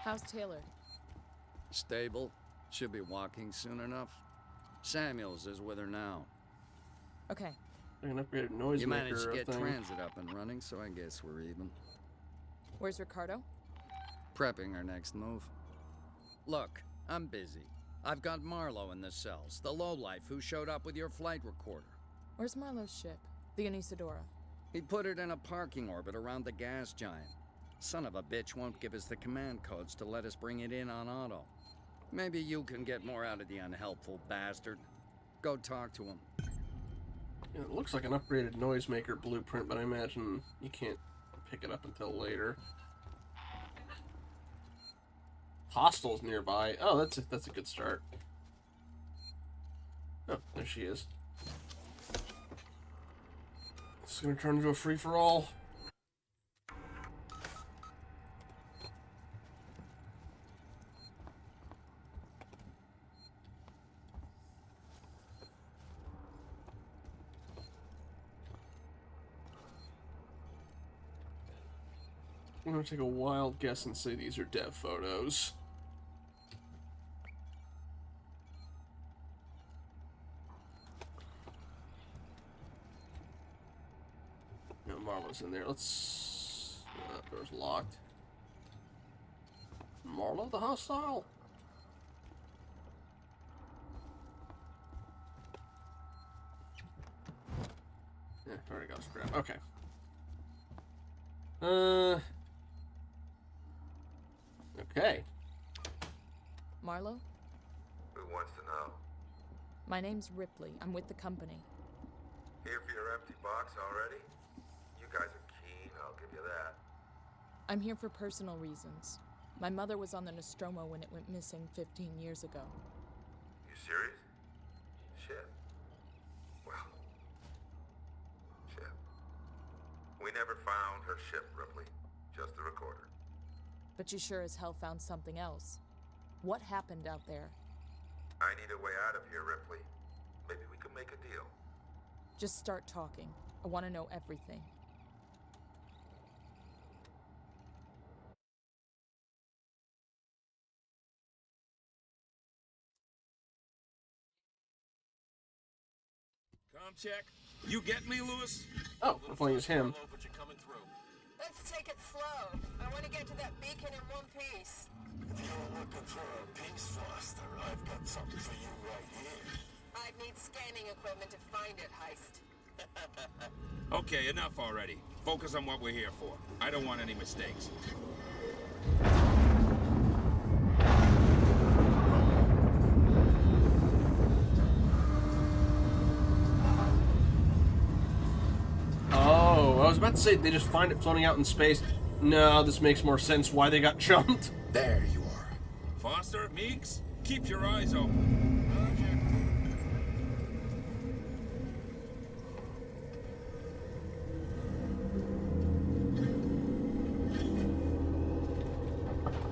How's Taylor? Stable. Should be walking soon enough. Samuels is with her now. Okay. An upgraded noise You maker managed to get thing. transit up and running, so I guess we're even. Where's Ricardo? Prepping our next move. Look, I'm busy. I've got Marlowe in the cells, the lowlife who showed up with your flight recorder. Where's Marlowe's ship? The Anisadora. He put it in a parking orbit around the gas giant. Son of a bitch won't give us the command codes to let us bring it in on auto. Maybe you can get more out of the unhelpful bastard. Go talk to him. Yeah, it looks like an upgraded noisemaker blueprint, but I imagine you can't pick it up until later. Hostiles nearby. Oh, that's a good start. Oh, there she is. This is gonna turn into a free-for-all. I'm gonna take a wild guess and say these are dev photos. No, Marlowe's in there. Let's. Door's locked. Marlowe the hostile? Yeah, already got scrap. Okay. Okay. Marlowe? Who wants to know? My name's Ripley. I'm with the company. Here for your empty box already? You guys are keen, I'll give you that. I'm here for personal reasons. My mother was on the Nostromo when it went missing 15 years ago. You serious? Shit. Well. Shit. We never found her ship, Ripley. Just the recorder. But you sure as hell found something else. What happened out there? I need a way out of here, Ripley. Maybe we can make a deal. Just start talking. I want to know everything. Com check. You get me, Lewis? Oh, I'm playing as him. Let's take it slow. I want to get to that beacon in one piece. If you're looking for a piece, Foster, I've got something for you right here. I'd need scanning equipment to find it, Heist. Okay, enough already. Focus on what we're here for. I don't want any mistakes. Oh, I was about to say they just find it floating out in space. No, this makes more sense why they got jumped. There you are. Foster, Meeks, keep your eyes open.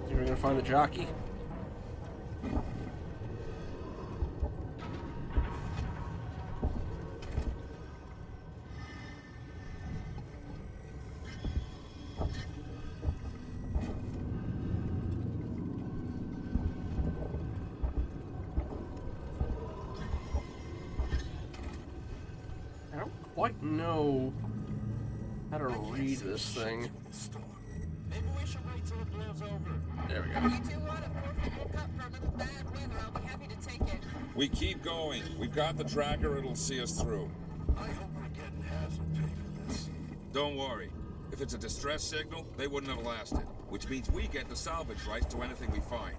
Think we're gonna find the jockey? I don't quite know how to read this thing. Maybe we should wait till it blows over. There we go. If you do want a 4-foot hookup for a little bad weather, I'll be happy to take it. We keep going. We've got the tracker. It'll see us through. I hope we're getting hazard pay for this. Don't worry. If it's a distress signal, they wouldn't have lasted. Which means we get the salvage rights to anything we find.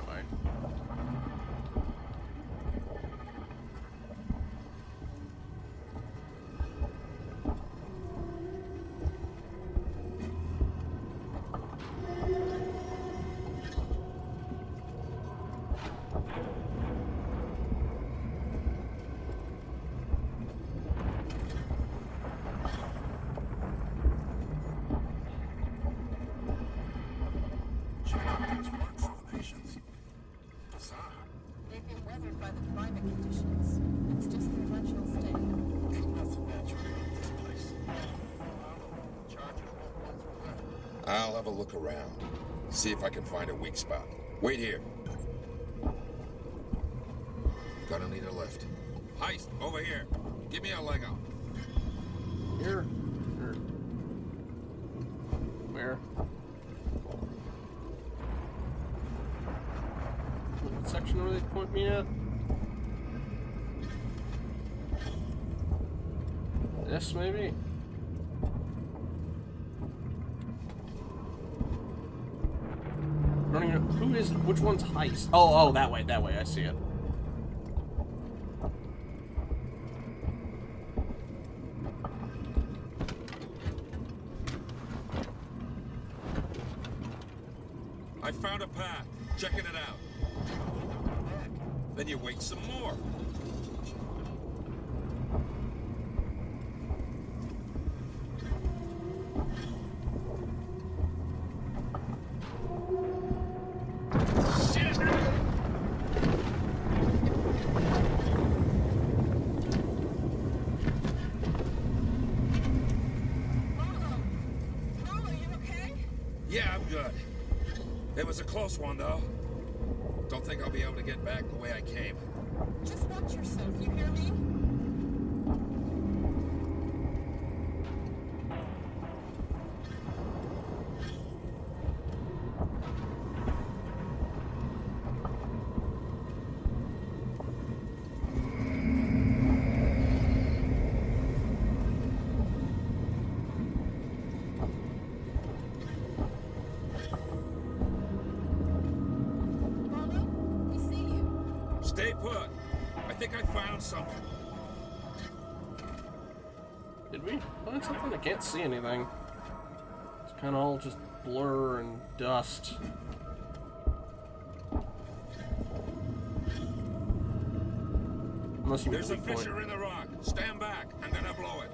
Anyway. have a look around. See if I can find a weak spot. Wait here. Gonna need a lift. Heist, over here. Give me a leg up. Here? Or... Where? What section were they point me at? This, maybe? I don't even know. Who is... Which one's Heist? Oh, that way, I see it. I found a path. Checking it out. Then you wait some more. Yeah, I'm good. It was a close one, though. Don't think I'll be able to get back the way I came. Just watch yourself, you hear me? Stay put. I think I found something. Did we find something? I can't see anything. It's kind of all just blur and dust. Unless you There's a weak point. fissure in the rock. Stand back. I'm gonna blow it.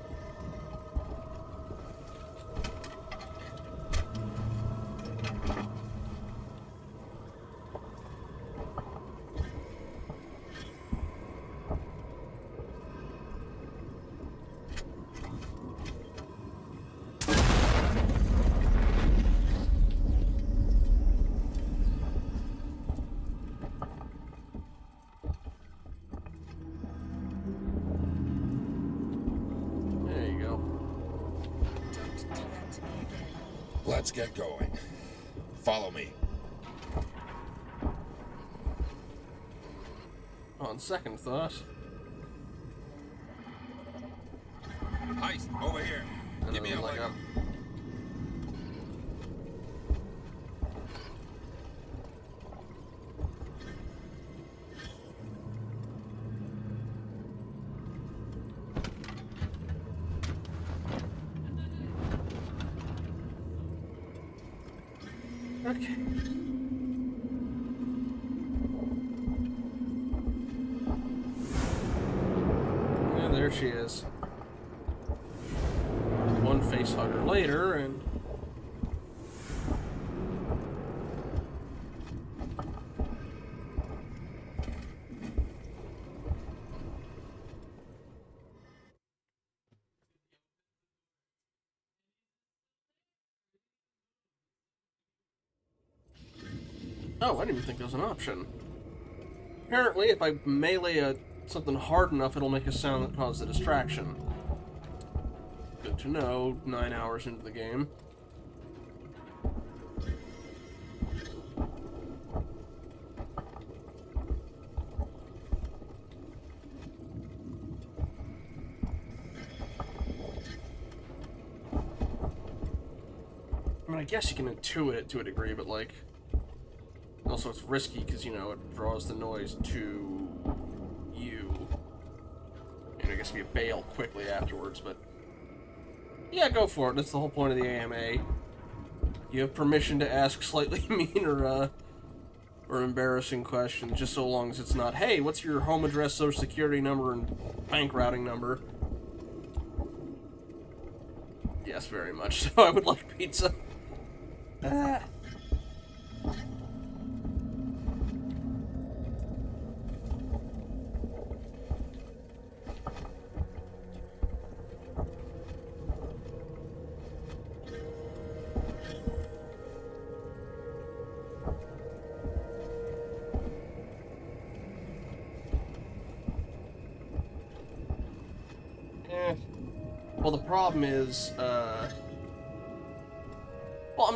Let's get going. Follow me. On second thought. Heist, over here. Give me a leg up. Okay. Yeah, there she is. One face hugger later, and... Oh, I didn't even think that was an option. Apparently, if I melee something hard enough, it'll make a sound that causes a distraction. Good to know, 9 hours into the game. I mean, I guess you can intuit it to a degree, but, like... Also, it's risky because, you know, it draws the noise to you. And I guess if you bail quickly afterwards, but... Yeah, go for it. That's the whole point of the AMA. You have permission to ask slightly mean or embarrassing questions, just so long as it's not, hey, what's your home address, social security number, and bank routing number? Yes, very much so. I would like pizza. Ah. Well, the problem is, well,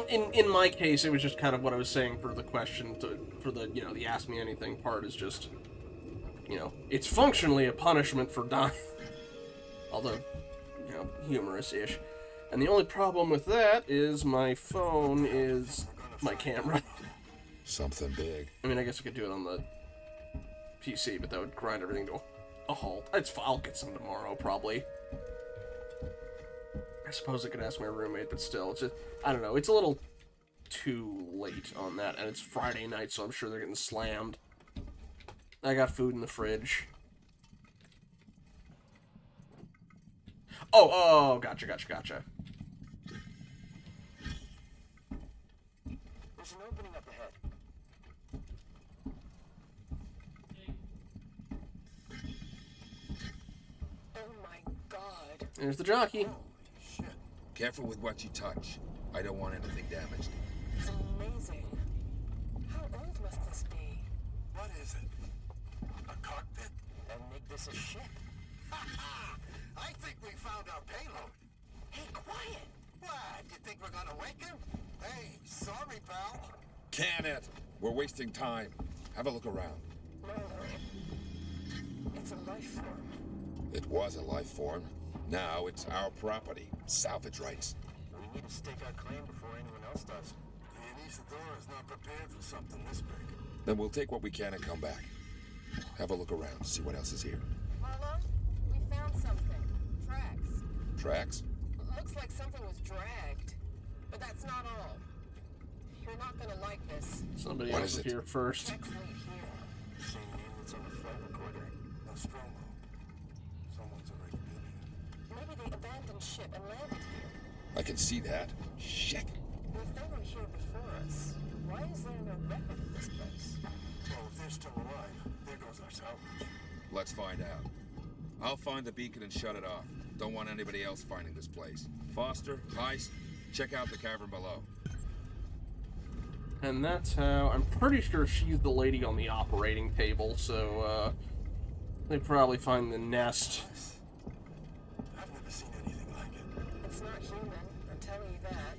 in my case, it was just kind of what I was saying for the question, for the, you know, the Ask Me Anything part is just, you know, it's functionally a punishment for dying. Although, you know, humorous-ish. And the only problem with that is my phone is my camera. Something big. I mean, I guess I could do it on the PC, but that would grind everything to a halt. I'll get some tomorrow, probably. I suppose I could ask my roommate, but still, it's just, I don't know, it's a little too late on that, and it's Friday night, so I'm sure they're getting slammed. I got food in the fridge. Oh, gotcha. There's an opening up ahead. Oh my god. There's the jockey. Careful with what you touch. I don't want anything damaged. It's amazing. How old must this be? What is it? A cockpit? Then make this a ship. I think we found our payload. Hey, quiet. What? You think we're gonna wake him? Hey, sorry, pal. Can it? We're wasting time. Have a look around. No. It's a life form. It was a life form. Now it's our property. Salvage rights. We need to stake our claim before anyone else does. The Isadora is not prepared for something this big. Then we'll take what we can and come back. Have a look around, see what else is here. Marlo, we found something. Tracks. Tracks? Looks like something was dragged. But that's not all. You're not gonna like this. Somebody What else is is it? here first. Tracks lead here. Same name that's on the flight recorder. Nostromo. Someone's already been here. Maybe they abandoned ship and landed here. I can see that. Shit. If they were here before us, why is there no record of this place? Well, if they're still alive, there goes our salvage. Let's find out. I'll find the beacon and shut it off. Don't want anybody else finding this place. Foster, Heist, check out the cavern below. And that's how, I'm pretty sure she's the lady on the operating table, so, they probably find the nest. I've never seen anything like it. It's not human, I'm telling you that.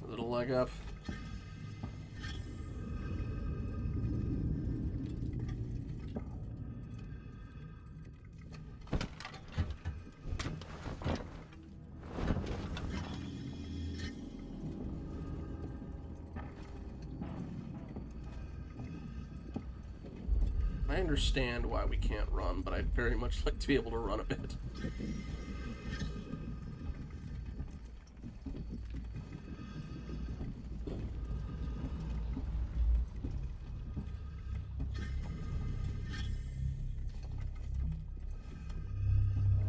A little leg up. I understand why we can't run, but I'd very much like to be able to run a bit.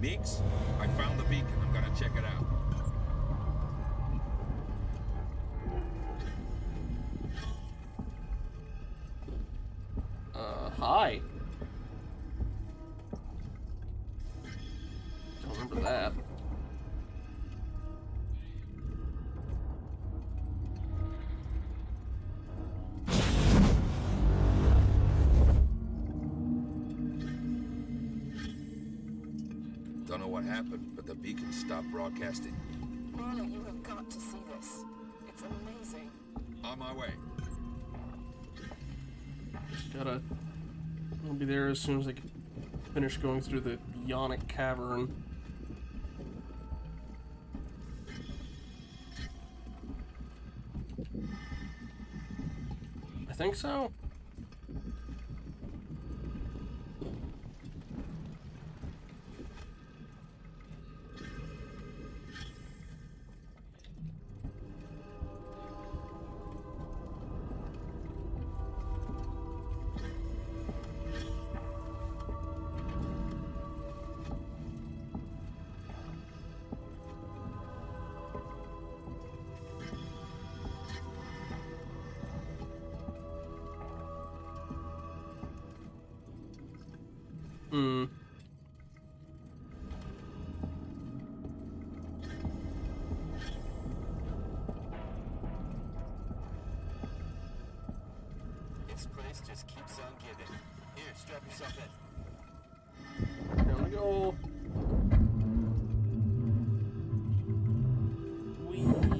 Meeks, I found the beacon. I'm gonna check it out. Hi. Don't remember that. Don't know what happened, but the beacon stopped broadcasting. Marlo, you have got to see this. It's amazing. On my way. Just gotta... I'll be there as soon as I can finish going through the Yonic Cavern. I think so. Hmm. just keeps on giving. Here, strap yourself in. Here we go. Whee.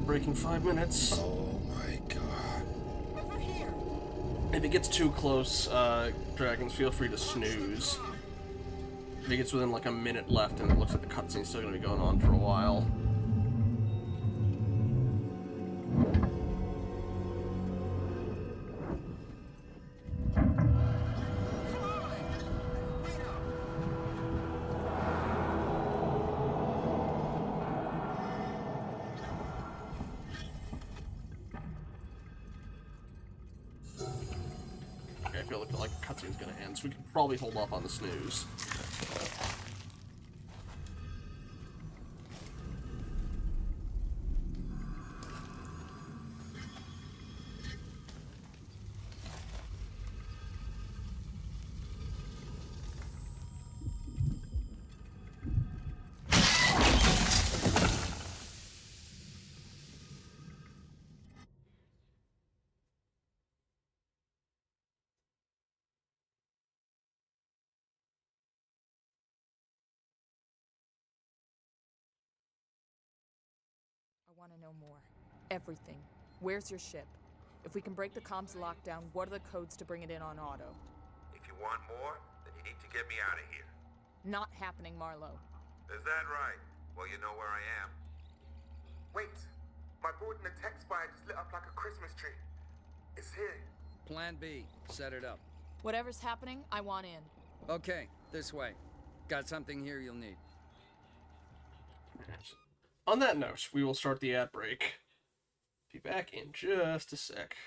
Breaking 5 minutes. Oh my god. Over here. If it gets too close, Dragons, feel free to snooze. If it gets within like a minute left and it looks like the cutscene's still gonna be going on for a while. Okay, I feel like the cutscene's gonna end, so we can probably hold off on the snooze. I want to know more. Everything. Where's your ship? If we can break the comms lockdown, what are the codes to bring it in on auto? If you want more, then you need to get me out of here. Not happening, Marlowe. Is that right? Well, you know where I am. Wait! My board in the tech spire just lit up like a Christmas tree. It's here. Plan B. Set it up. Whatever's happening, I want in. Okay, this way. Got something here you'll need. On that note, we will start the ad break. Be back in just a sec.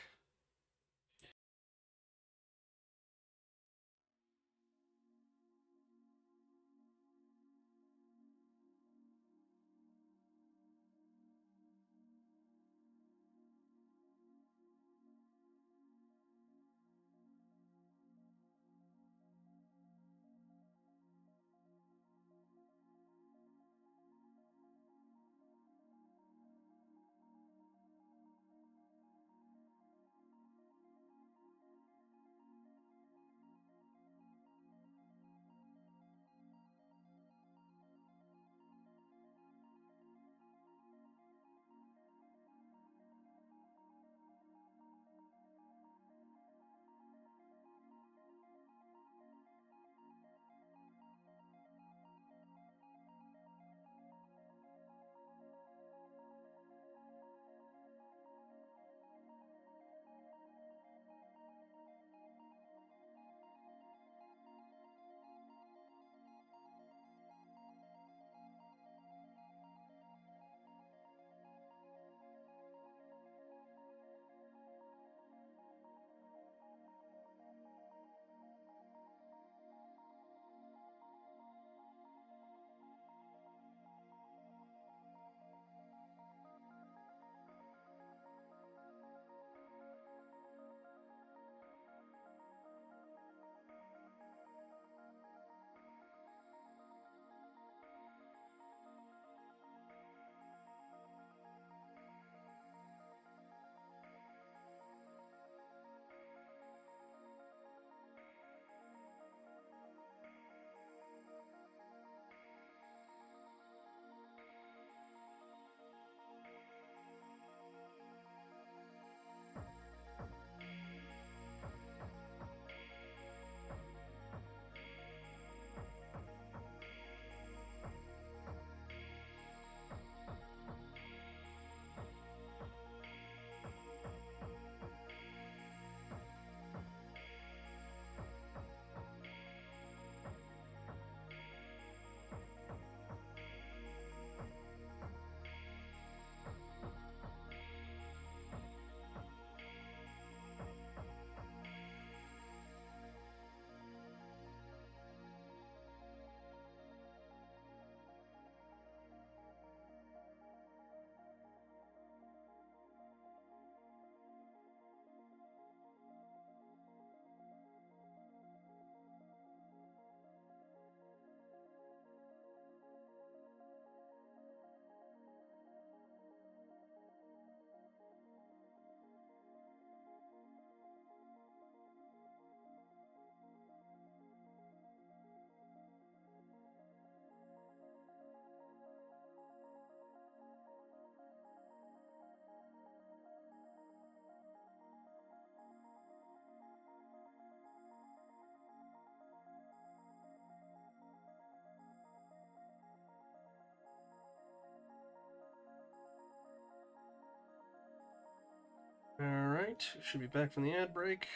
Alright, should be back from the ad break.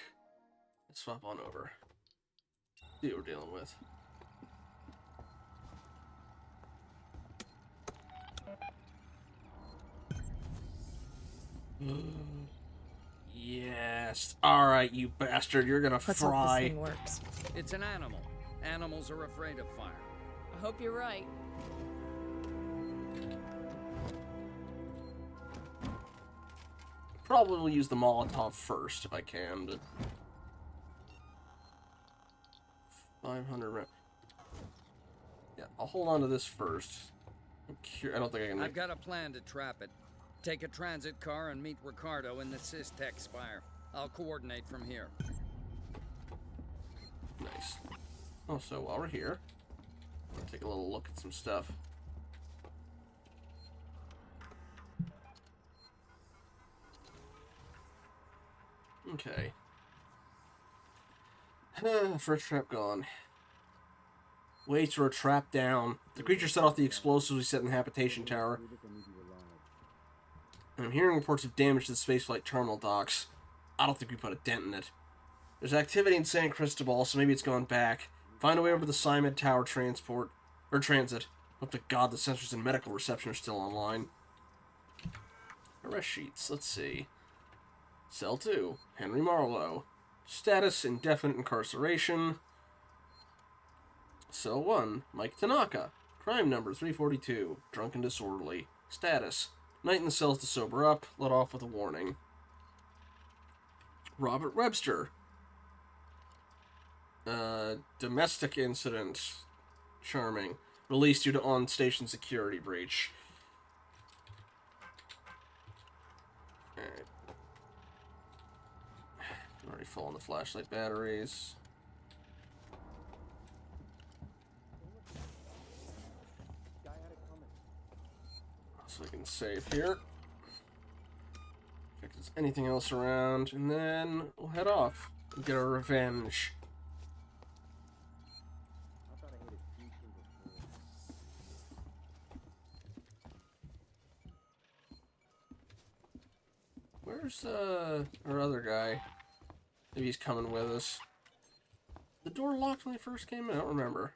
Let's swap on over. See what we're dealing with. Yes. Alright, you bastard. You're gonna Let's fry. hope this thing works. It's an animal. Animals are afraid of fire. I hope you're right. Probably will use the Molotov first if I can, but 500 rounds. Yeah, I'll hold on to this first. I don't think I can. I've got a plan to trap it. Take a transit car and meet Ricardo in the Systech Spire. I'll coordinate from here. Nice. Also, while we're here, I'll take a little look at some stuff. Okay. First trap gone. Weights were trapped down. The creature set off the explosives we set in the habitation tower. And I'm hearing reports of damage to the spaceflight terminal docks. I don't think we put a dent in it. There's activity in San Cristobal, so maybe it's gone back. Find a way over to the Simon Tower transit. Hope to God the sensors and medical reception are still online. Arrest sheets. Let's see. Cell 2. Henry Marlowe. Status: indefinite incarceration. Cell 1. Mike Tanaka. Crime number 342. Drunk and disorderly. Status: night in the cells to sober up. Let off with a warning. Robert Webster. Domestic incident. Charming. Released due to on-station security breach. Alright. Already full on the flashlight batteries. So we can save here. Check if there's anything else around, and then we'll head off and get our revenge. Where's our other guy? Maybe he's coming with us. The door locked when we first came in? I don't remember.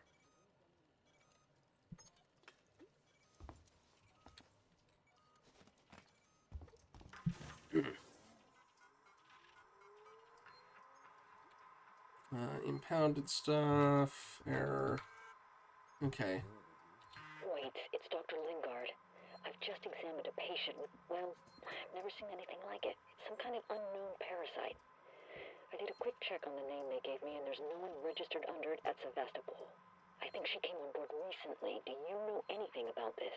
Impounded stuff. Error. Okay. Wait, it's Dr. Lingard. I've just examined a patient with, well, I've never seen anything like it. It's some kind of unknown parasite. I did a quick check on the name they gave me, and there's no one registered under it at Sevastopol. I think she came on board recently. Do you know anything about this?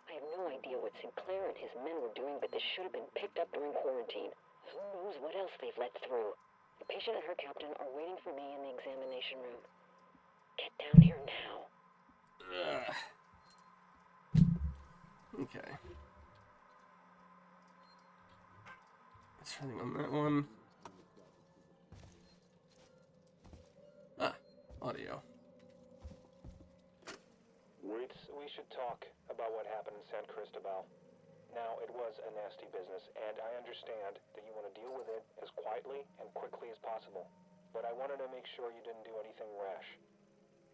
I have no idea what Sinclair and his men were doing, but this should have been picked up during quarantine. Who knows what else they've let through? The patient and her captain are waiting for me in the examination room. Get down here now. Okay. Let's try on that one. Audio. We should talk about what happened in San Cristobal. Now, it was a nasty business, and I understand that you want to deal with it as quietly and quickly as possible. But I wanted to make sure you didn't do anything rash.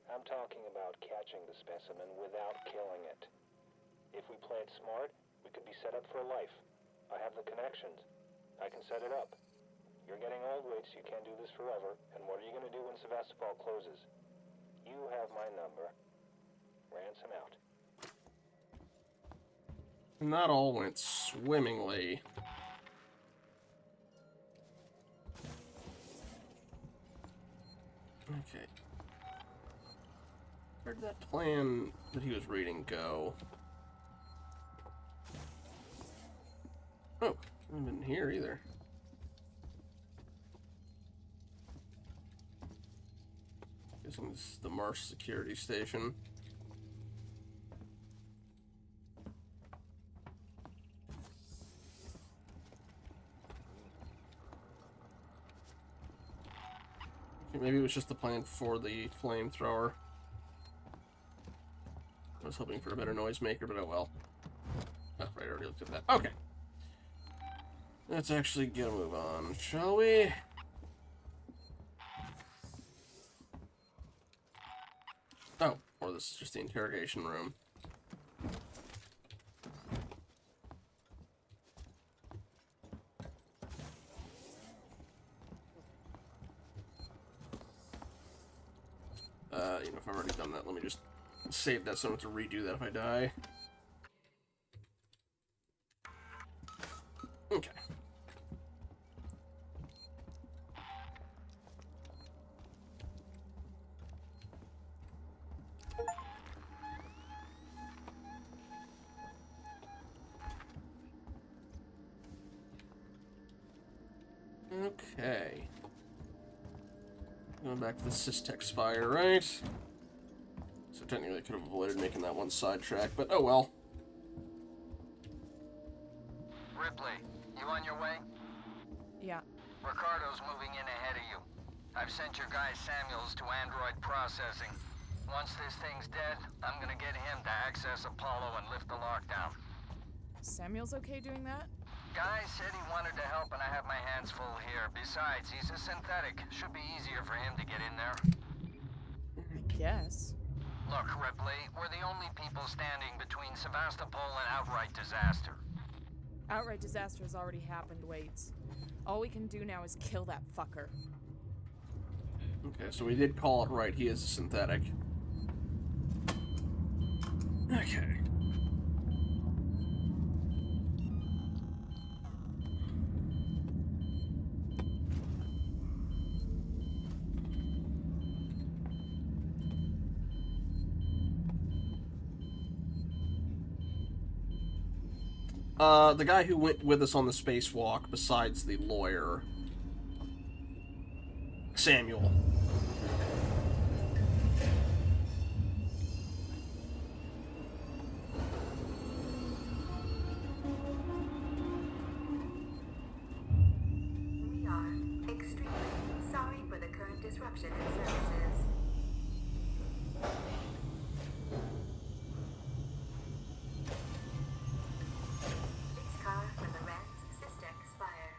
I'm talking about catching the specimen without killing it. If we play it smart, we could be set up for life. I have the connections. I can set it up. You're getting old, Waits. You can't do this forever. And what are you going to do when Sevastopol closes? You have my number. Ransom out. Not all went swimmingly. Okay. Where'd that plan that he was reading go? Oh, I haven't been here either. Guessing this is the Marsh security station. Okay, maybe it was just the plan for the flamethrower. I was hoping for a better noisemaker, but oh well. Oh, right, I already looked at that. Okay. Let's actually get a move on, shall we? Oh, or this is just the interrogation room. You know, if I've already done that, let me just save that so I don't have to redo that if I die. Okay. Okay. Going back to the Systech Spire, right? So technically I could have avoided making that one sidetrack, but oh well. Ripley, you on your way? Yeah. Ricardo's moving in ahead of you. I've sent your guy Samuels to android processing. Once this thing's dead, I'm gonna get him to access Apollo and lift the lockdown. Samuel's okay doing that? Guy said he wanted to help and I have my hands full here. Besides, he's a synthetic. Should be easier for him to get in there. I guess. Look, Ripley, we're the only people standing between Sevastopol and outright disaster. Outright disaster has already happened, Waits. All we can do now is kill that fucker. Okay, so we did call it right. He is a synthetic. Okay. The guy who went with us on the spacewalk, besides the lawyer, Samuel. We are extremely sorry for the current disruption in services. This car for the Reds Systech Spire.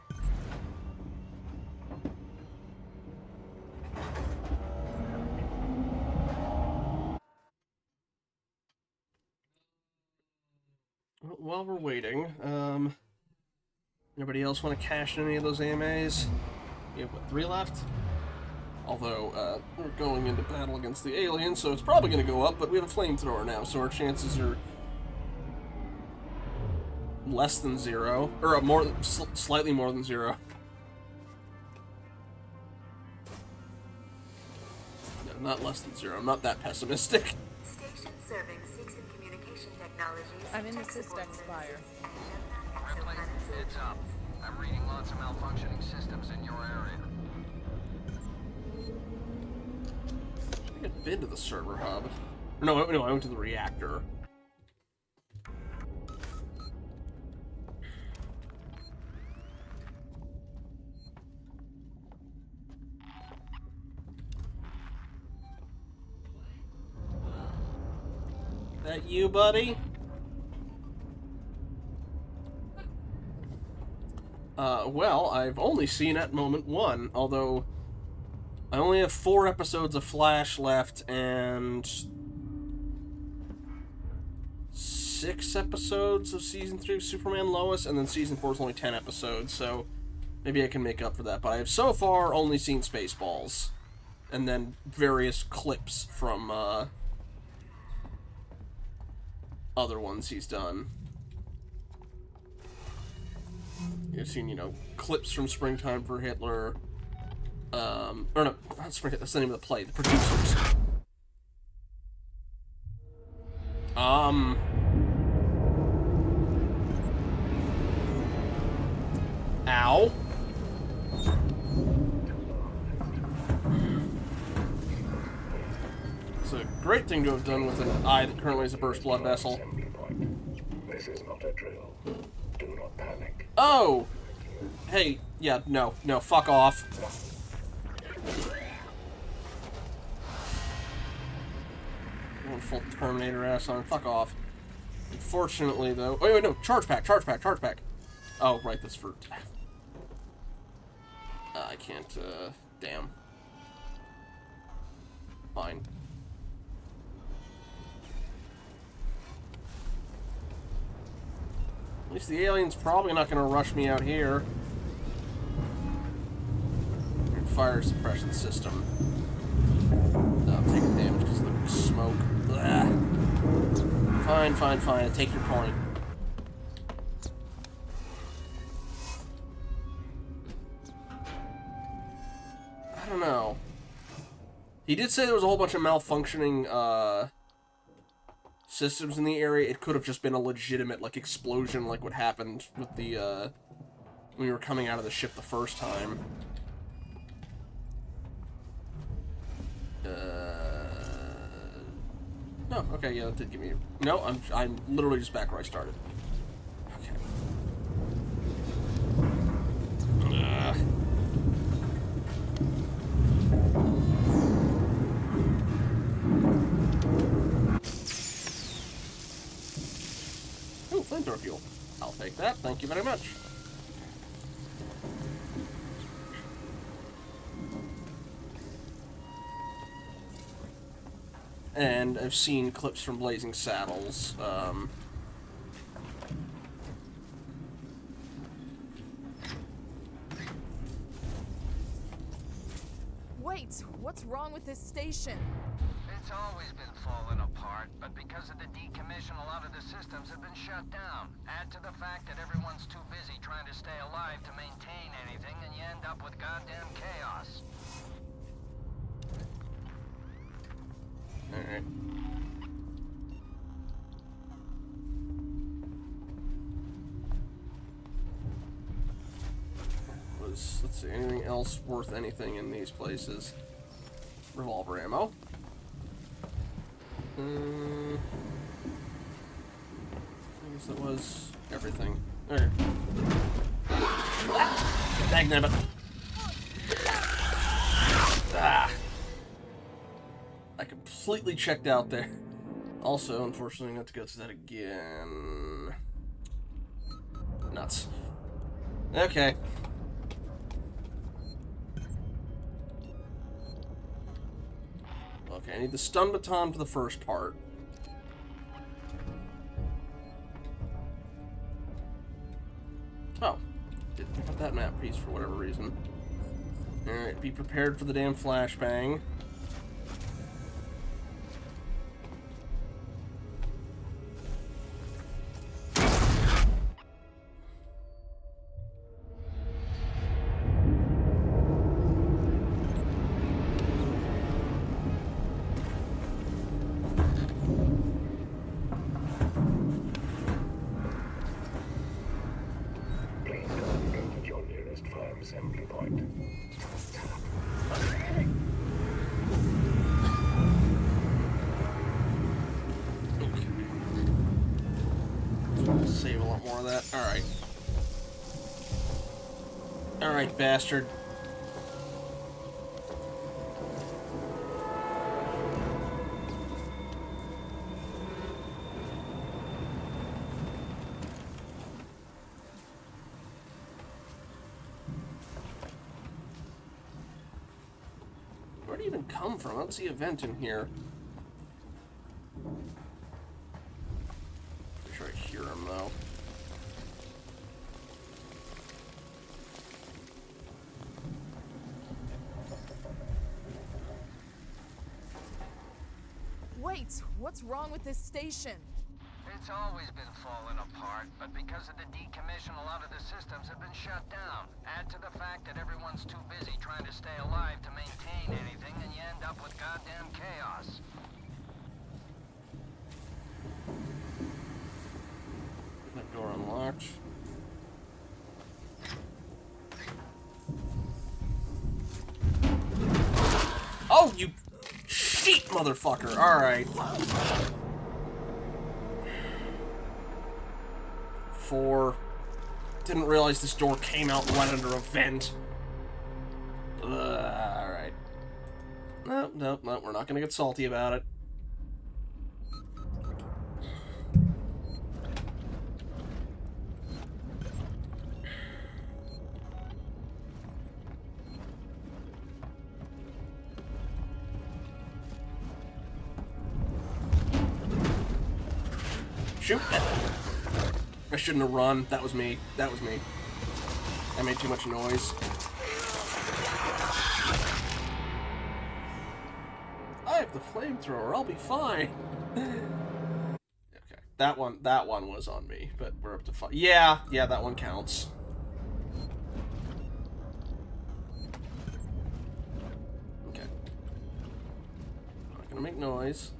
While we're waiting, anybody else want to cash in any of those AMAs? We have, what, 3 left? Although, we're going into battle against the aliens, so it's probably going to go up, but we have a flamethrower now, so our chances are less than 0. Or slightly more than 0. No, not less than 0. I'm not that pessimistic. Station serving Seegson Communication Technologies. I'm in the Systech Spire. Ripley, it's up. I'm reading lots of malfunctioning systems in your area. I think I've been to the server hub. No, I went to the reactor. That you, buddy? Well, I've only seen at moment 1, although I only have 4 episodes of Flash left and 6 episodes of Season 3 of Superman Lois, and then Season 4 is only 10 episodes, so maybe I can make up for that. But I have so far only seen Spaceballs, and then various clips from other ones he's done. I've seen, you know, clips from Springtime for Hitler. Or no, not Springtime, that's the name of the play, the producers. Ow. It's a great thing to have done with an eye that currently is a burst blood vessel. This is not a drill. Do not panic. Oh! Hey, yeah, no, fuck off. Going full Terminator ass on, fuck off. Unfortunately, though... Oh, wait, no, charge pack. Oh, right, that's for... I can't, damn. Fine. At least the alien's probably not gonna rush me out here. Fire suppression system. I'm taking damage because of the smoke. Blah. Fine, fine, fine. I take your point. I don't know. He did say there was a whole bunch of malfunctioning systems in the area. It could have just been a legitimate like explosion, like what happened with the when we were coming out of the ship the first time. No, okay, yeah, that did give me. No, I'm literally just back where I started. Okay. Oh, flamethrower fuel. I'll take that. Thank you very much. And I've seen clips from Blazing Saddles. Wait, what's wrong with this station? It's always been falling apart, but because of the decommission, a lot of the systems have been shut down. Add to the fact that everyone's too busy trying to stay alive to maintain anything, and you end up with goddamn chaos. Alright. Let's see, anything else worth anything in these places? Revolver ammo. I guess that was everything. Okay. Magnabbit. Ah. I completely checked out there. Also, unfortunately, I have to go through that again. Nuts. Okay. Okay, I need the stun baton for the first part. Oh. Didn't pick up that map piece for whatever reason. Alright, be prepared for the damn flashbang. Assembly point. Save a lot more of that. Alright. Alright, bastard. Where'd he even come from? I don't see a vent in here. Pretty sure I hear him, though. Wait, what's wrong with this station? It's always been falling apart, but because of the decommission, a lot of the systems have been shut down. Add to the fact that everyone's too busy trying to stay alive to maintain anything, and you end up with goddamn chaos. That door unlocked. Oh, you sheep motherfucker! Alright. 4. Didn't realize this door came out right under a vent. Alright. No, we're not gonna get salty about it. Shoot! I shouldn't have run. That was me. That was me. I made too much noise. I have the flamethrower. I'll be fine. Okay, that one was on me, but we're up to 5. Yeah, that one counts. Okay. Not gonna make noise.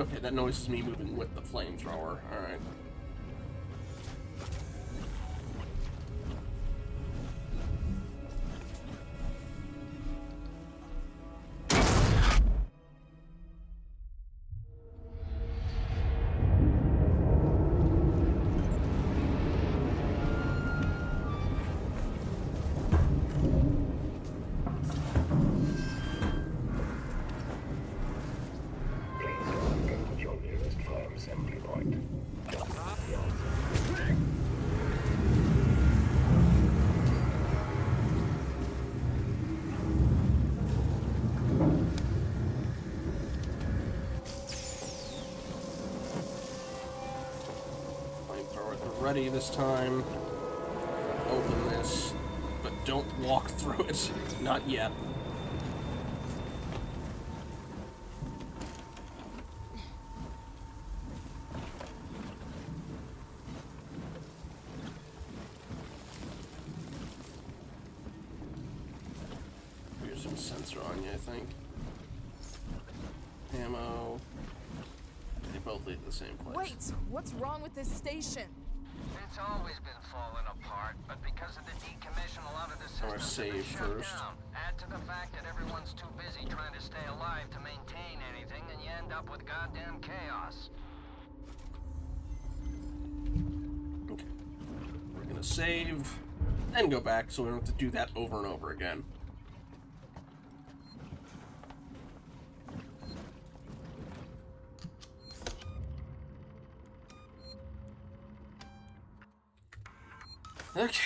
Okay, that noise is me moving with the flamethrower. Alright. Ready this time. Open this, but don't walk through it. Not yet. Here's some sensor on you, I think. Ammo. They both lead to the same place. Wait, what's wrong with this station? It's always been falling apart, but because of the decommission, a lot of the systems save have been shut first. down. Add to the fact that everyone's too busy trying to stay alive to maintain anything, and you end up with goddamn chaos. Okay. We're gonna save and go back so we don't have to do that over and over again. Okay.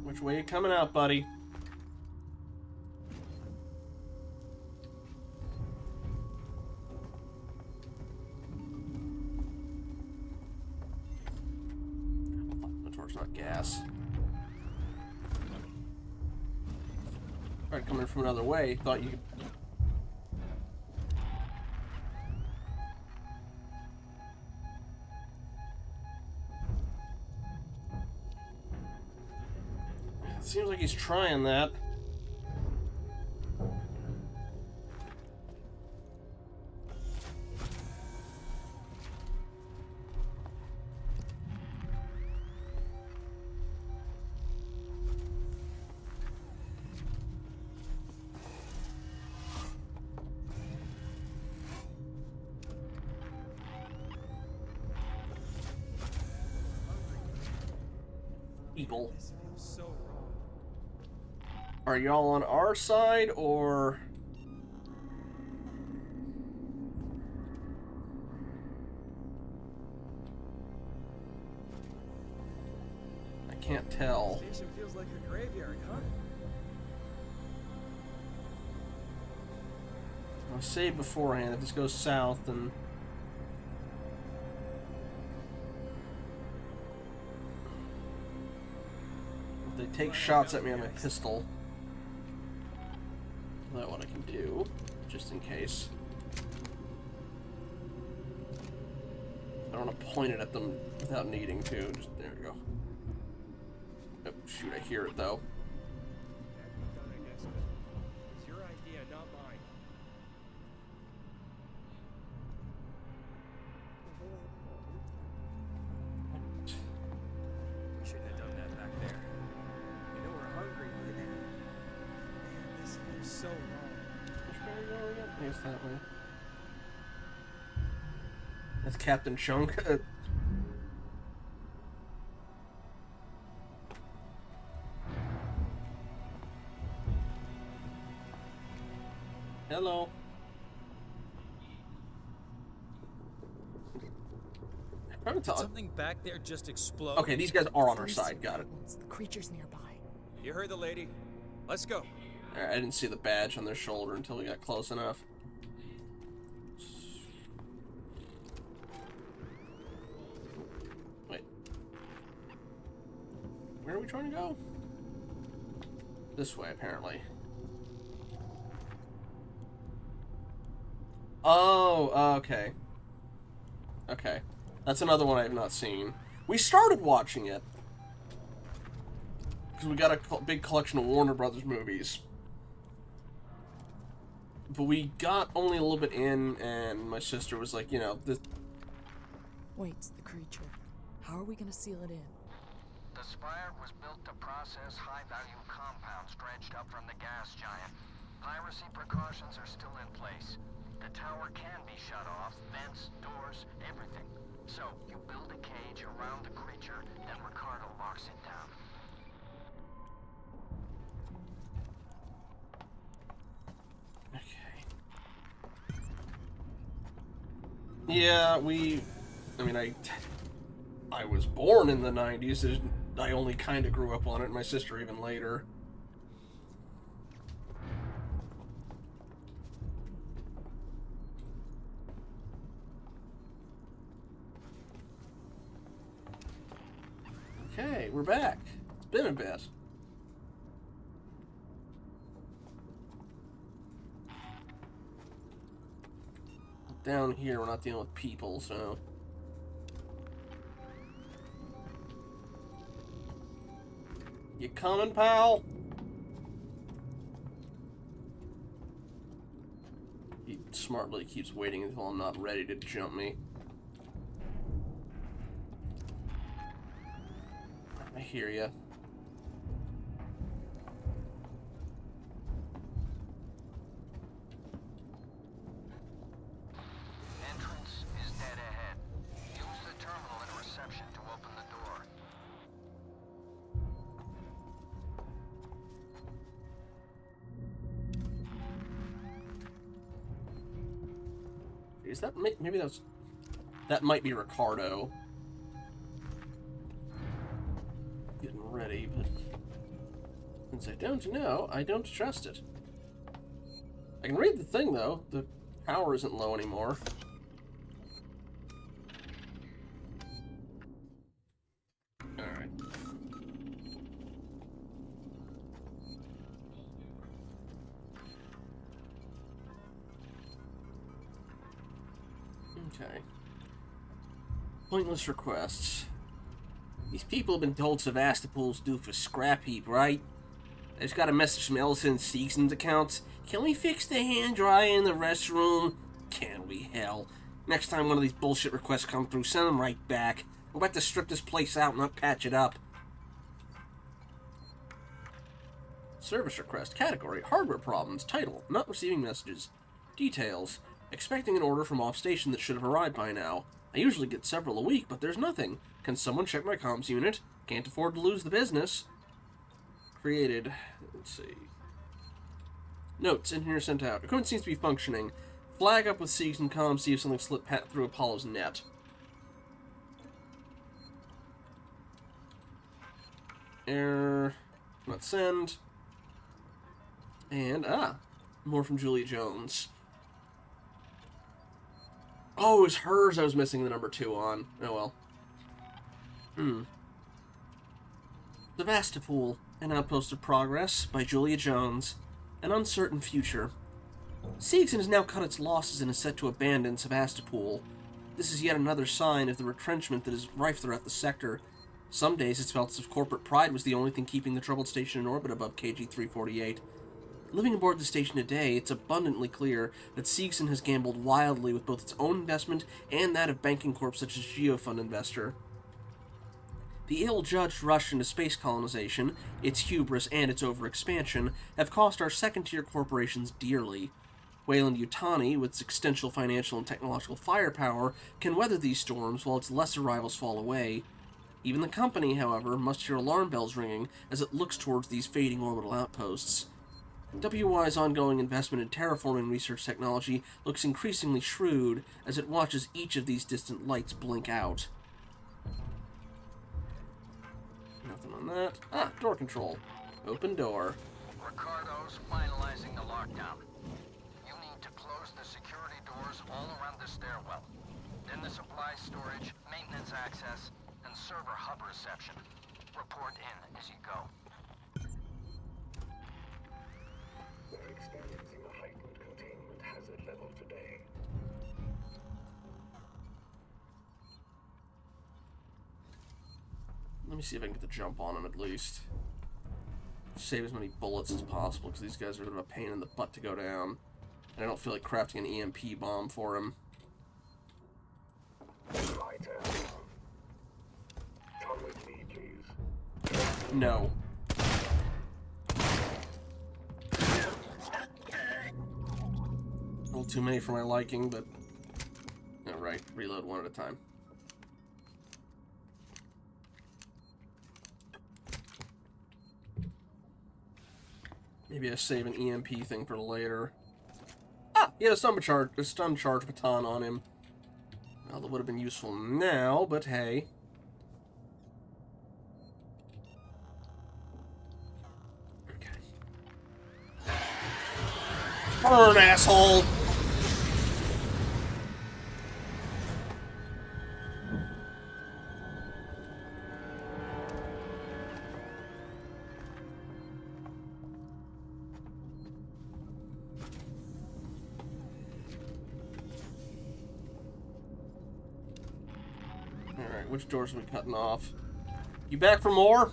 Which way you coming out, buddy? Not gas. Alright, coming from another way, thought you could... Seems like he's trying that. People. Are y'all on our side, or... I can't tell. Station feels like a graveyard, huh? I'll say beforehand, if this goes south, then... If they take shots at me on my pistol, that's what I can do, just in case. I don't want to point it at them without needing to. Just, there we go. Oh, shoot, I hear it, though. It's your idea, not mine. We shouldn't have done that back there. I know we're hungry, but man, this feels so wrong. Which way are we going again? I guess that way. That's Captain Chunk. Hello. Did something back there just explode? Okay, these guys are on our side. Got it. The creature's nearby. You heard the lady. Let's go. Alright, I didn't see the badge on their shoulder until we got close enough. Wait. Where are we trying to go? This way, apparently. Oh, okay. Okay. That's another one I have not seen. We started watching it. Because we got a big collection of Warner Brothers movies. But we got only a little bit in, and my sister was like, you know, this... Wait, the creature. How are we gonna seal it in? The spire was built to process high-value compounds dredged up from the gas giant. Piracy precautions are still in place. The tower can be shut off, vents, doors, everything. So, you build a cage around the creature, then Ricardo locks it down. Okay. Yeah, I was born in the 90s. I only kind of grew up on it, my sister even later. Okay, we're back. It's been a bit. Down here, we're not dealing with people, so... You coming, pal? He smartly keeps waiting until I'm not ready to jump me. I hear ya. Entrance is dead ahead. Use the terminal in reception to open the door. Is that maybe that might be Ricardo getting ready, but since I don't know, I don't trust it. I can read the thing though. The power isn't low anymore. Alright. Okay. Pointless requests. These people have been told Sevastopol's due for scrap heap, right? I just got a message from Ellison and Seegson's accounts. Can we fix the hand dryer in the restroom? Can we, hell. Next time one of these bullshit requests come through, send them right back. We're about to strip this place out, not patch it up. Service request. Category. Hardware problems. Title. Not receiving messages. Details. Expecting an order from off-station that should have arrived by now. I usually get several a week, but there's nothing. Can someone check my comms unit? Can't afford to lose the business. Created. Let's see. Notes. Engineer sent out. Equipment seems to be functioning. Flag up with Seegson comms, see if something slipped through Apollo's net. Error. Not send. And, more from Julia Jones. Oh, it was hers I was missing the number 2 on. Oh well. Sevastopol, An Outpost of Progress by Julia Jones. An Uncertain Future. Seegson has now cut its losses and is set to abandon Sevastopol. This is yet another sign of the retrenchment that is rife throughout the sector. Some days it's felt as if corporate pride was the only thing keeping the troubled station in orbit above KG-348. Living aboard the station today, it's abundantly clear that Seegson has gambled wildly with both its own investment and that of banking corps such as Geofund Investor. The ill-judged rush into space colonization, its hubris, and its overexpansion have cost our second-tier corporations dearly. Weyland-Yutani, with its extensive financial and technological firepower, can weather these storms while its lesser rivals fall away. Even the company, however, must hear alarm bells ringing as it looks towards these fading orbital outposts. WY's ongoing investment in terraforming research technology looks increasingly shrewd as it watches each of these distant lights blink out. Nothing on that. Ah, door control. Open door. Ricardo's finalizing the lockdown. You need to close the security doors all around the stairwell. Then the supply storage, maintenance access, and server hub reception. Report in as you go. We're experiencing a heightened containment hazard level today. Let me see if I can get the jump on him at least. Save as many bullets as possible, because these guys are a bit of a pain in the butt to go down. And I don't feel like crafting an EMP bomb for him. Come with me, please. No. A little too many for my liking, but... Alright, reload one at a time. Maybe I save an EMP thing for later. Ah! He had a stun charge baton on him. Well, that would have been useful now, but hey. Okay. Burn, asshole! Alright, which doors are we cutting off? You back for more?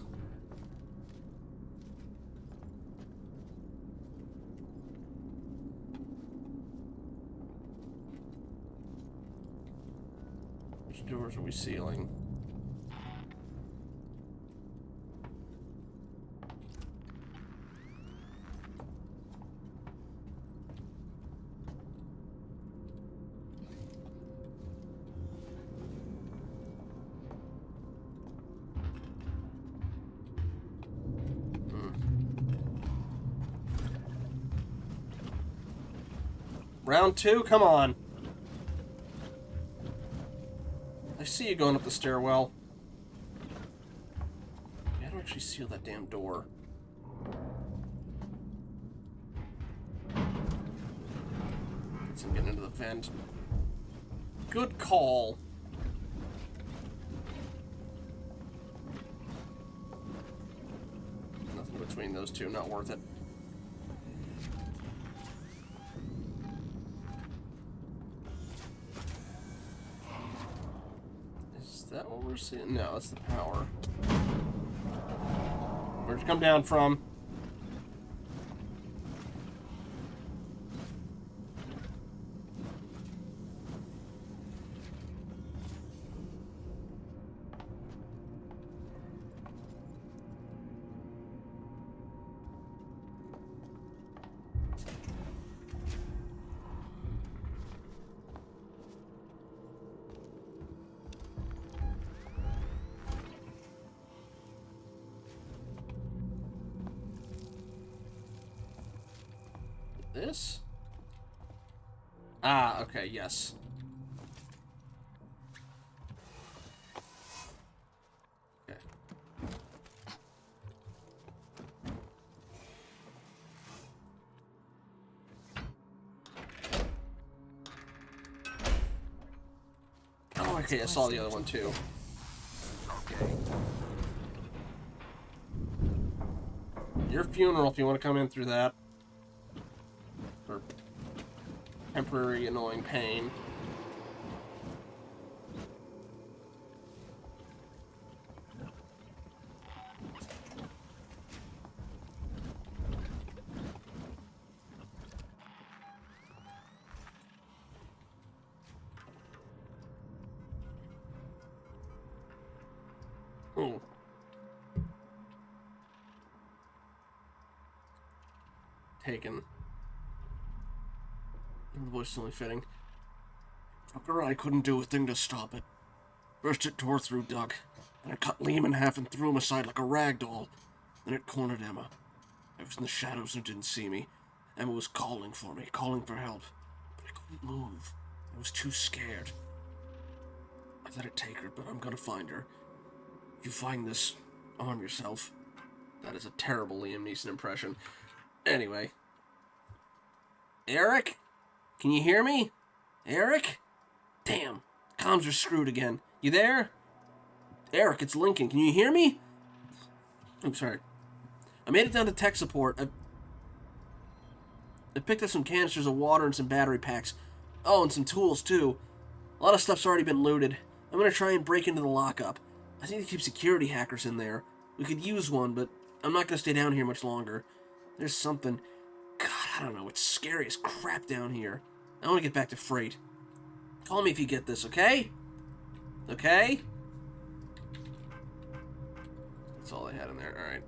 Which doors are we sealing? Round two? Come on. I see you going up the stairwell. How do I actually seal that damn door? Guess I'm getting into the vent. Good call. Nothing between those two, not worth it. Is that what we're seeing? No, that's the power. Where'd you come down from? This? Ah, okay, yes. Okay. Oh, okay, I saw the other one too. Okay. Your funeral if you want to come in through that. For temporary annoying pain. Ooh. Taken. The voice is only fitting. Fucker, I couldn't do a thing to stop it. First it tore through Doug, then it cut Liam in half and threw him aside like a rag doll. Then it cornered Emma. I was in the shadows and didn't see me. Emma was calling for me, calling for help. But I couldn't move. I was too scared. I let it take her, but I'm gonna find her. If you find this, arm yourself. That is a terrible Liam Neeson impression. Anyway. Eric? Can you hear me? Eric? Damn. Comms are screwed again. You there? Eric, it's Lincoln. Can you hear me? I'm sorry. I made it down to tech support. I picked up some canisters of water and some battery packs. Oh, and some tools, too. A lot of stuff's already been looted. I'm gonna try and break into the lockup. I think they keep security hackers in there. We could use one, but I'm not gonna stay down here much longer. There's something... God, I don't know. It's scary as crap down here. I want to get back to freight. Call me if you get this, okay? Okay? That's all I had in there. Alright.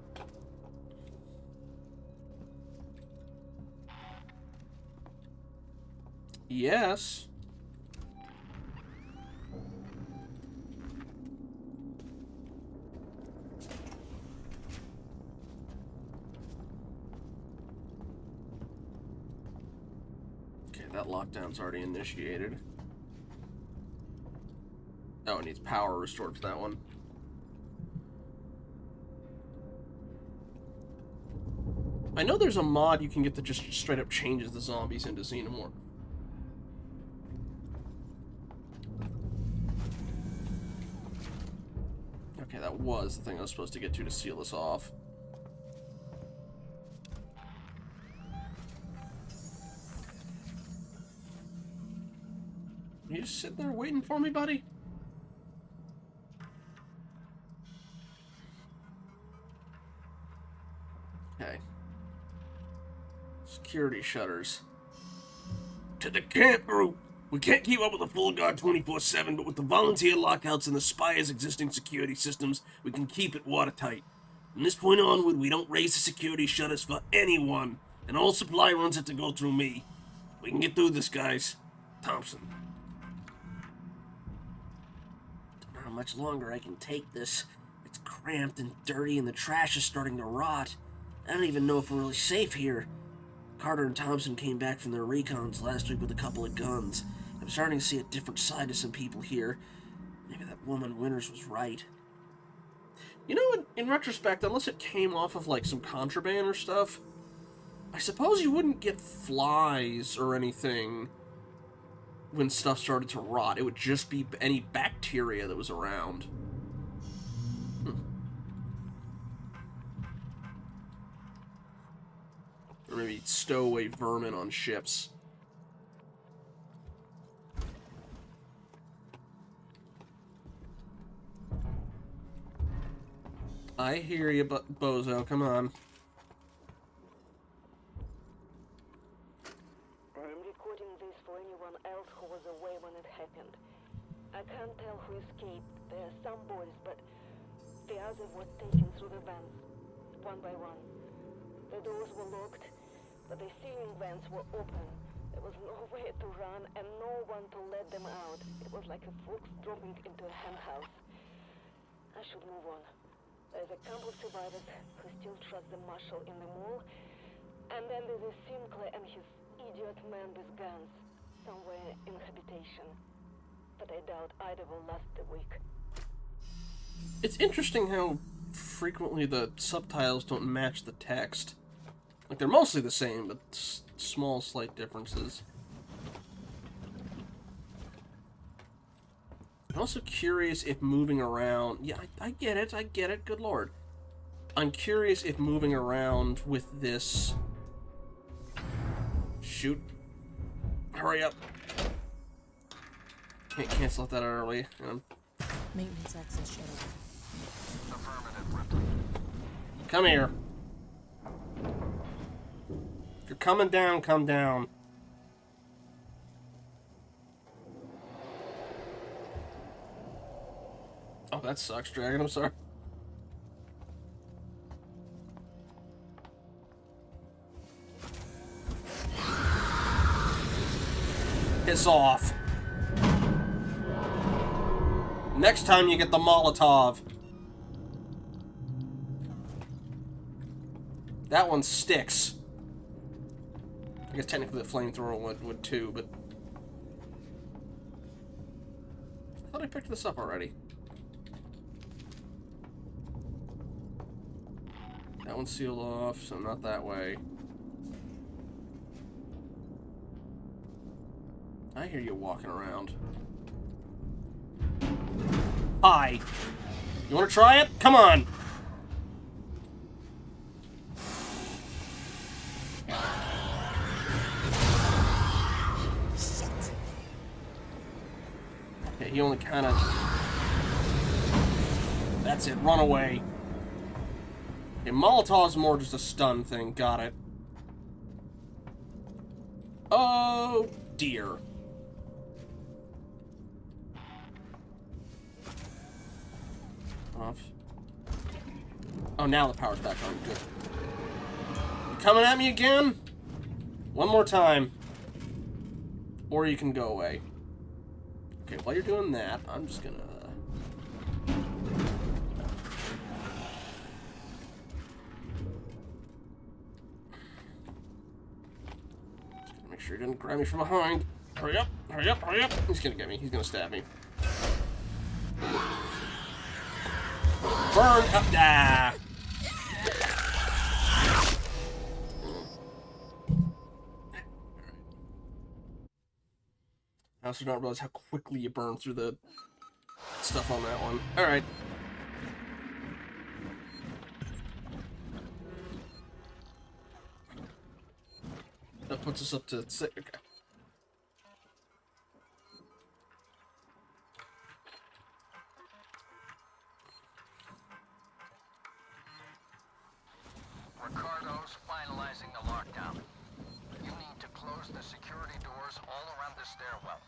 Yes. Okay, that lockdown's already initiated. Oh, it needs power restored to that one. I know there's a mod you can get that just straight up changes the zombies into xenomorph. Okay, that was the thing I was supposed to get to seal this off. You just sitting there waiting for me, buddy? Okay. Security shutters. To the camp group! We can't keep up with the full guard 24/7, but with the volunteer lockouts and the Spire's existing security systems, we can keep it watertight. From this point onward, we don't raise the security shutters for anyone, and all supply runs have to go through me. We can get through this, guys. Thompson. Don't know how much longer I can take this. It's cramped and dirty, and the trash is starting to rot. I don't even know if we're really safe here. Carter and Thompson came back from their recons last week with a couple of guns. I'm starting to see a different side to some people here. Maybe that woman Winters was right. You know, in retrospect, unless it came off of, like, some contraband or stuff, I suppose you wouldn't get flies or anything when stuff started to rot. It would just be any bacteria that was around. Or maybe stowaway vermin on ships. I hear you, bozo. Come on. I'm recording this for anyone else who was away when it happened. I can't tell who escaped. There are some boys, but the others were taken through the vents, one by one. The doors were locked, but the ceiling vents were open. There was nowhere to run and no one to let them out. It was like a fox dropping into a henhouse. I should move on. There's a couple of survivors who still trust the marshal in the mall. And then there's a Sinclair and his idiot man with guns somewhere in habitation. But I doubt either will last a week. It's interesting how frequently the subtitles don't match the text. Like, they're mostly the same, but small, slight differences. I'm also curious if moving around... Yeah, I get it, good lord. I'm curious if moving around with this... Shoot. Hurry up. Can't cancel that early. Maintenance access shut Affirmative, Come here. If you're coming down, come down. Oh, that sucks, Dragon. I'm sorry. Piss off. Next time you get the Molotov. That one sticks. I guess technically the flamethrower would too, but... I thought I picked this up already. That one's sealed off, so not that way. I hear you walking around. Hi. You want to try it? Come on. Okay, he only kind of... That's it. Run away. Okay, Molotov's more just a stun thing. Got it. Oh, dear. Off. Oh, now the power's back on. Good. You coming at me again? One more time. Or you can go away. Okay, while you're doing that, I'm just gonna... Make sure he didn't grab me from behind. Hurry up, hurry up, hurry up. He's gonna get me. He's gonna stab me. Burn up. Ah. I also don't realize how quickly you burn through the stuff on that one. Alright. That puts us up to 6. Okay. Ricardo's finalizing the lockdown. You need to close the security doors all around the stairwell.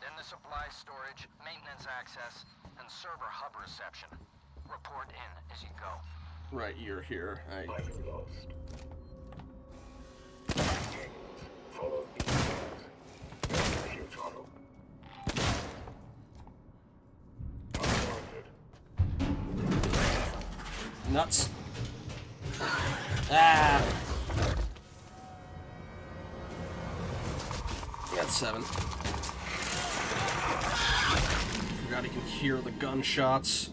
Then the supply storage, maintenance access, and server hub reception. Report in as you go. Right, you're here. I'm lost. Follow these paths. Your tunnel. Nuts. Ah. Got 7. Forgot he can hear the gunshots.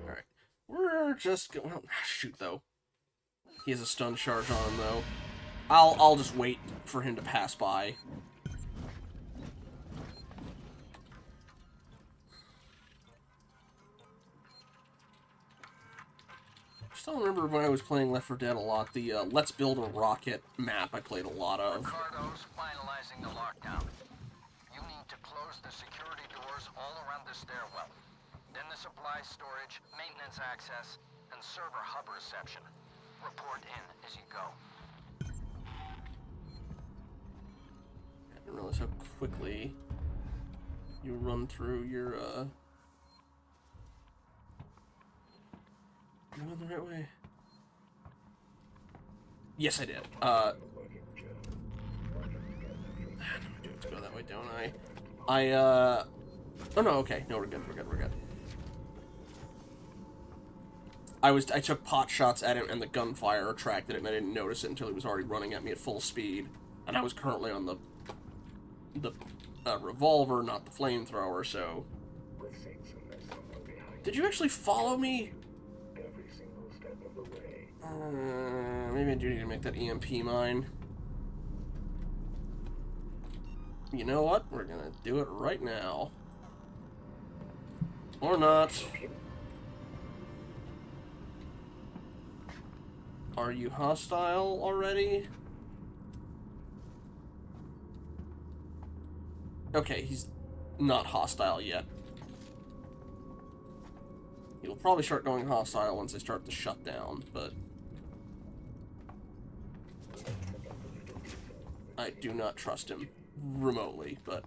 Alright. We're just going... Well, shoot, though. He has a stun charge on him, though. I'll just wait for him to pass by. I still remember when I was playing Left 4 Dead a lot, the Let's Build a Rocket map I played a lot of. Ricardo's finalizing the lockdown. You need to close the security doors all around the stairwell. Then the supply storage, maintenance access, and server hub reception. Report in as you go. I didn't realize how quickly you run through your, Am I going the right way? Yes, I did. I do have to go that way, don't I? Oh no, okay. No, we're good, we're good, we're good. I took pot shots at him and the gunfire attracted it and I didn't notice it until he was already running at me at full speed. And I was currently on the revolver, not the flamethrower, so... Did you actually follow me? Maybe I do need to make that EMP mine. You know what? We're gonna do it right now. Or not. Are you hostile already? Okay, he's not hostile yet. He'll probably start going hostile once they start to shut down, but... I do not trust him remotely, but...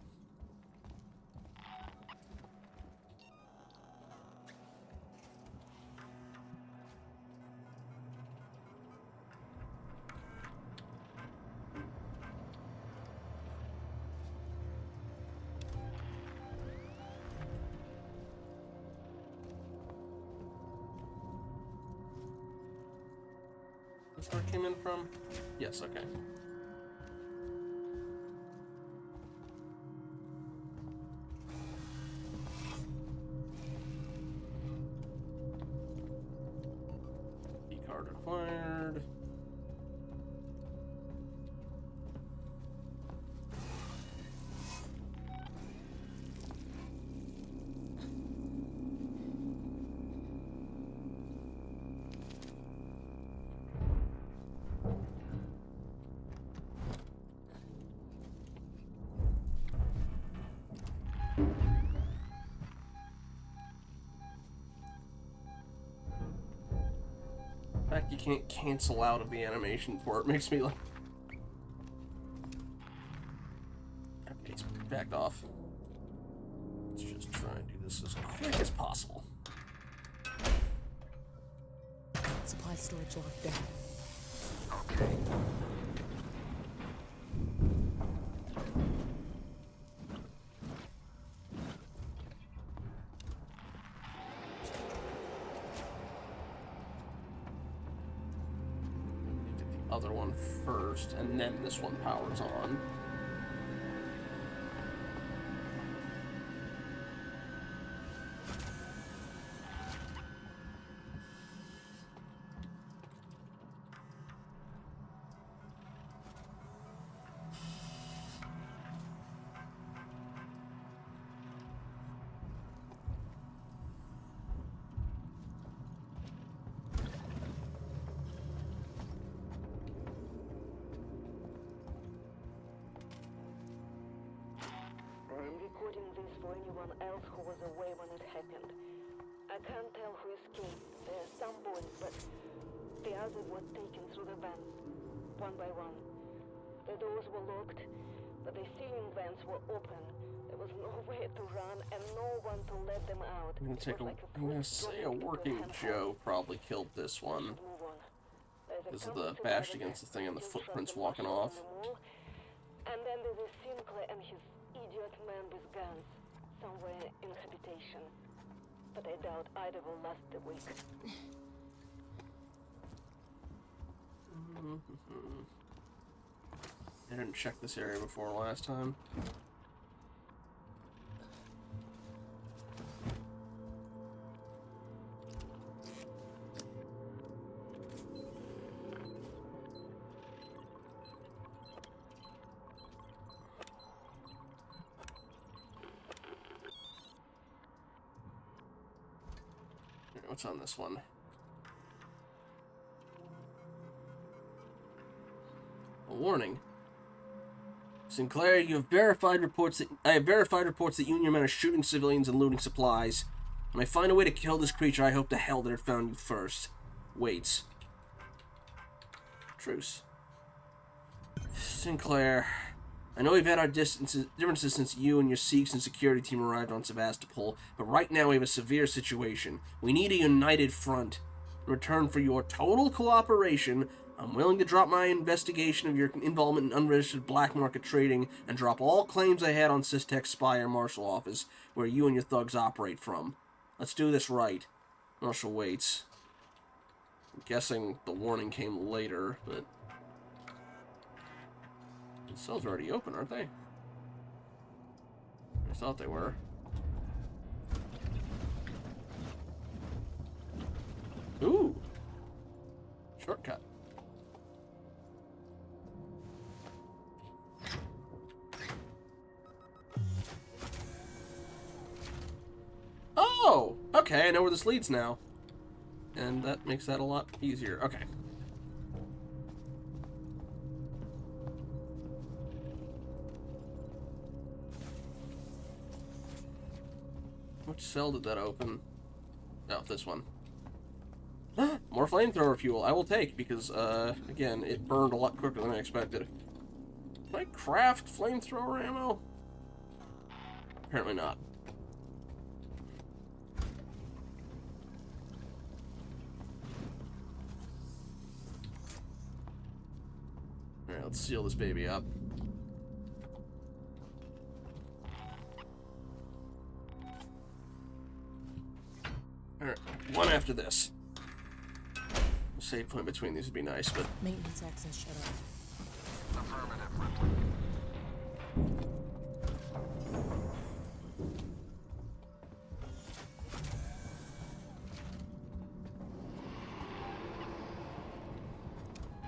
That's where it came in from? Yes, okay. Key card acquired. The fact you can't cancel out of the animation for it makes me like... Okay, he's backed off. Let's just try and do this as quick as possible. Supply storage locked down. Okay. Other one first, and then this one powers on. I'm recording this for anyone else who was away when it happened. I can't tell who escaped. There are some boys, but the others were taken through the vents, one by one. The doors were locked, but the ceiling vents were open. There was nowhere to run and no one to let them out. I'm gonna say a working Joe probably killed this one. Because of the bashed against the thing and the footprints walking off. And then there's a Sinclair and his idiot man with guns somewhere in habitation. But I doubt either will last the week. I didn't check this area before last time. What's on this one? A warning. Sinclair, you have verified reports that I have verified reports that you and your men are shooting civilians and looting supplies. When I find a way to kill this creature, I hope to hell that it found you first. Waits. Truce. Sinclair, I know we've had our differences since you and your Seeks and security team arrived on Sevastopol, but right now we have a severe situation. We need a united front. In return for your total cooperation, I'm willing to drop my investigation of your involvement in unregistered black market trading and drop all claims I had on Systech's Spire Marshal office, where you and your thugs operate from. Let's do this right. Marshal waits. I'm guessing the warning came later, but... The cells are already open, aren't they? I thought they were. Ooh! Shortcut. Oh! Okay, I know where this leads now. And that makes that a lot easier. Okay. Which cell did that open? Oh, this one. More flamethrower fuel I will take, because, again, it burned a lot quicker than I expected. Can I craft flamethrower ammo? Apparently not. Alright, let's seal this baby up. Alright, one after this. Save point between these would be nice, but... Maintenance access shut off. Affirmative, Ripley.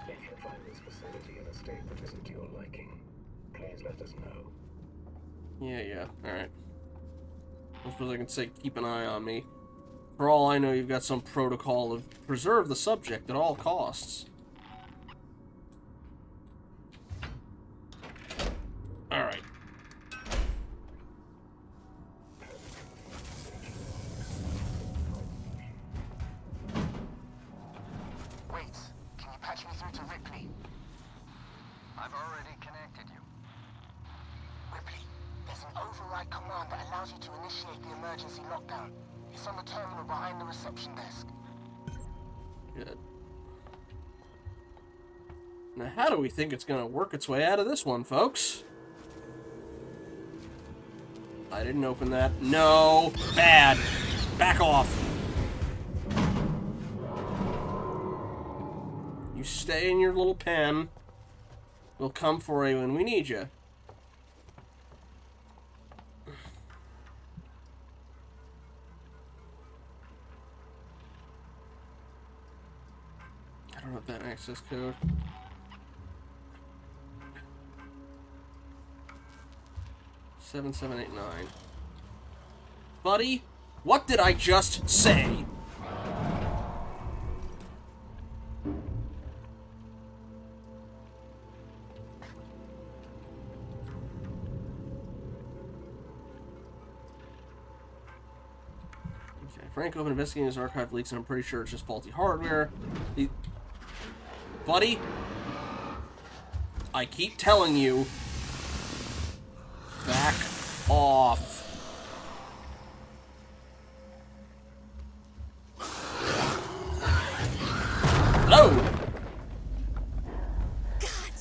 If you find this facility in a state that isn't to your liking, please let us know. Yeah, alright. I suppose I can say keep an eye on me. For all I know, you've got some protocol of preserve the subject at all costs. Alright. Wait, can you patch me through to Ripley? I've already connected you. Ripley, there's an override command that allows you to initiate the emergency lockdown. It's on the terminal behind the reception desk. Good. Now, how do we think it's gonna work its way out of this one, folks? I didn't open that. No! Bad! Back off! You stay in your little pen. We'll come for you when we need you. I don't know that access code. Seven, 8, 9. Buddy, what did I just say? Frank opened investigating his archive leaks, and I'm pretty sure it's just faulty hardware. Buddy, I keep telling you, back off. Hello. God.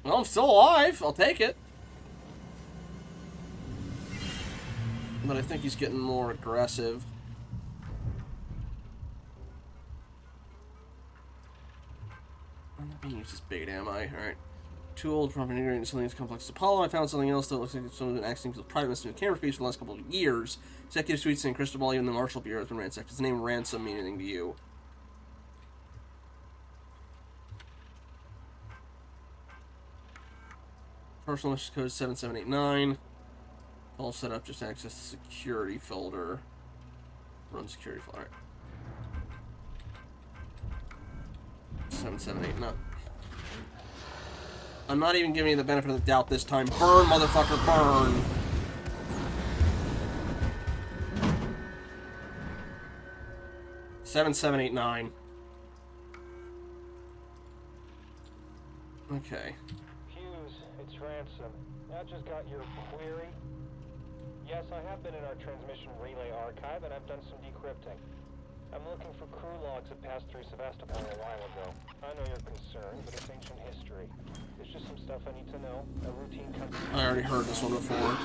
Well, I'm still alive. I'll take it. But I think he's getting more aggressive. I'm not being used as bait, am I? Alright. Too old for integrating something as complex as Apollo. I found something else that looks like someone's been acting with private in camera space for the last couple of years. Executive Suite St. Cristobal, even the Marshall Bureau has been ransacked. Does the name Ransom mean anything to you? Personal mission code 7789. All set up, just access the security folder. Run security folder. Alright. 7789. I'm not even giving you the benefit of the doubt this time. Burn, motherfucker, burn! Seven, 8, 9. Okay. Hughes, it's Ransom. I just got your query. Yes, I have been in our transmission relay archive, and I've done some decrypting. I'm looking for crew logs that passed through Sevastopol a while ago. I know you're concerned, but it's ancient history. There's just some stuff I need to know. A routine company... I already heard this one before.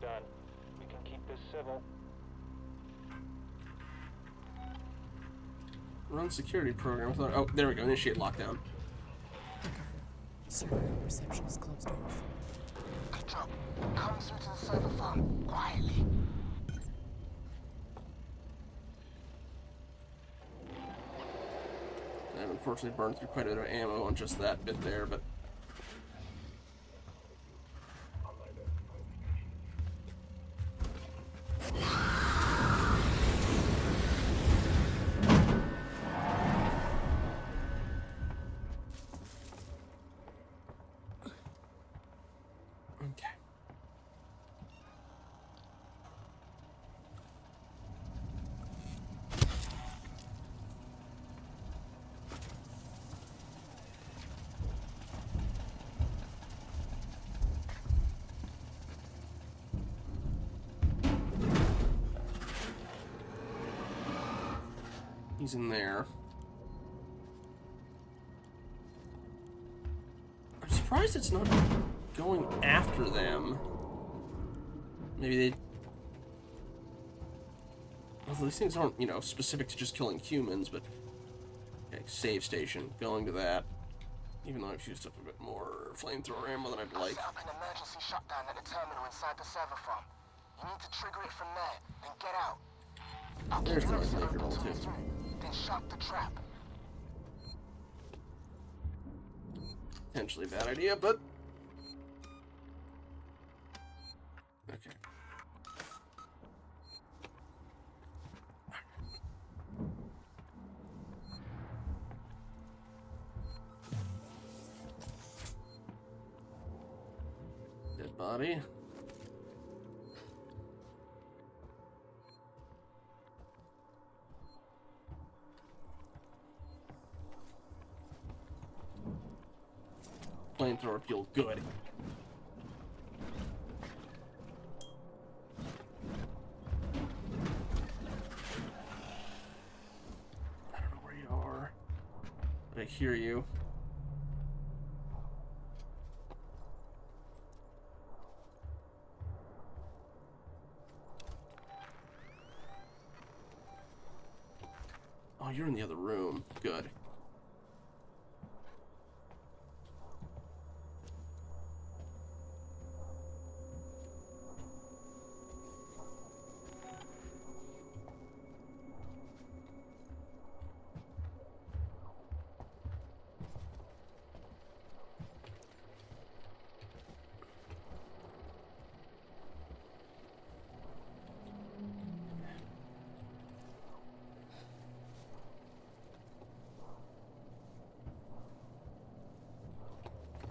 Done. We can keep this civil. Run security program. Oh, there we go. Initiate lockdown. Server reception is closed off. Good job. Come through to the server farm quietly. I've unfortunately burned through quite a bit of ammo on just that bit there, but... He's in there. I'm surprised it's not going after them. Maybe they... Well, these things aren't, you know, specific to just killing humans, but... Okay, save station. Going to that. Even though I've used up a bit more flamethrower ammo than I'd like. Set up an emergency shutdown at the terminal inside the server farm. You need to trigger it from there, then get out. There's the noise maker roll, too. Then shut the trap. Potentially a bad idea, but... Okay. Dead body. Flamethrower fuel, good. I don't know where you are, but I hear you. Oh, you're in the other room. Good.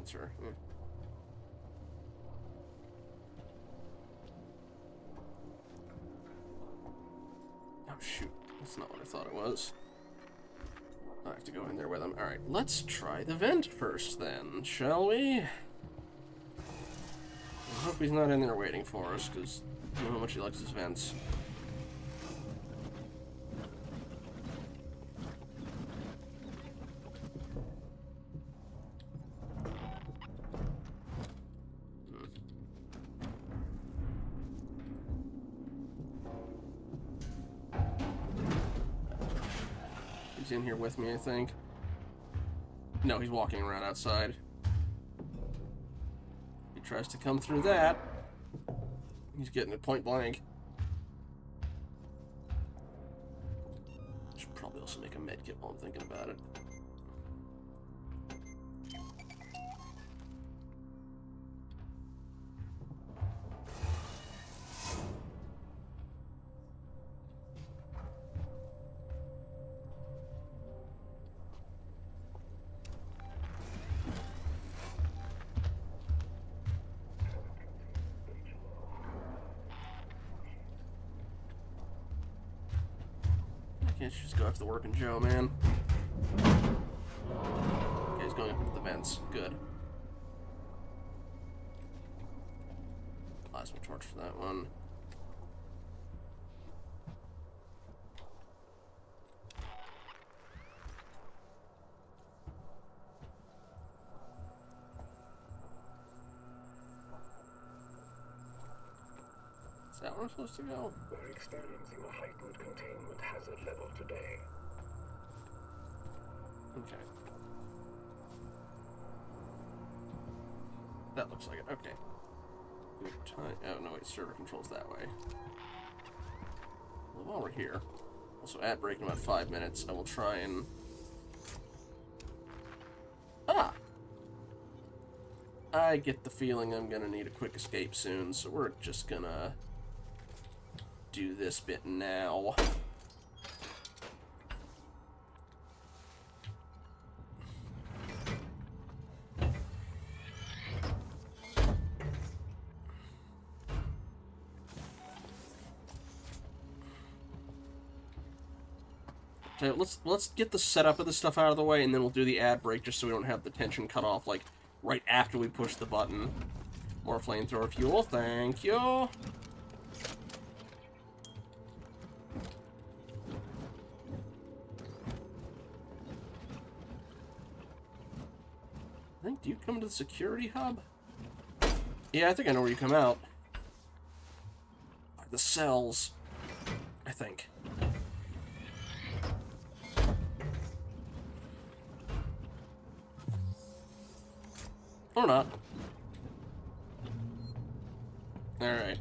Sure. Yeah. Oh shoot, that's not what I thought it was. I have to go in there with him. Alright, let's try the vent first then, shall we? I hope he's not in there waiting for us, because you know how much he likes his vents. He's in here with me, I think. No, he's walking around outside. He tries to come through that. He's getting it point blank. Should probably also make a med kit while I'm thinking about it. Can't you just go after the working Joe, man? Okay, he's going up into the vents. Good. Plasma torch for that one. Is that where I'm supposed to go? We're experiencing a heightened containment hazard level today. Okay. That looks like it. Okay. Good time. Oh, no, wait. Server controls that way. Well, while we're here, also ad break in about 5 minutes, I will try and... Ah! I get the feeling I'm gonna need a quick escape soon, so we're just gonna do this bit now. Okay, let's get the setup of this stuff out of the way, and then we'll do the ad break just so we don't have the tension cut off, like, right after we push the button. More flamethrower fuel, thank you. Do you come into the security hub? Yeah, I think I know where you come out. The cells, I think. Or not. Alright.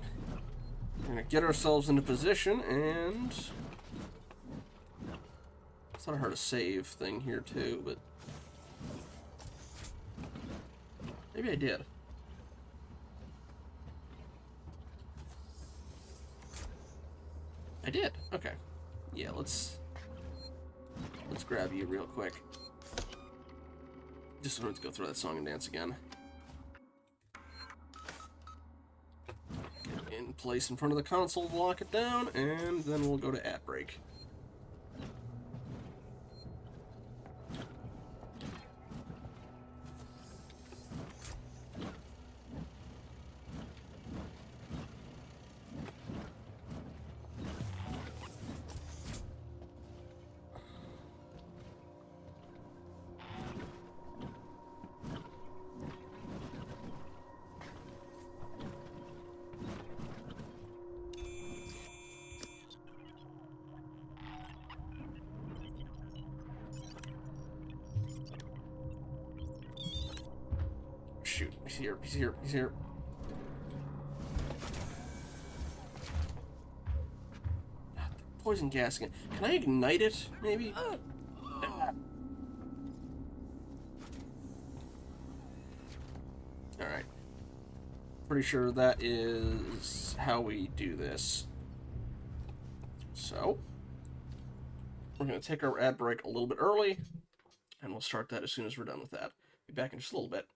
We're gonna get ourselves into position, and... I thought I heard a save thing here too, but... maybe I did. I did. Okay. Yeah, let's grab you real quick. Just wanted to go through that song and dance again. Get in place in front of the console, lock it down, and then we'll go to ad break. Shoot, he's here, he's here, he's here. Poison gas again. Can I ignite it, maybe? Alright. Pretty sure that is how we do this. So, we're going to take our ad break a little bit early, and we'll start that as soon as we're done with that. Be back in just a little bit.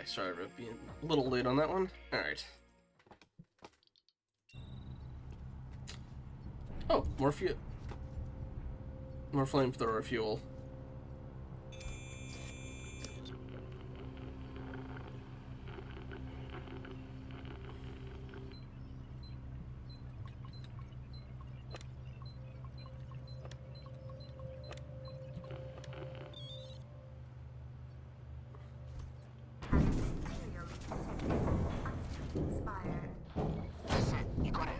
sorry about being a little late on that one. Alright. Oh, more fuel. More flamethrower fuel. You got it.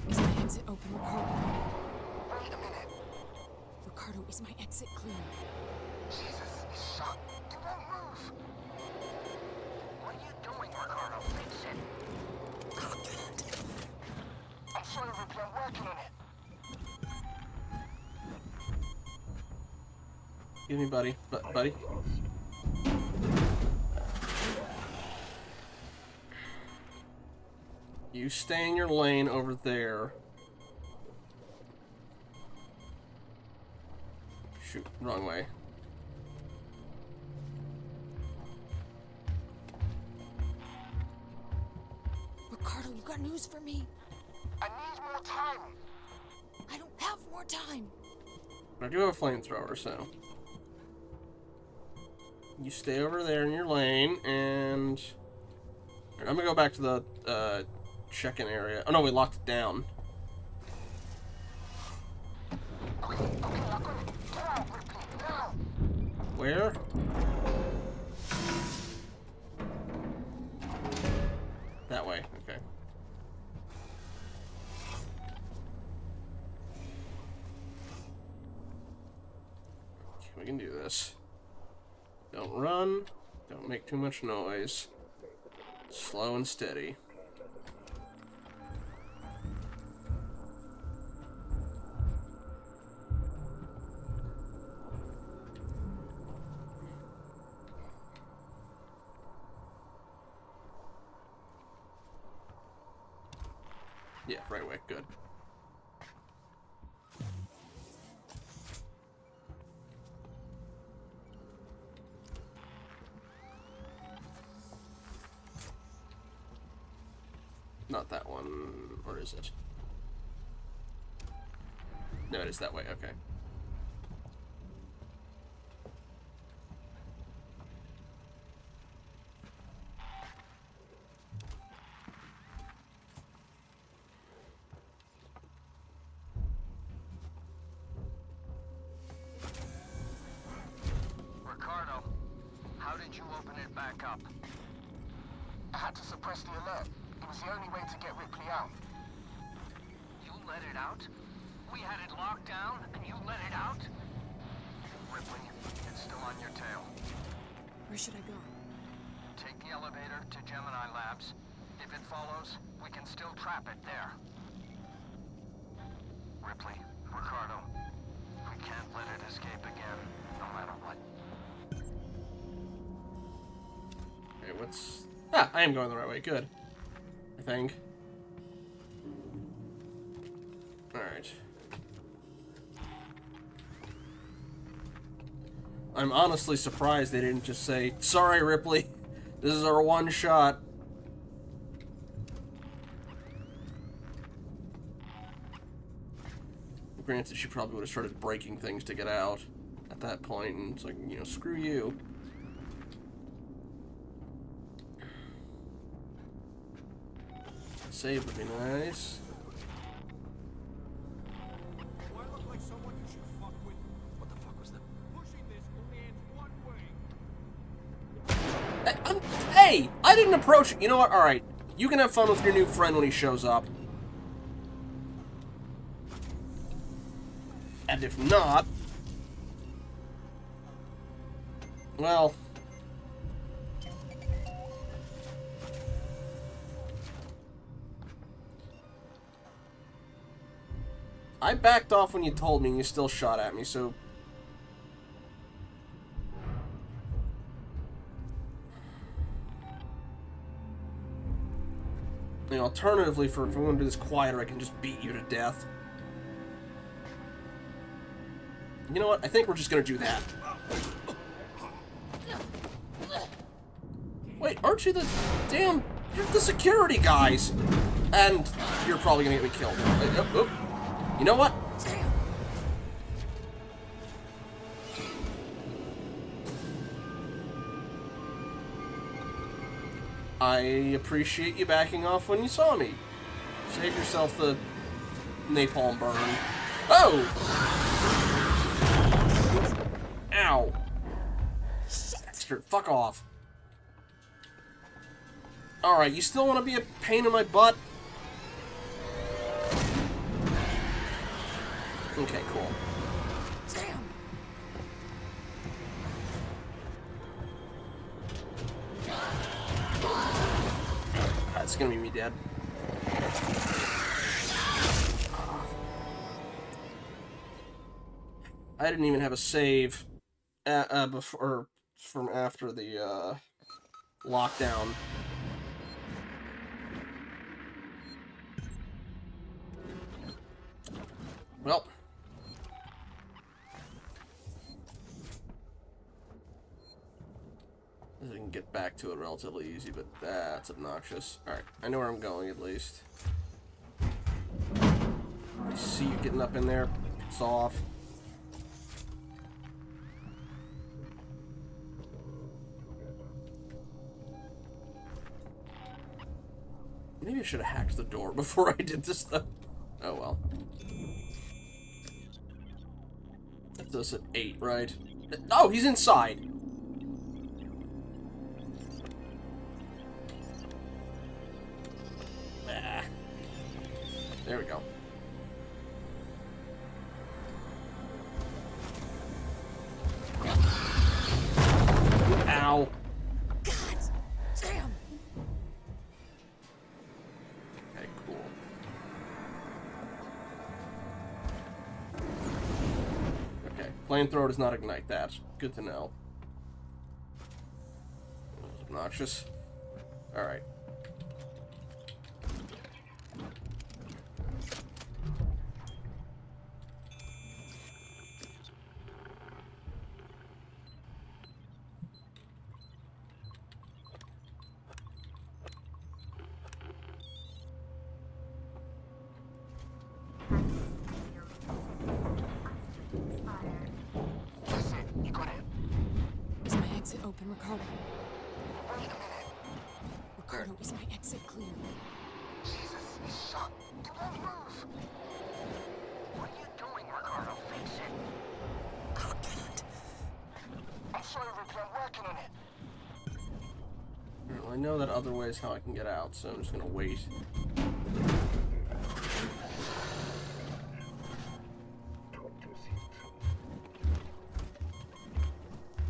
Is my exit open, Ricardo? Wait a minute. Ricardo, is my exit clear? Jesus, it's shut. It won't move. What are you doing, Ricardo? Fix it. I'm sorry, Ripley. I'm working on it. Give me, buddy. Buddy. You stay in your lane over there. Shoot, wrong way. Ricardo, you got news for me? I need more time. I don't have more time. But I do have a flamethrower, so... You stay over there in your lane, and... I'm gonna go back to the, check-in area. Oh no, we locked it down. Where? That way, okay. We can do this. Don't run. Don't make too much noise. Slow and steady. Yeah, right way. Good. Not that one. Or is it? No, it is that way. Okay. Ricardo, how did you open it back up? I had to suppress the alert. It was the only way to get Ripley out. You let it out? We had it locked down, and you let it out? Ripley, it's still on your tail. Where should I go? Take the elevator to Gemini Labs. If it follows, we can still trap it there. Ripley, Ricardo, we can't let it escape again, no matter what. Okay, what's... Ah, I am going the right way. Good. I think. Alright. I'm honestly surprised they didn't just say, "Sorry, Ripley, this is our one shot." Granted, she probably would have started breaking things to get out at that point, and it's like, you know, screw you. Save would be nice. Do I look like someone you should fuck with? What the fuck was that? Pushing this only ends one way. Hey! I didn't approach it. You know what? Alright. You can have fun with your new friend when he shows up. And if not... Well... I backed off when you told me and you still shot at me, so... I mean, alternatively, if we want to do this quieter, I can just beat you to death. You know what? I think we're just gonna do that. Wait, aren't you the damn... You're the security guys! And you're probably gonna get me killed. You know what? I appreciate you backing off when you saw me. Save yourself the napalm burn. Oh! Ow. Bastard, fuck off. Alright, you still want to be a pain in my butt? Okay, cool. Damn. That's gonna be me dead. I didn't even have a save before from after the lockdown. Well, I can get back to it relatively easy, but that's obnoxious. Alright, I know where I'm going at least. I see you getting up in there. Piss off. Maybe I should have hacked the door before I did this, though. Oh, well. That does at 8, right? Oh, he's inside! Ah. There we go. Ow. God damn. Okay, cool. Okay, flamethrower does not ignite that. Good to know. That was obnoxious. Alright. That's it. You got it. Is my exit open, Ricardo? Wait a minute. Ricardo, is my exit clear? Jesus, it's shut. It won't move. What are you doing, Ricardo? Fix it. Oh, God. I'm sorry, Ripley. I'm working on it. Well, I know that other way is how I can get out, so I'm just gonna wait.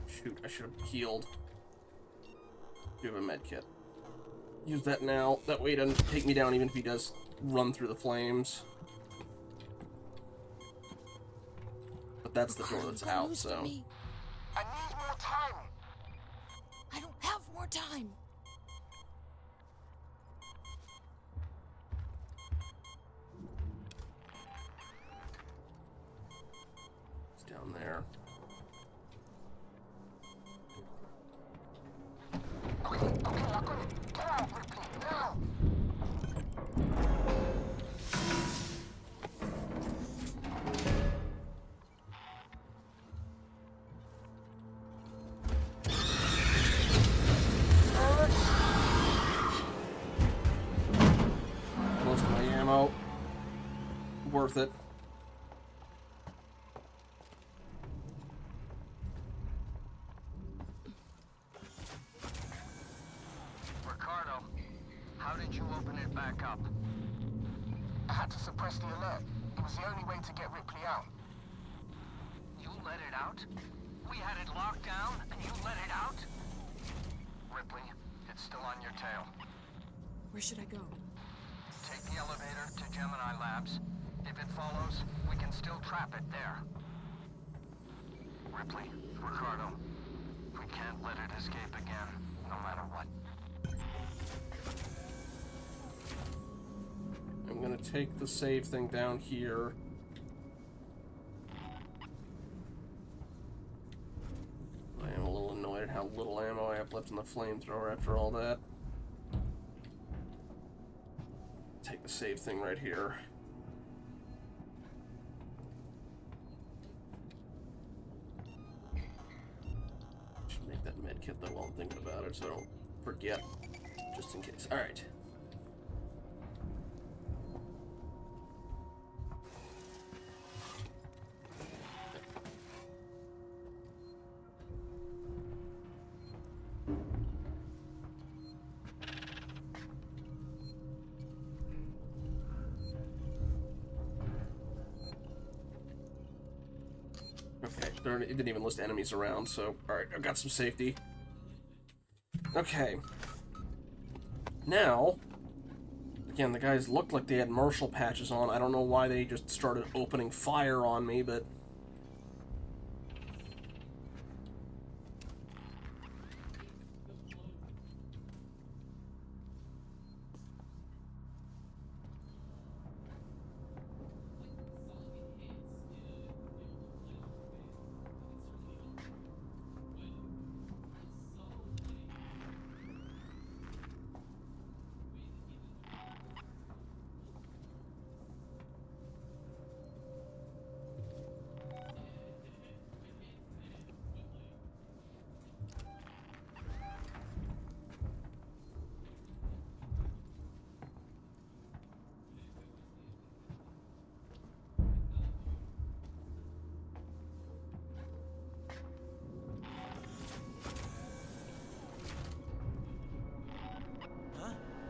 Shoot, I should have healed. Do have a med kit. Use that now. That way it doesn't take me down even if he does run through the flames. But that's the door that's out, so... I need more time. I don't have more time. It's down there. Okay, I got it. Get out, Ripley, now. Most of my ammo. Worth it. Ricardo, how did you open it back up? I had to suppress the alert. It was the only way to get Ripley out. You let it out? We had it locked down, and you let it out? Ripley, it's still on your tail. Where should I go? Take the elevator to Gemini Labs. If it follows, we can still trap it there. Ripley, Ricardo, we can't let it escape again, no matter what. I'm gonna take the save thing down here. I am a little annoyed at how little ammo I have left in the flamethrower after all that. Take the save thing right here. Should make that med kit though while I'm thinking about it so I don't forget. Just in case. Alright. Okay, it didn't even list enemies around, so alright, I've got some safety. Okay. Now, again, the guys looked like they had martial patches on. I don't know why they just started opening fire on me, but...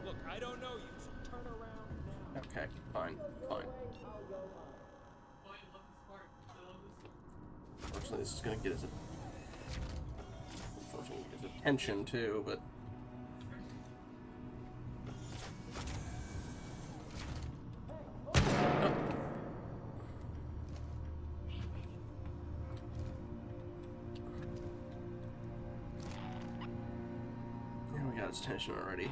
Look, I don't know you, so turn around now. Okay, fine, fine. Unfortunately, this is gonna get his attention too, but... Yeah, we got his attention already.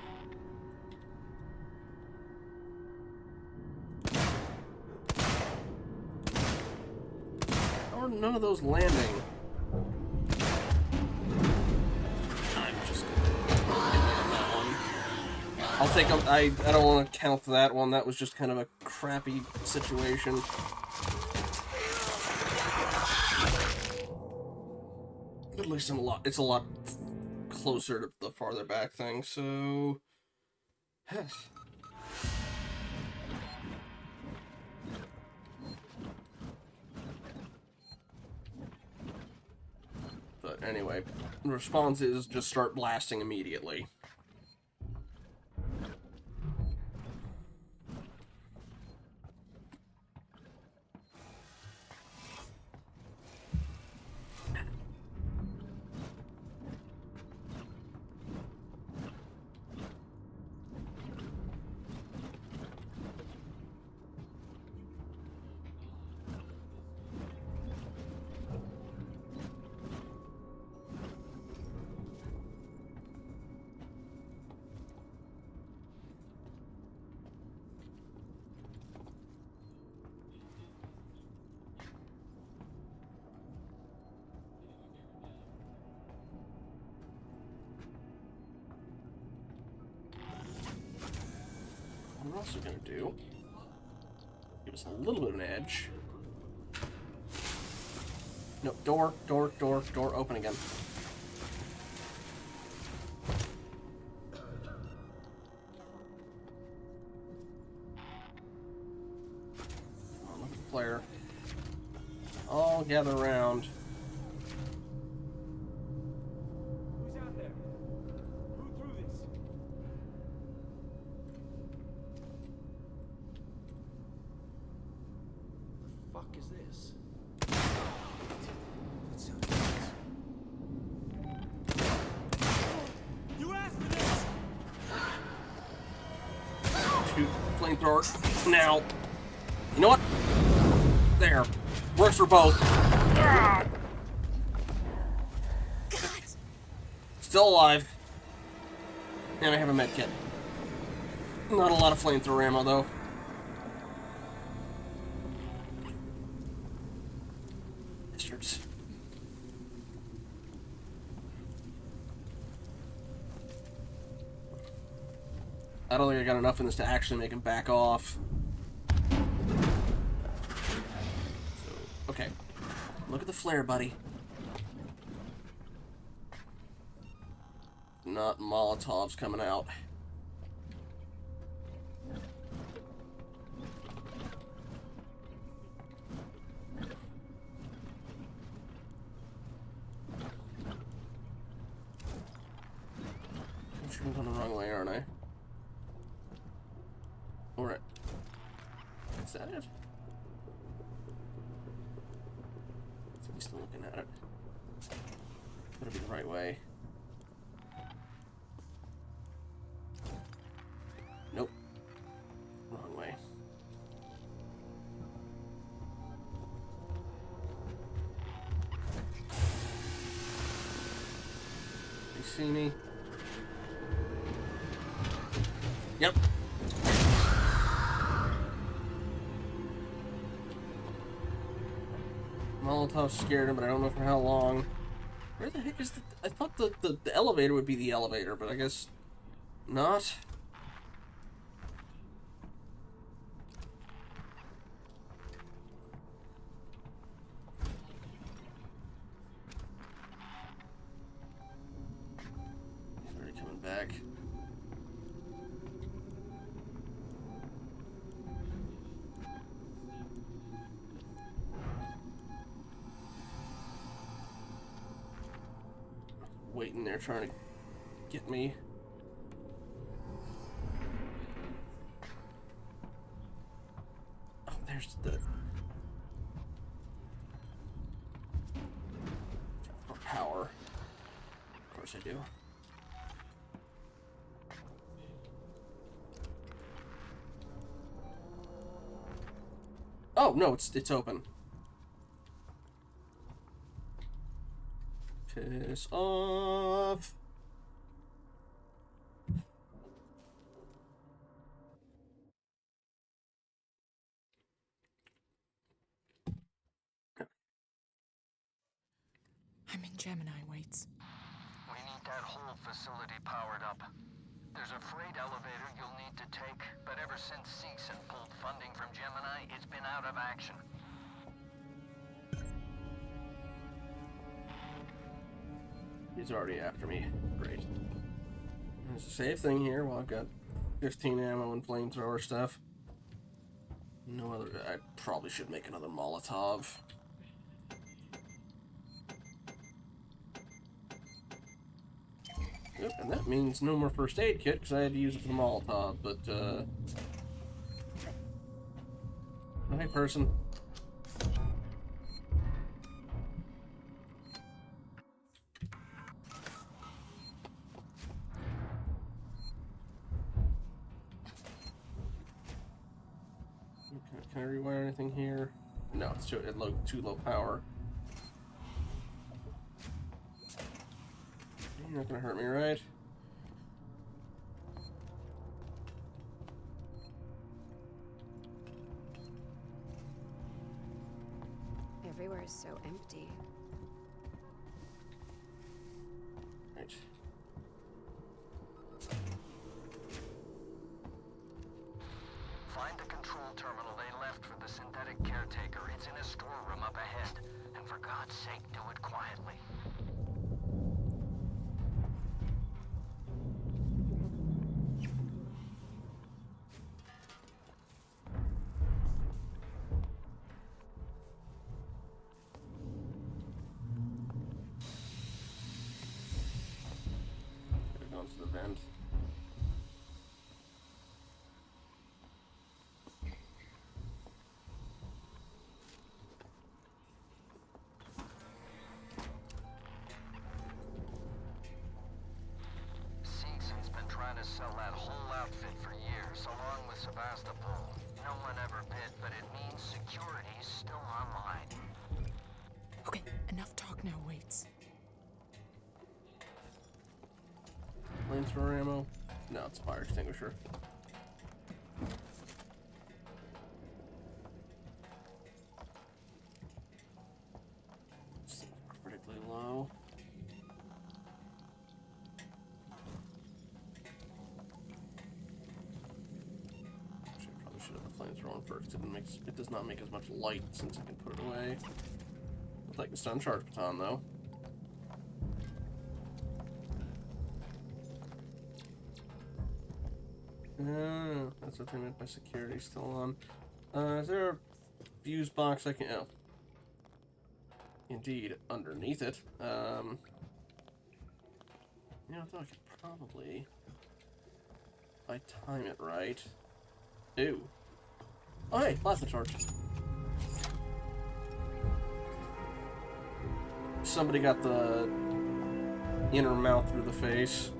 How are none of those landing? I'm just gonna get that one. I'll take a, I don't want to count that one. That was just kind of a crappy situation. But at least it's a lot closer to the farther back thing, so... But anyway, the response is just start blasting immediately. What we're also going to do, give us a little bit of an edge. No, door, open again. Come on, look at the player. All gather around. Who's out there? Who threw this? The fuck is this? You asked for this! Shoot, flamethrower. Now. You know what? There. Works for both. Ah! Still alive. And I have a med kit. Not a lot of flamethrower ammo, though. Bastards. I don't think I got enough in this to actually make him back off. So, okay. Look at the flare, buddy. Not Molotovs coming out. I'm going the wrong way, aren't I? Alright. Is that it? I'm still looking at it. Better be the right way. Nope. Wrong way. You see me? Yep. Molotov scared him, but I don't know for how long. Where the heck is the... I thought the elevator would be the elevator, but I guess not. He's already coming back. Waiting there trying to get me. Oh, there's the power. Of course I do. Oh no, it's open. Piss off. I'm in Gemini, Waits. We need that whole facility powered up. There's a freight elevator you'll need to take, but ever since Seegson pulled funding from Gemini, it's been out of action. He's already after me. Great. There's a safe thing here. Well, I've got 15 ammo and flamethrower stuff. No other... I probably should make another Molotov. Yep, and that means no more first aid kit, because I had to use it for the Molotov, but, oh, hey, person. Can I rewire anything here? No, it's too low power. You're not gonna hurt me, right? Everywhere is so empty. Right. Find the control terminal they left for the synthetic caretaker. It's in a storeroom up ahead. And for God's sake, do it quietly. Goes to the vent. Seegson's been trying to sell that whole outfit for years, along with Sevastopol. No one ever bid, but it means security's still online. Okay, enough talk now, Waits. Flamethrower ammo? No, it's a fire extinguisher. It's critically low. flamethrower on first. It does not make as much light since I can put it away. I'll take the stun charge baton though. That's what they meant by security still on. Is there a fuse box I can... Oh. Indeed, underneath it. I thought I could probably... If I time it right... Ooh. Oh, hey, plasma charge. Somebody got the inner mouth through the face.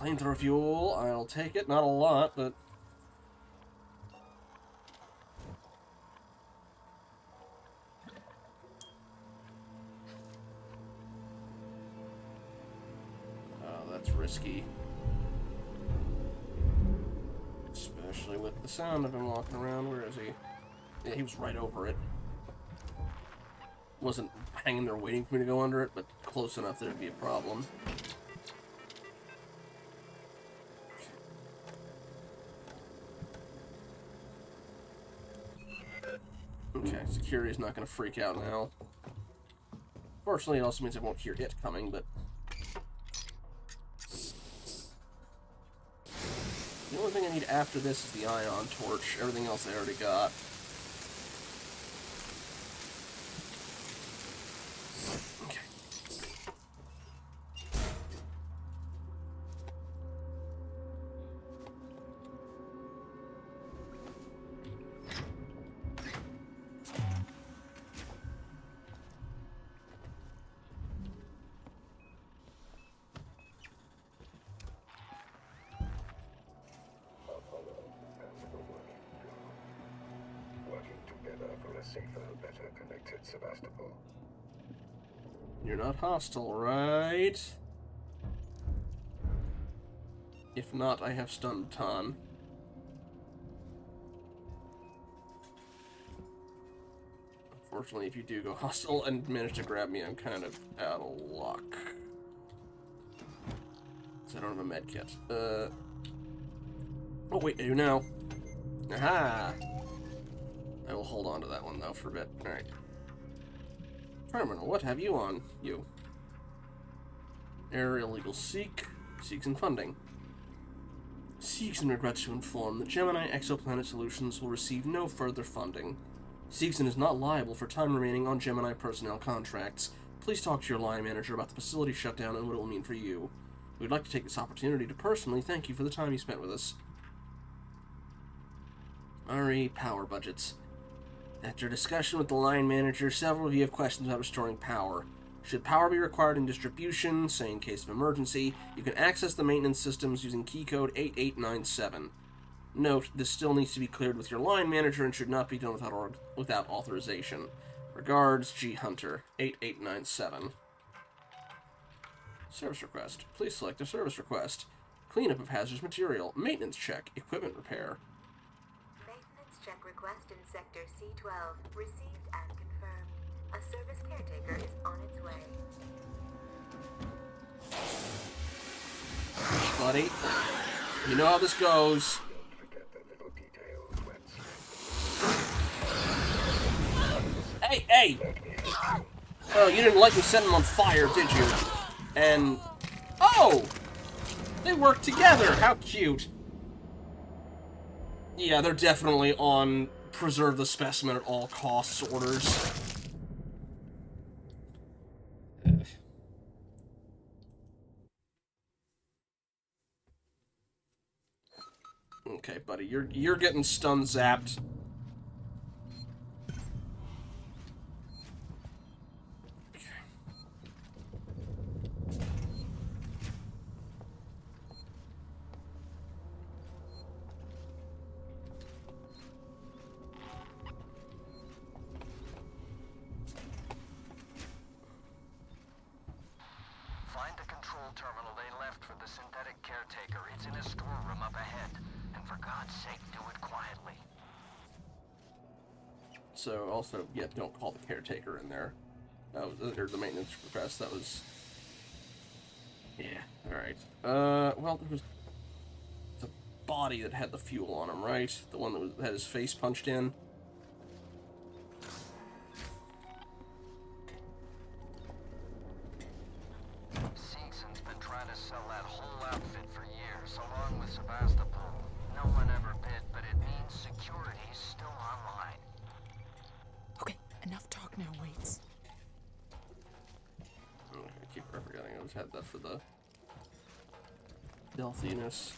Flamethrower fuel, I'll take it. Not a lot, but... Oh, that's risky. Especially with the sound of him walking around. Where is he? Yeah, he was right over it. Wasn't hanging there waiting for me to go under it, but close enough that it'd be a problem. Okay, security's not going to freak out now. Fortunately, it also means I won't hear it coming, but... The only thing I need after this is the ion torch. Everything else I already got. Okay. Working together for a safer, better connected Sevastopol. You're not hostile, right? If not, I have stunned Ton. Unfortunately, if you do go hostile and manage to grab me, I'm kind of out of luck. Because I don't have a med kit. Oh wait, I do now. Aha! I will hold on to that one, though, for a bit. Alright. Terminal, what have you on? You. Air illegal seek. Seeks and funding. Seeks and regrets to inform that Gemini Exoplanet Solutions will receive no further funding. Seegson is not liable for time remaining on Gemini personnel contracts. Please talk to your line manager about the facility shutdown and what it will mean for you. We'd like to take this opportunity to personally thank you for the time you spent with us. RE power budgets. After discussion with the line manager, several of you have questions about restoring power. Should power be required in distribution, say in case of emergency, you can access the maintenance systems using key code 8897. Note, this still needs to be cleared with your line manager and should not be done without authorization. Regards, G. Hunter, 8897. Service request. Please select a service request. Cleanup of hazardous material. Maintenance check. Equipment repair. Maintenance check request in Sector C12. Received and confirmed. A service caretaker is on its way. Buddy, you know how this goes. Hey, hey! Oh, you didn't like me setting them on fire, did you? And... Oh! They work together! How cute! Yeah, they're definitely on preserve the specimen at all costs orders. Okay, buddy, you're getting stun zapped. Find the control terminal they left for the synthetic caretaker. It's in a storeroom up ahead. And for God's sake, do it quietly. So, also, yeah, don't call the caretaker in there. That was, or the maintenance request, that was... Yeah, alright. Well, there was... The body that had the fuel on him, right? The one that had his face punched in. Seegson's been trying to sell that whole outfit for years, along with Sebastopol. No one ever bid, but it means security's still online. Okay, enough talk now, Waits. I keep forgetting I just had that for the stealthiness.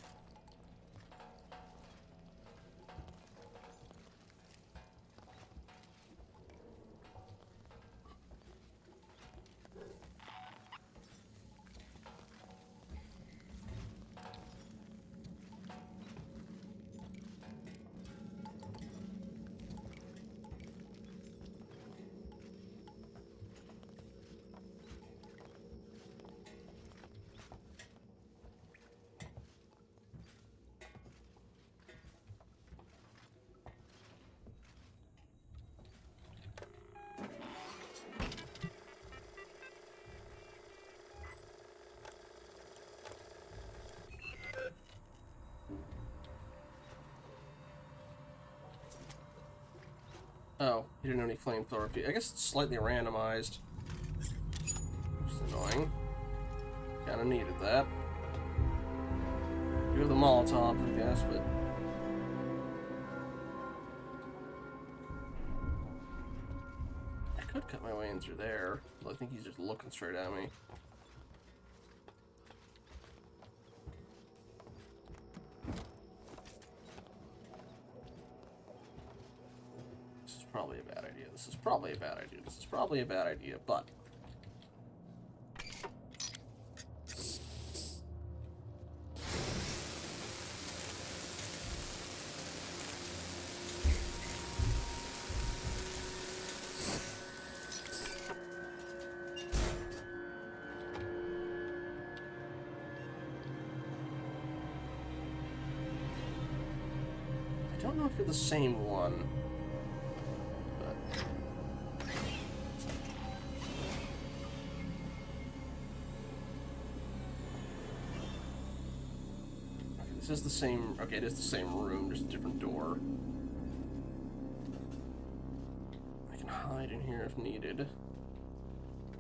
Oh, you didn't have any flamethrower. I guess it's slightly randomized. Which is annoying. Kinda needed that. You have the Molotovs, I guess, but... I could cut my way in through there, but I think he's just looking straight at me. This is probably a bad idea. This is probably a bad idea. This is probably a bad idea, but... I don't know if you're the same one. This is the same... Okay, it is the same room, just a different door. I can hide in here if needed.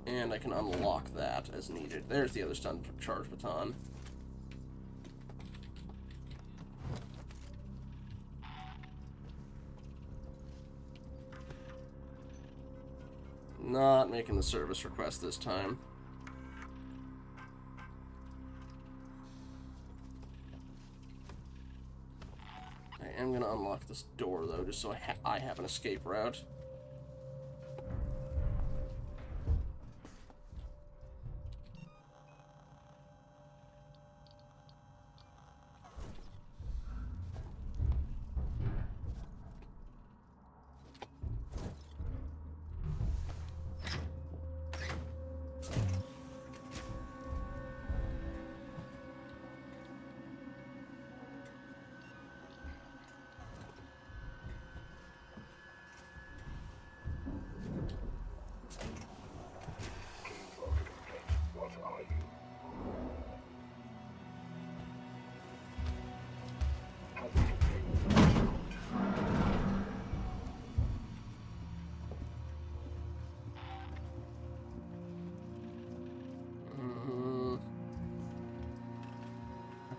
And I can unlock that as needed. There's the other stun charge baton. Not making the service request this time. I am going to unlock this door, though, just so I have an escape route.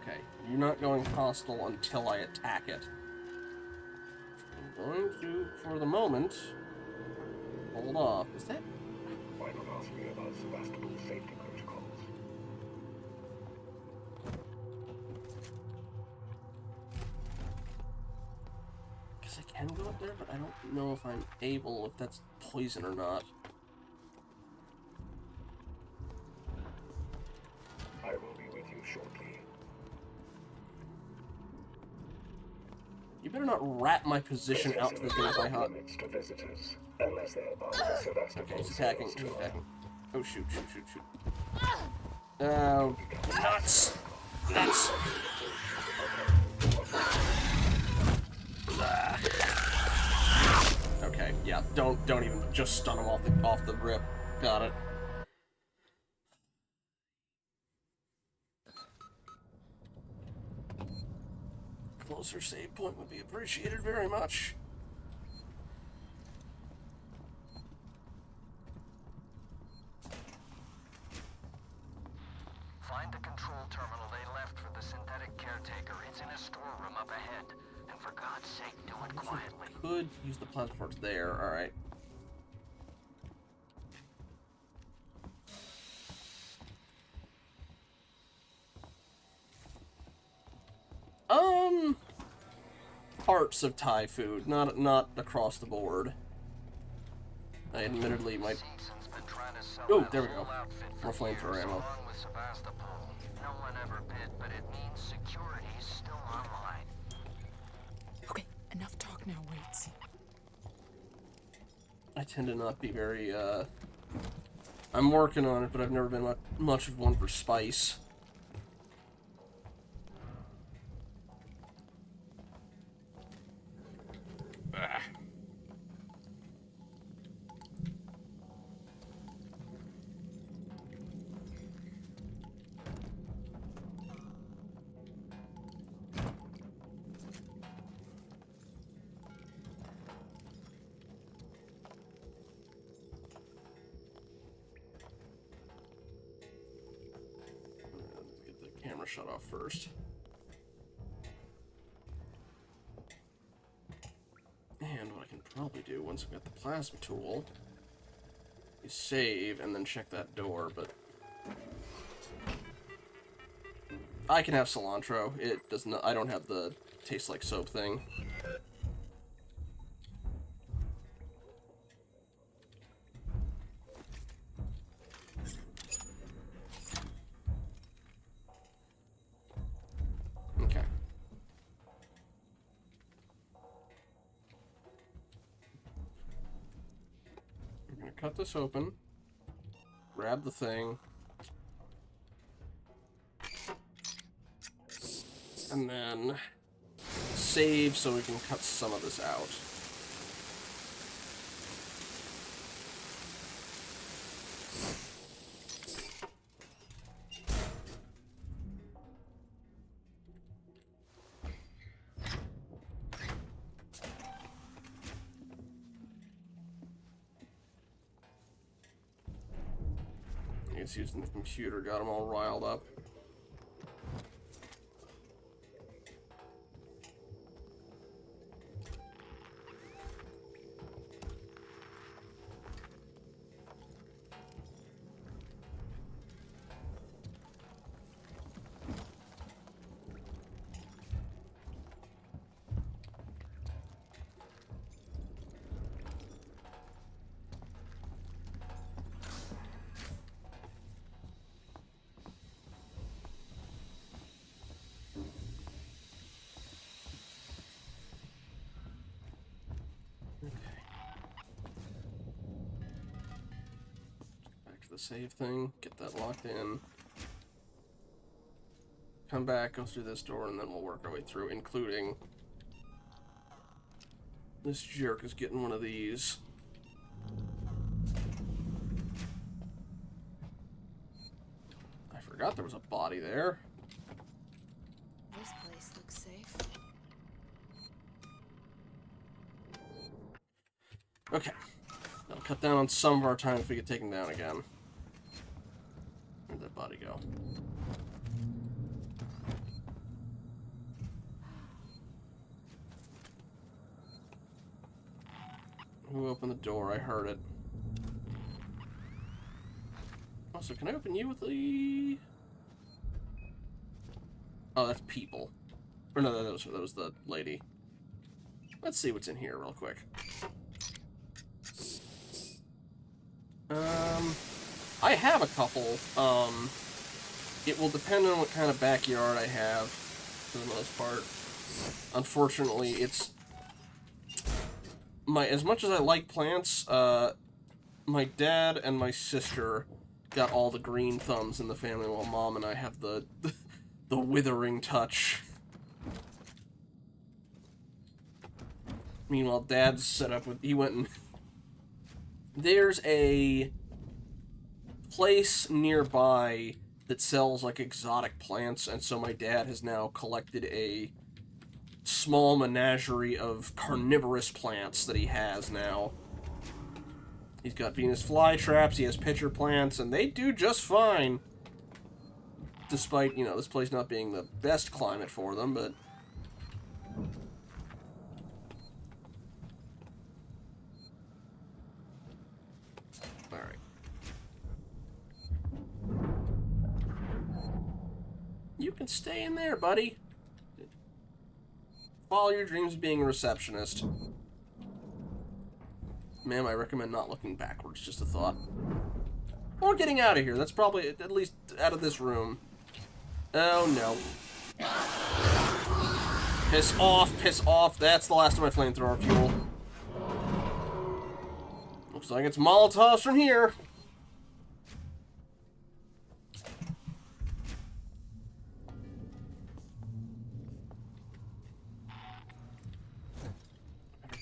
Okay, you're not going hostile until I attack it. I'm going to, for the moment, hold off. Is that... Why not ask me about Sebastopol's safety protocols? Because I can go up there, but I don't know if I'm able, if that's poison or not. I will be with you shortly. You better not rat my position out to the thing by hot. To visitors, unless they are part of the Sebastopol. Okay, he's attacking. He's attacking. Oh, shoot, shoot, shoot, shoot. Oh, nuts! Nuts! Okay, yeah, don't even, just stun him off the rip. Got it. closer save point would be appreciated very much. Find the control terminal they left for the synthetic caretaker. It's in a storeroom up ahead. And for God's sake, do it quietly. Could use the plasma parts there. Alright. Parts of Thai food, not across the board. I admittedly might. Oh, there we go. More flamethrower ammo. No one ever bid, but it means security's still online. Okay, enough talk now, Waits. I tend to not be very, I'm working on it, but I've never been much of one for spice. Ah. Let's get the camera shut off first. And what I can probably do once I've got the plasma tool is save and then check that door, but I can have cilantro. It does not. I don't have the taste like soap thing. Okay. We're gonna cut this open, grab the thing, and then save so we can cut some of this out. I guess using the computer got them all riled up. Back to the save thing, get that locked in. Come back, go through this door, and then we'll work our way through, including this jerk is getting one of these. I forgot there was a body there. This place looks safe. Okay. That'll cut down on some of our time if we get taken down again. Where'd that body go? Who opened the door? I heard it. Also, can I open you with the... Oh, that's people. Or no, that was the lady. Let's see what's in here real quick. I have a couple. It will depend on what kind of backyard I have, for the most part. Unfortunately, it's... As much as I like plants, my dad and my sister got all the green thumbs in the family, while Mom and I have the withering touch. Meanwhile, Dad's set up with... He went and... There's a place nearby that sells, like, exotic plants, and so my dad has now collected a small menagerie of carnivorous plants that he has now. He's got Venus flytraps, he has pitcher plants, and they do just fine. Despite, this place not being the best climate for them, but... Alright. You can stay in there, buddy. Follow your dreams of being a receptionist. Ma'am, I recommend not looking backwards, just a thought. Or getting out of here. That's probably, at least, out of this room. Oh, no. Piss off, piss off. That's the last of my flamethrower fuel. Looks like it's Molotovs from here.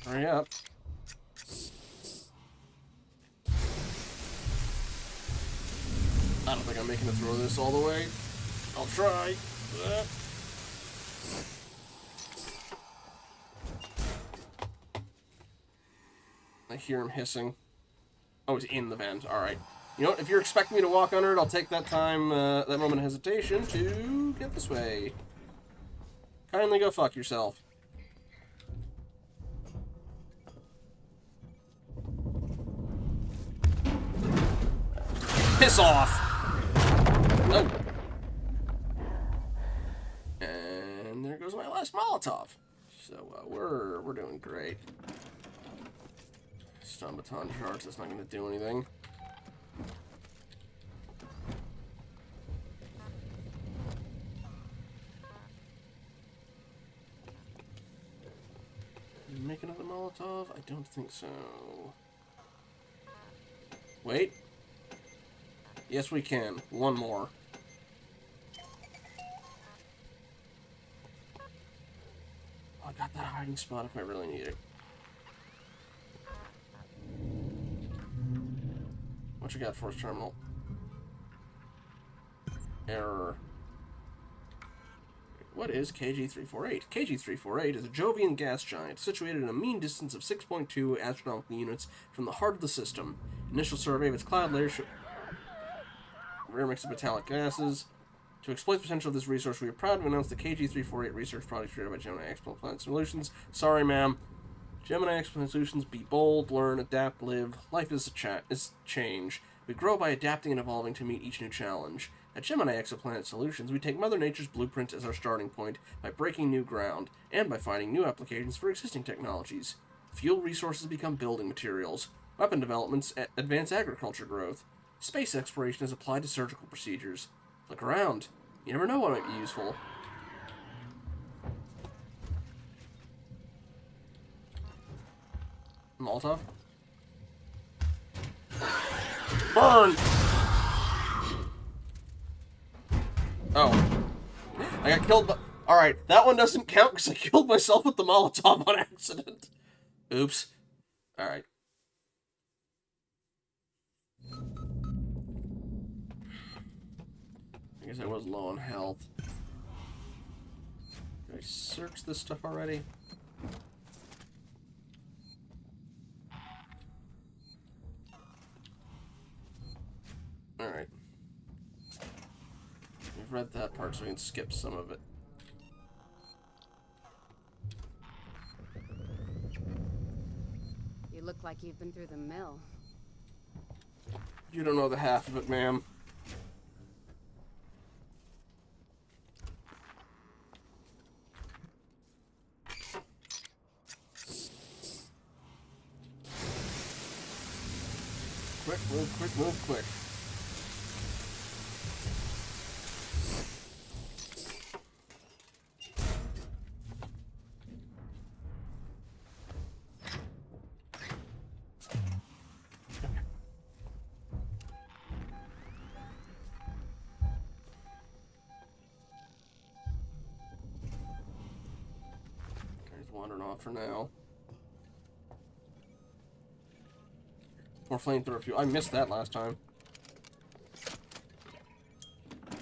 Hurry up. I don't think I'm making it through this all the way. I'll try. I hear him hissing. Oh, he's in the vent. Alright. You know what? If you're expecting me to walk under it, I'll take that time, that moment of hesitation to get this way. Kindly go fuck yourself. Piss off! Oh. And there goes my last Molotov. So, we're doing great. Stun baton charge, that's not going to do anything. Make another Molotov? I don't think so. Wait. Yes, we can. One more. Oh, I got that hiding spot if I really need it. What you got, Force Terminal? Error. What is KG-348? KG-348 is a Jovian gas giant situated at a mean distance of 6.2 astronomical units from the heart of the system. Initial survey of its cloud layer rare mix of metallic gases. To exploit the potential of this resource, we are proud to announce the KG-348 research project created by Gemini Exoplanet Solutions. Sorry, ma'am. Gemini Exoplanet Solutions, be bold, learn, adapt, live. Life is change. We grow by adapting and evolving to meet each new challenge. At Gemini Exoplanet Solutions, we take Mother Nature's blueprint as our starting point by breaking new ground, and by finding new applications for existing technologies. Fuel resources become building materials. Weapon developments advance agriculture growth. Space exploration is applied to surgical procedures. Look around. You never know what might be useful. Molotov? Burn! Oh. I got killed by... Alright, that one doesn't count because I killed myself with the Molotov on accident. Oops. Alright. I guess I was low on health. Did I search this stuff already? Alright. We've read that part so we can skip some of it. You look like you've been through the mill. You don't know the half of it, ma'am. Quick, move, quick, move, quick. He's wandering off for now. More flamethrower fuel. I missed that last time. You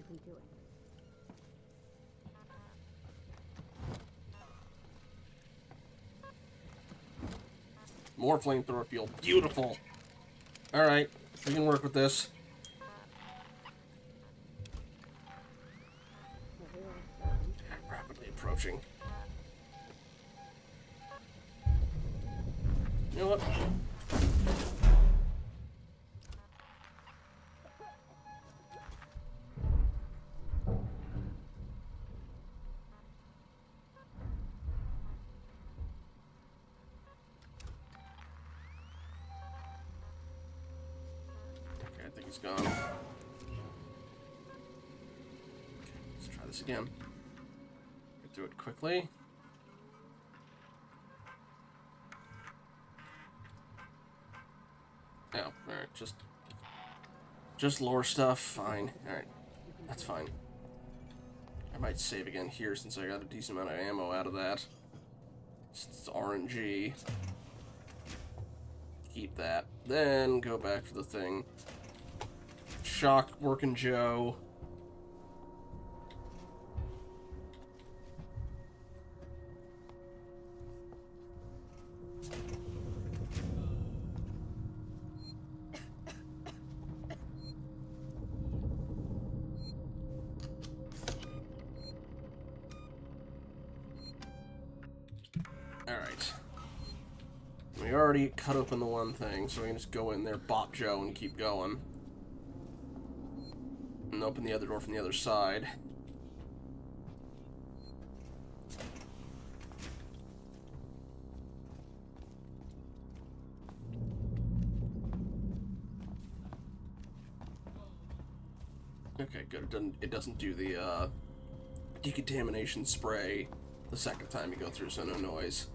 can do it. More flamethrower fuel. Beautiful. Alright, we can work with this. Rapidly approaching. You know what? Okay, I think he's gone. Okay, let's try this again. Get through it quickly. Oh, alright, just lore stuff, fine. Alright, that's fine. I might save again here since I got a decent amount of ammo out of that. It's RNG. Keep that. Then go back to the thing. Shock working Joe. Alright. We already cut open the one thing, so we can just go in there, bop Joe, and keep going. And open the other door from the other side. Okay, good. It doesn't do the decontamination spray the second time you go through, so no noise.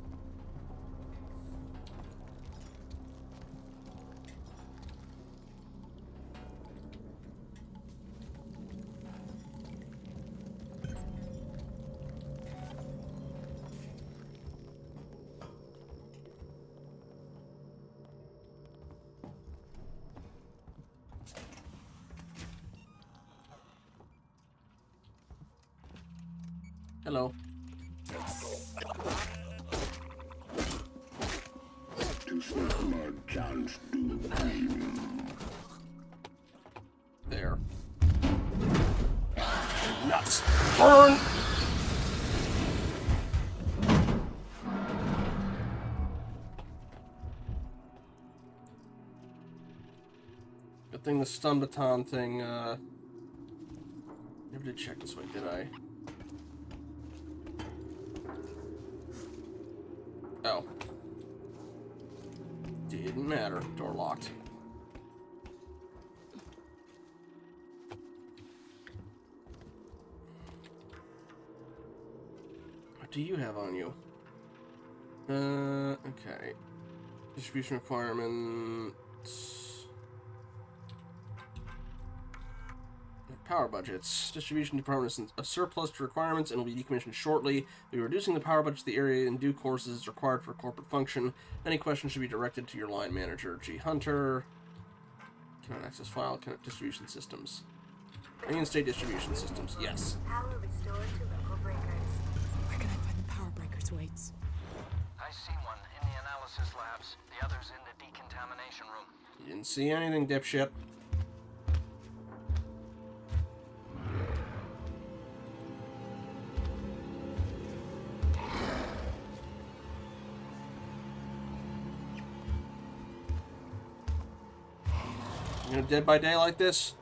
Hello. There. Nuts. Burn! Good thing the stun baton thing, never did check this way, did I? Oh. Didn't matter. Door locked. What do you have on you? Okay. Distribution requirements. Power budgets. Distribution department is a surplus to requirements and will be decommissioned shortly. We'll be reducing the power budget of the area in due course as is required for corporate function. Any questions should be directed to your line manager, G. Hunter. Cannot access file. Cannot distribution systems. Reinstate distribution systems. Yes. Power restored to local breakers. Where can I find the power breakers, Waits? I see one in the analysis labs. The other's in the decontamination room. You didn't see anything, dipshit. You know, Dead by Day like this?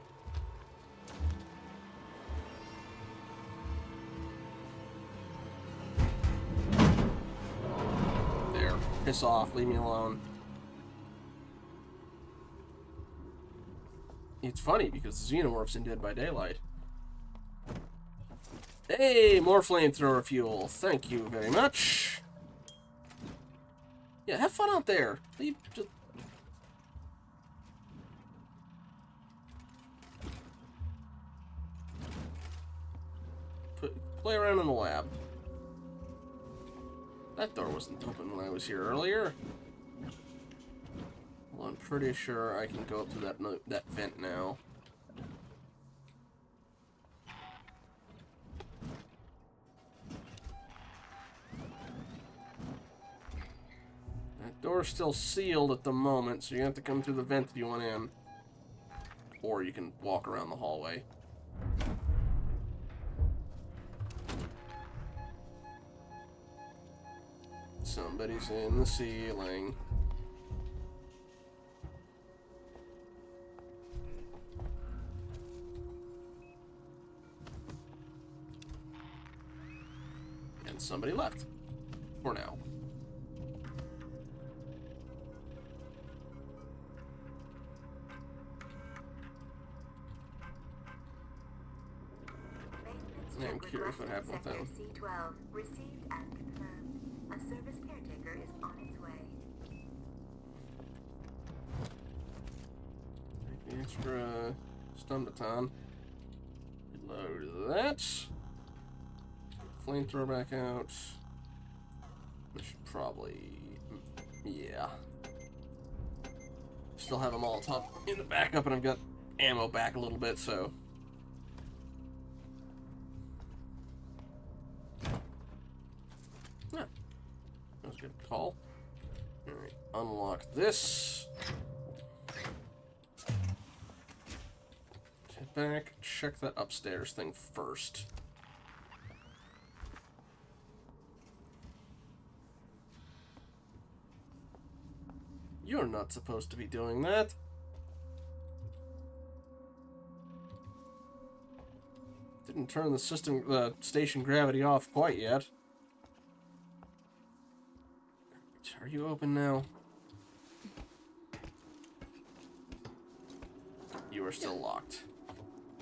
There. Piss off. Leave me alone. It's funny because the xenomorph's in Dead by Daylight. Hey, more flamethrower fuel. Thank you very much. Yeah, have fun out there. Just... Play around in the lab. That door wasn't open when I was here earlier. Well, I'm pretty sure I can go up to that vent now. That Door's still sealed at the moment, so you have to come through the vent if you want in. Or you can walk around the hallway. Somebody's in the ceiling. And somebody left. For now. I'm curious what happened with them. C12 received and confirmed. A service caretaker is on its way. Take the extra stun baton. Reload that. Flamethrower back out. I should probably... yeah. Still have a Molotov in the backup, and I've got ammo back a little bit, so... yeah. That was a good call. Alright, unlock this. Head back, check that upstairs thing first. You're not supposed to be doing that. Didn't turn the station gravity off quite yet. Are you open now? You are still locked.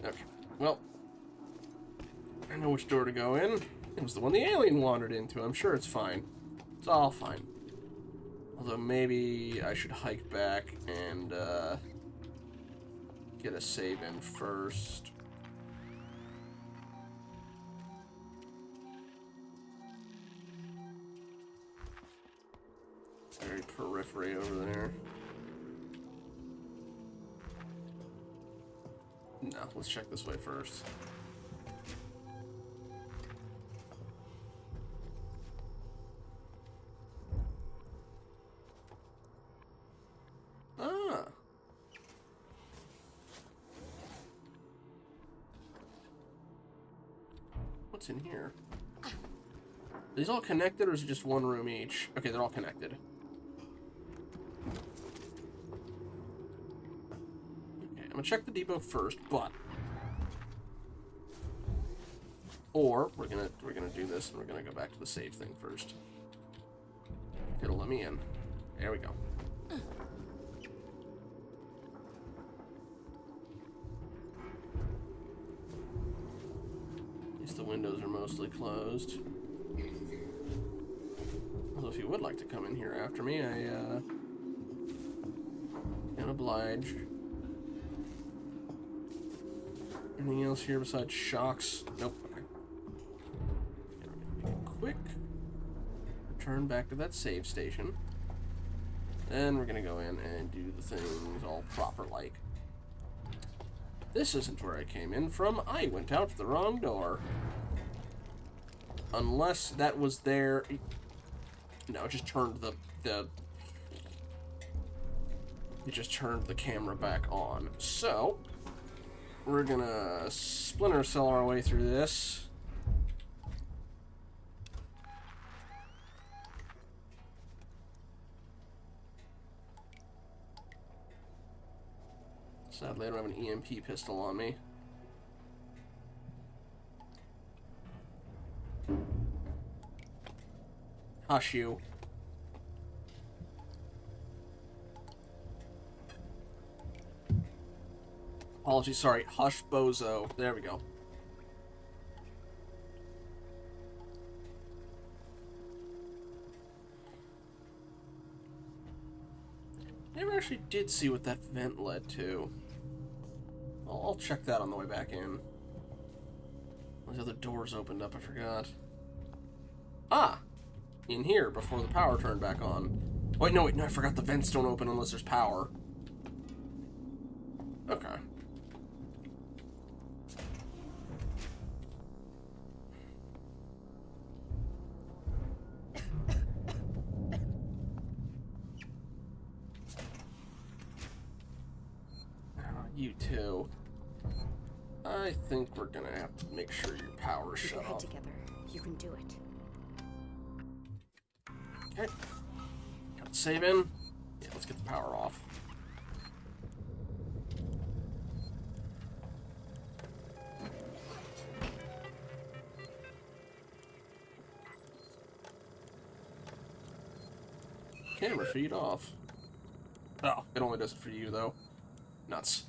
Okay. Well, I know which door to go in. It was the one the alien wandered into. I'm sure it's fine. It's all fine. Although maybe I should hike back and get a save in first. Very periphery over there. No, let's check this way first. Ah. What's in here? Are these all connected, or is it just one room each? Okay, they're all connected. Okay, I'm gonna check the depot first, but we're gonna do this, and we're gonna go back to the save thing first. It'll let me in. There we go. At least the windows are mostly closed. Although if you would like to come in here after me, I can oblige. Anything else here besides shocks? Nope. Okay. Make it quick. Return back to that save station. Then we're gonna go in and do the things all proper like. This isn't where I came in from. I went out the wrong door. Unless that was there. No, it just turned it just turned the camera back on. So we're gonna splinter cell our way through this. Sadly, I don't have an EMP pistol on me. Hush you. Apologies, sorry. Hush bozo. There we go. Never actually did see what that vent led to. I'll check that on the way back in. Those other doors opened up, I forgot. Ah! In here, before the power turned back on. Wait, no, I forgot the vents don't open unless there's power. Okay. You too. I think we're gonna have to make sure your power's Keep shut your head off. together. You can do it. Okay. Got the save in. Yeah, let's get the power off. Camera feed off. Oh, it only does it for you, though. Nuts.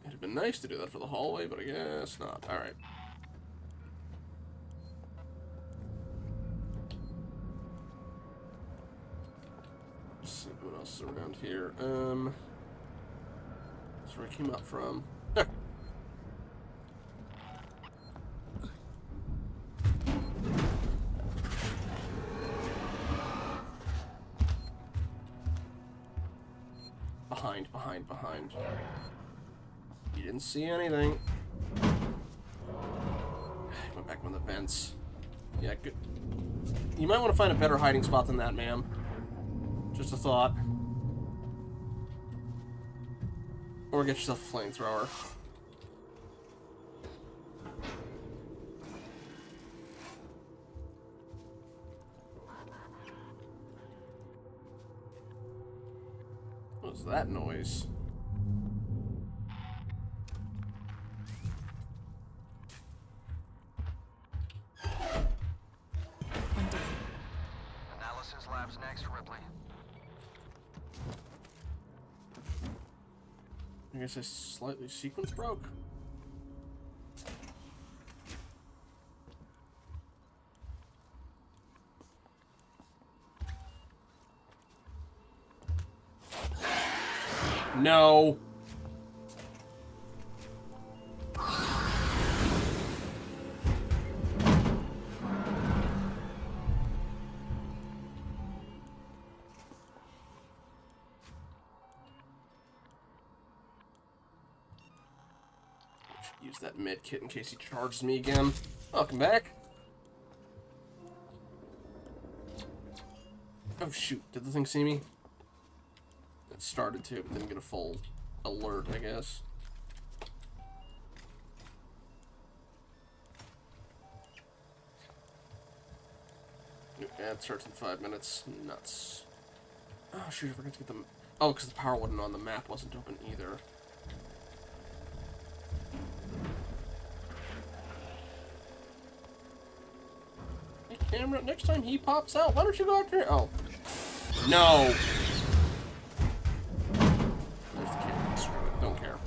It'd have been nice to do that for the hallway, but I guess not. Alright. Let's see what else is around here. That's where I came up from. Behind. You didn't see anything. Went back on the vents. Yeah, good. You might want to find a better hiding spot than that, ma'am. Just a thought. Or get yourself a flamethrower. What was that noise? Analysis lab's next, Ripley. I guess I slightly sequence broke. No. Use that med kit in case he charges me again. Welcome back. Oh shoot, did the thing see me? It started to, but didn't get a full alert, I guess. New ad starts in 5 minutes. Nuts. Oh shoot, I forgot to get them. Oh, because the power wasn't on, the map wasn't open either. Hey, camera, next time he pops out, why don't you go out there? Oh. No! There's the camera. Screw it. Don't care.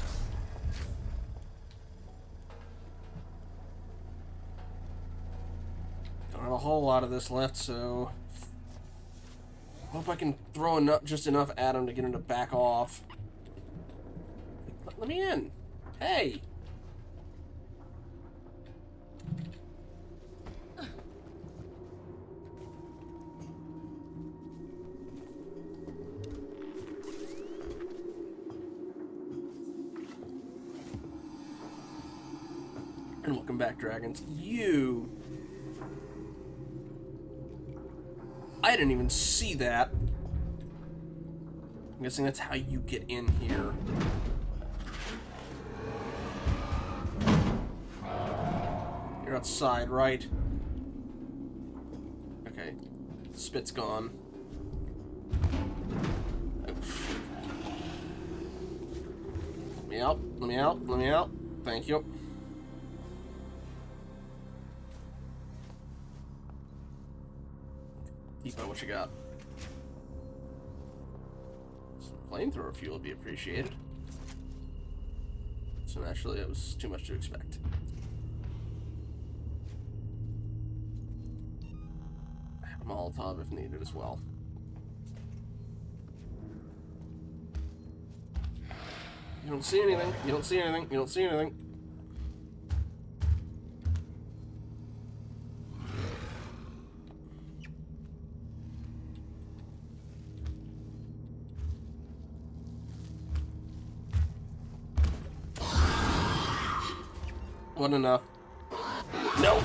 Don't have a whole lot of this left, so... hope I can throw enough, just enough at him to get him to back off. Let me in. Hey! And welcome back, dragons. You... I didn't even see that. I'm guessing that's how you get in here. You're outside, right? Okay. Spit's gone. Oh, shit. Let me out. Let me out. Let me out. Thank you. Depot, what you got? Some flamethrower fuel would be appreciated. So naturally, it was too much to expect. I have a Molotov if needed as well. You don't see anything. You don't see anything. You don't see anything. Wasn't enough. No.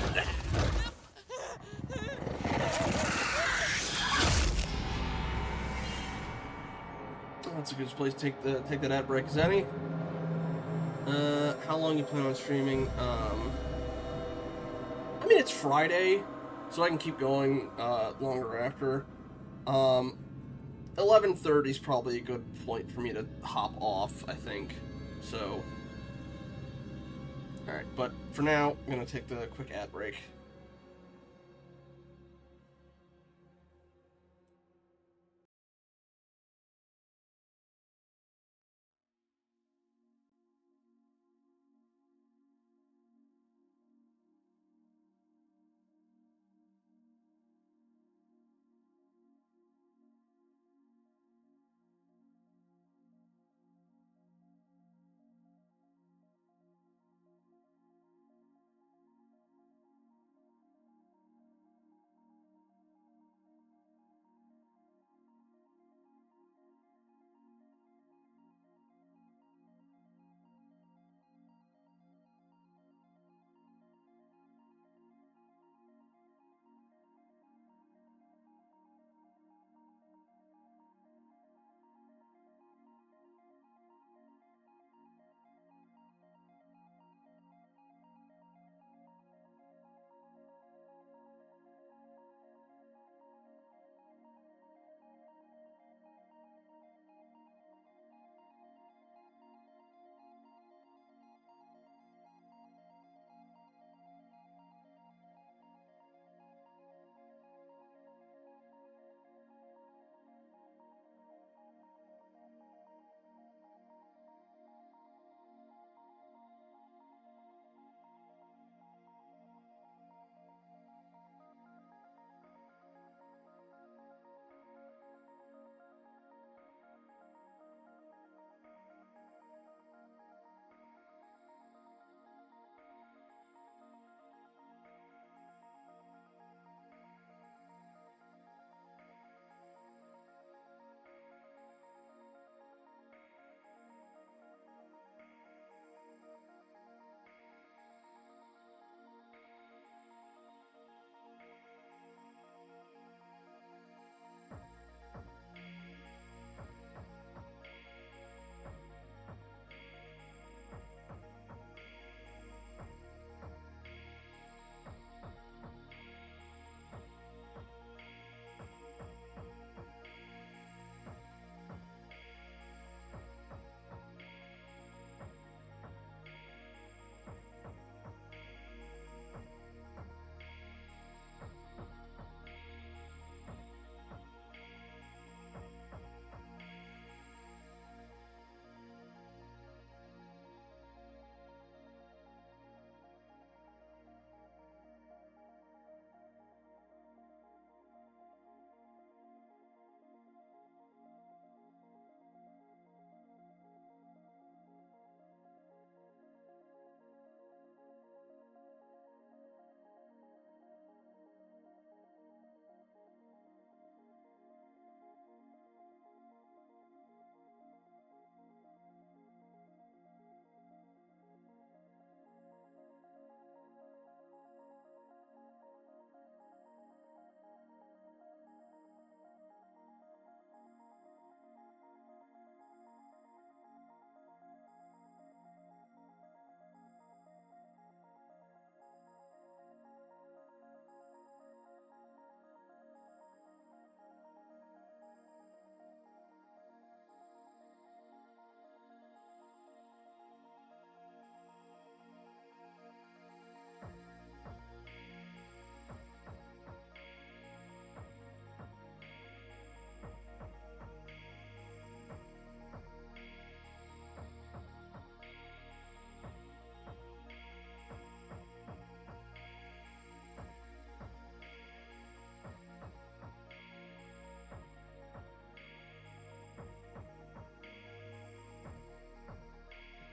That's a good place to take that ad break as any. How long you plan on streaming? I mean, it's Friday, so I can keep going longer after. 11:30 is probably a good point for me to hop off, I think. So, alright, but for now, I'm gonna take the quick ad break.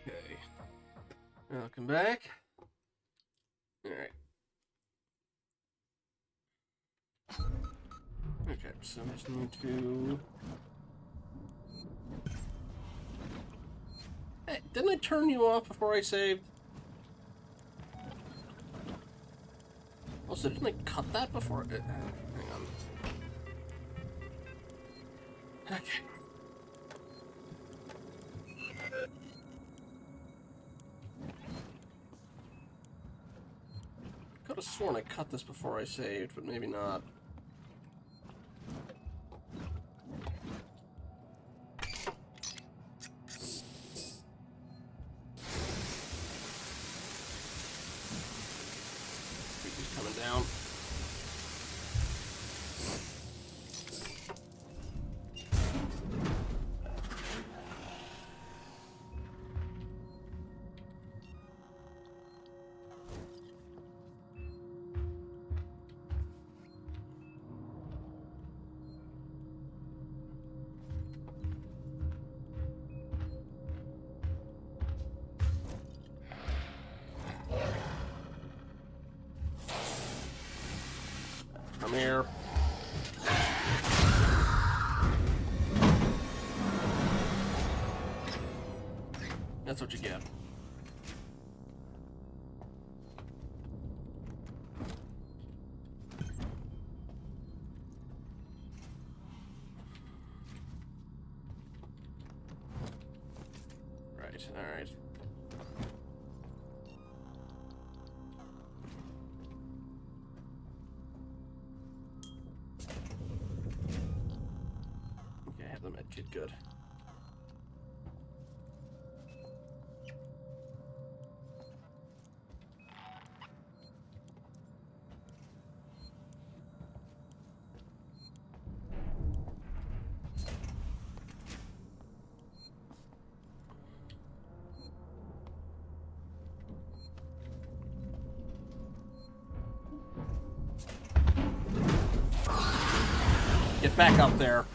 Okay. Welcome back. Alright. Okay, so I just need to... Hey, didn't I turn you off before I saved? Also, didn't I cut that before? Hang on. Okay. have sworn I cut this before I saved, but maybe not. He's coming down. Come here. That's what you get. Right, alright. Okay, I have the medkit, good. Get back up there.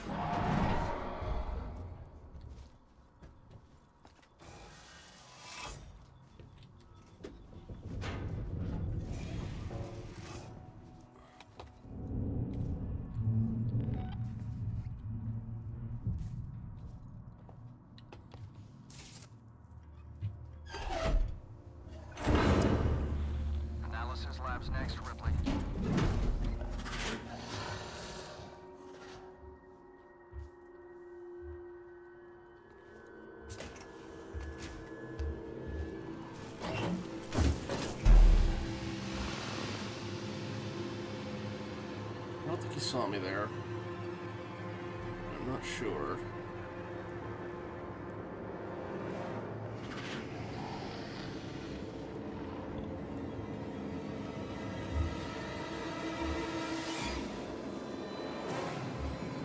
Analysis labs next, Ripley. I don't think he saw me there. I'm not sure.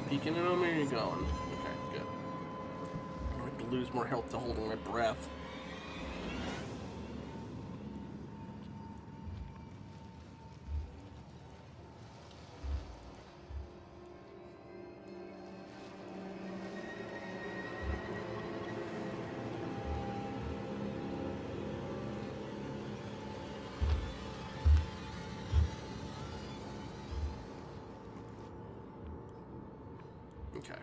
Peeking in on me, or you going? Okay, good. I have to lose more health to holding my breath. Okay.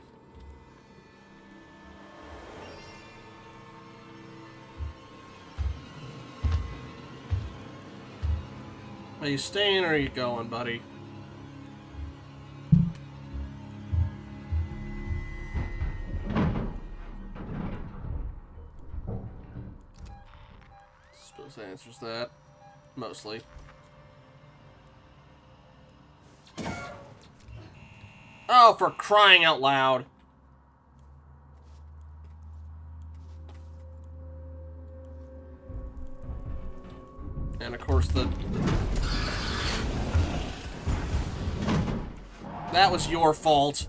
Are you staying or are you going, buddy? Suppose that answers that. Mostly. Oh, for crying out loud. And of course that was your fault.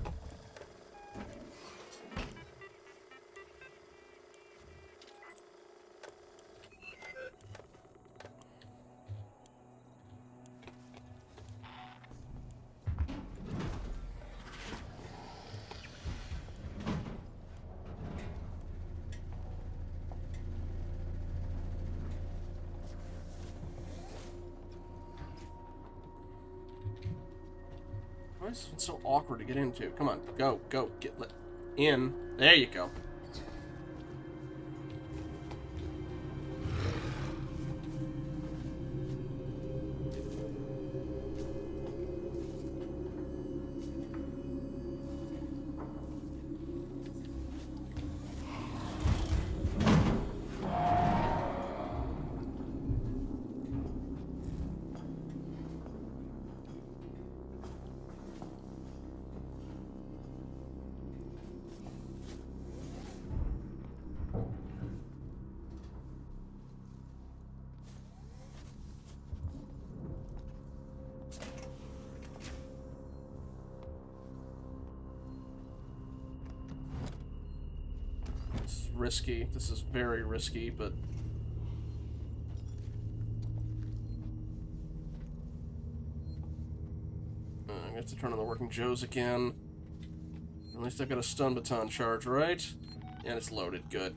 Why is it so awkward to get into? Come on, go, get in. There you go. risky. This is very risky, but... I have to turn on the working Joes again. At least I've got a stun baton charge, right? And it's loaded. Good.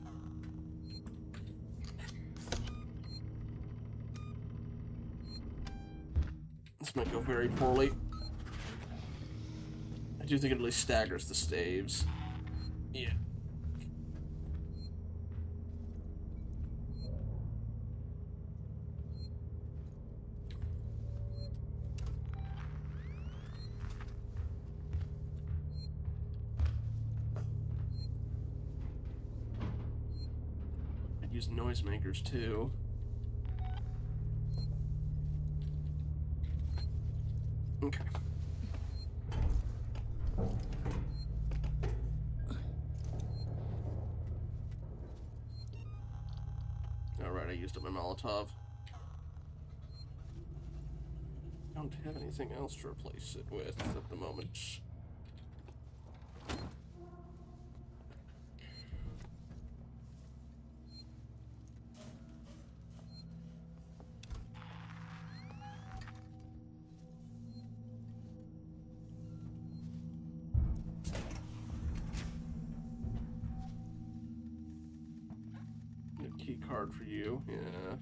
This might go very poorly. I do think it at least staggers the staves. Yeah. I'd use noisemakers too. Okay. Alright, I used up my Molotov. Don't have anything else to replace it with at the moment. Key card for you, yeah.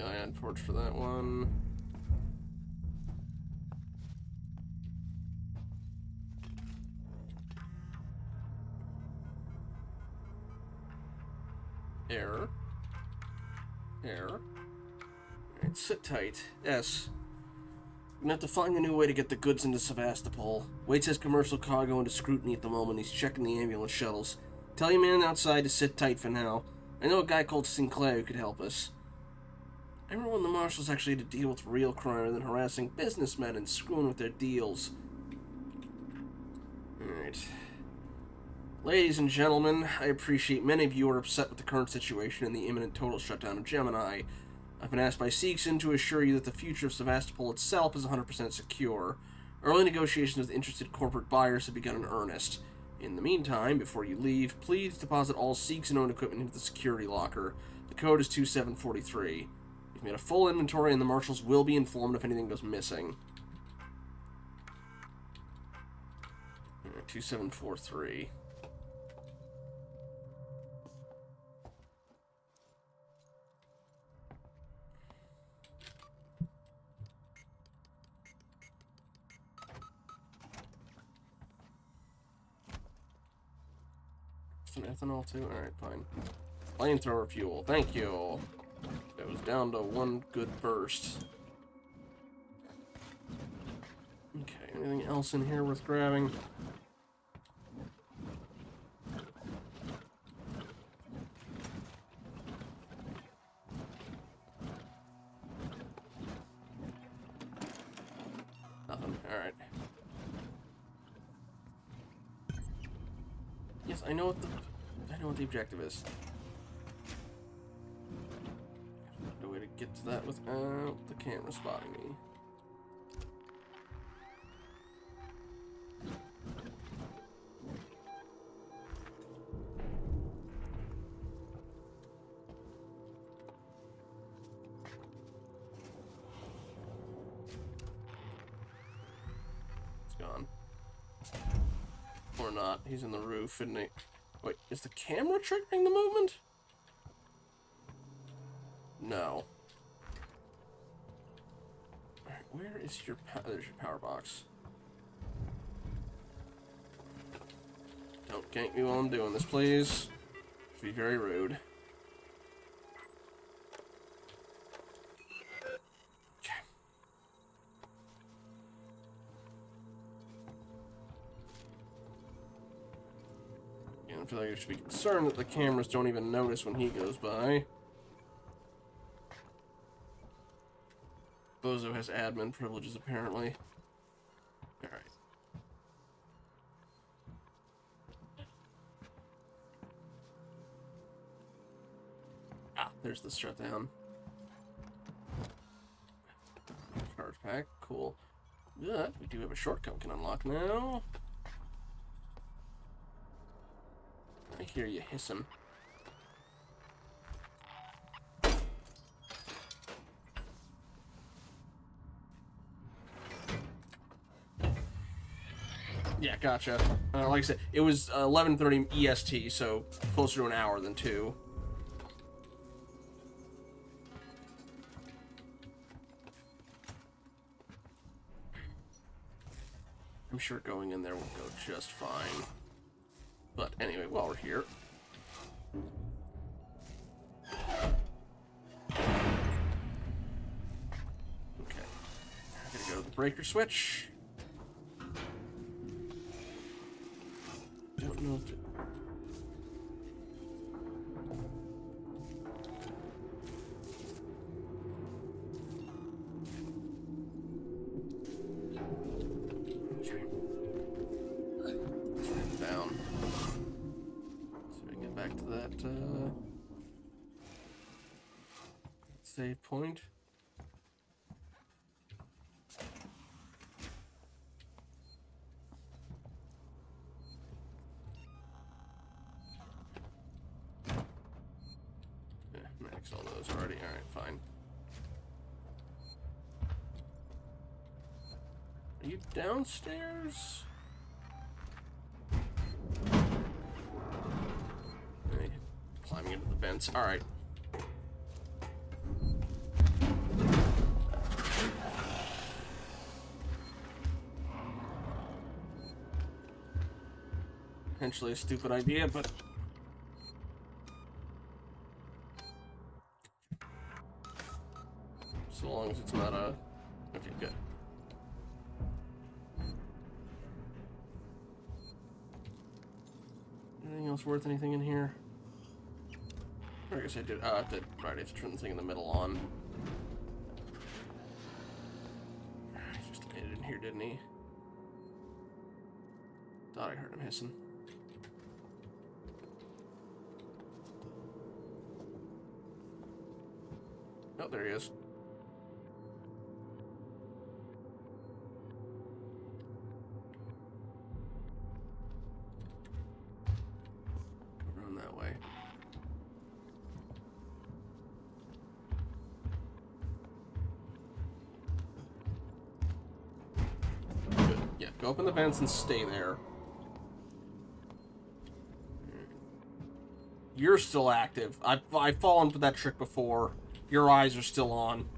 Ion torch for that one. Error. Error. Alright, sit tight. S. We're gonna have to find a new way to get the goods into Sevastopol. Waits has commercial cargo into scrutiny at the moment. He's checking the ambulance shuttles. Tell your man outside to sit tight for now. I know a guy called Sinclair who could help us. I remember when the marshals actually had to deal with real crime rather than harassing businessmen and screwing with their deals. Alright. Ladies and gentlemen, I appreciate many of you are upset with the current situation and the imminent total shutdown of Gemini. I've been asked by Seegson to assure you that the future of Sevastopol itself is 100% secure. Early negotiations with interested corporate buyers have begun in earnest. In the meantime, before you leave, please deposit all Seegson-owned equipment into the security locker. The code is 2743. You've made a full inventory and the marshals will be informed if anything goes missing. 2743. Some ethanol too? Alright, fine. Flamethrower fuel, thank you. It was down to one good burst. Okay, anything else in here worth grabbing? Nothing, alright. Yes, I know what the objective is. No way to get to that without the camera spotting me. It's gone. Or not. He's in the roof, isn't he? Wait, is the camera triggering the movement? No. Alright, where is your there's your power box. Don't gank me while I'm doing this, please. It'd be very rude. Okay. Yeah, I feel like I should be concerned that the cameras don't even notice when he goes by. Bozo has admin privileges, apparently. Alright. there's the shutdown. Charge pack, cool. Good, we do have a shortcut we can unlock now. I hear you hissing. Yeah, gotcha. Like I said, it was 11:30 EST, so closer to an hour than 2. I'm sure going in there will go just fine. But anyway, while we're here... Okay. I'm gonna go to the breaker switch. Don't know if it... Down. So we can get back to that save point. Yeah, max all those already. Alright, fine. Are you downstairs? Okay. Climbing into the vents. Alright. Potentially a stupid idea, but... so long as it's not a... Okay, good. Anything else worth anything in here? I guess I did. I have to turn the thing in the middle on. He just landed in here, didn't he? Thought I heard him hissing. Oh, there he is. Go around that way. Good. Yeah, go open the vents and stay there. You're still active. I've fallen for that trick before. Your eyes are still on.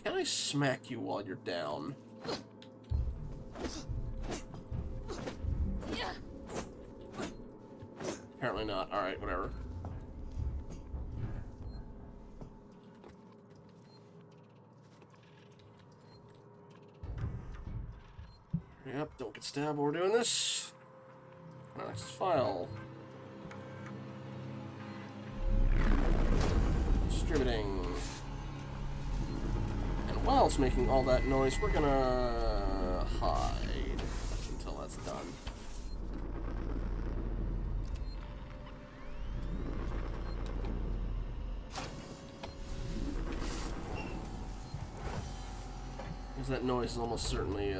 Can I smack you while you're down? Apparently not. Alright, whatever. Yep, don't get stabbed while we're doing this. Next file. Distributing. And while it's making all that noise, we're gonna hide until that's done. Because that noise is almost certainly,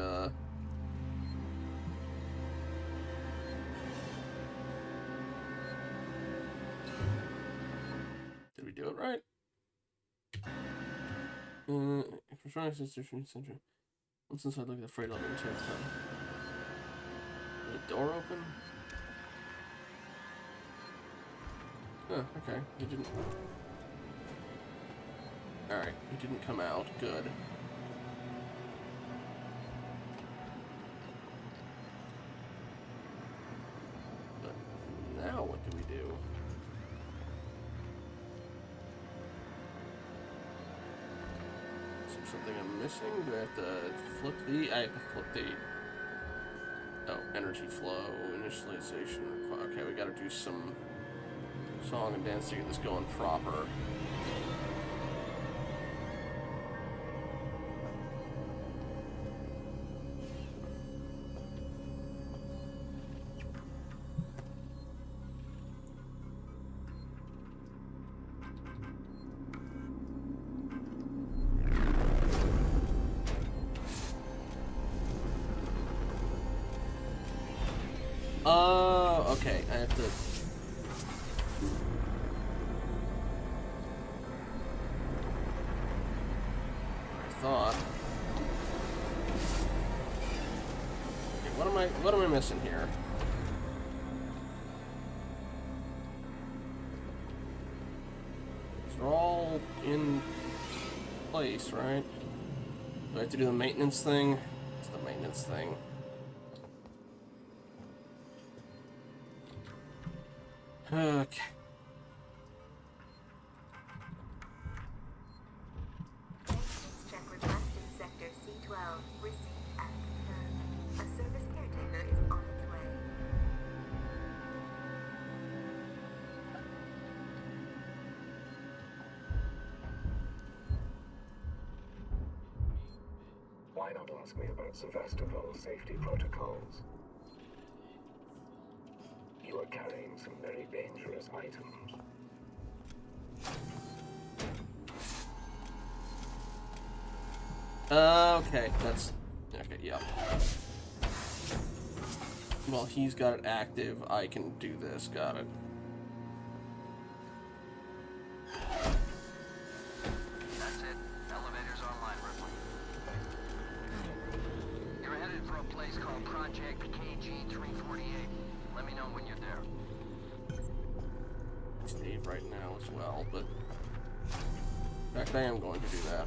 Did we do it right? If we're trying to center. Once inside, look at the freight elevator. The door open? Huh, okay. He didn't. Alright, he didn't come out. Good. But now what do we do? Is there something I'm missing? Do I have to flip the... I have to flip the... Oh, energy flow, initialization. Okay, we gotta do some song and dance to get this going proper. Okay, I have to... I thought... Okay, what am I missing here? They're all in place, right? Do I have to do the maintenance thing? It's the maintenance thing. Okay. Maintenance check request in Sector C12. Received and confirmed. A service caretaker is on its way. Why not ask me about Sevastopol's safety protocols? You are carrying some very dangerous items. Okay, that's... Okay, yeah. Well, he's got it active. I can do this. Got it. That's it. Elevator's online, Ripley. You're headed for a place called Project KG-348. Let me know when you're there. Save right now as well, but... In fact, I am going to do that.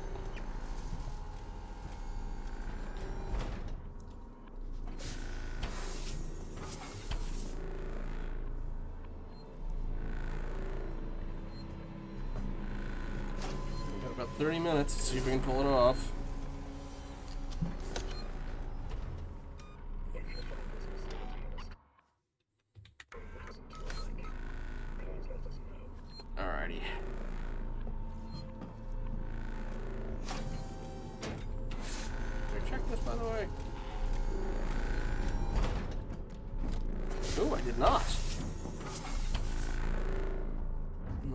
We've got about 30 minutes to see if we can pull it off. Alrighty. Did I check this, by the way? Ooh, I did not.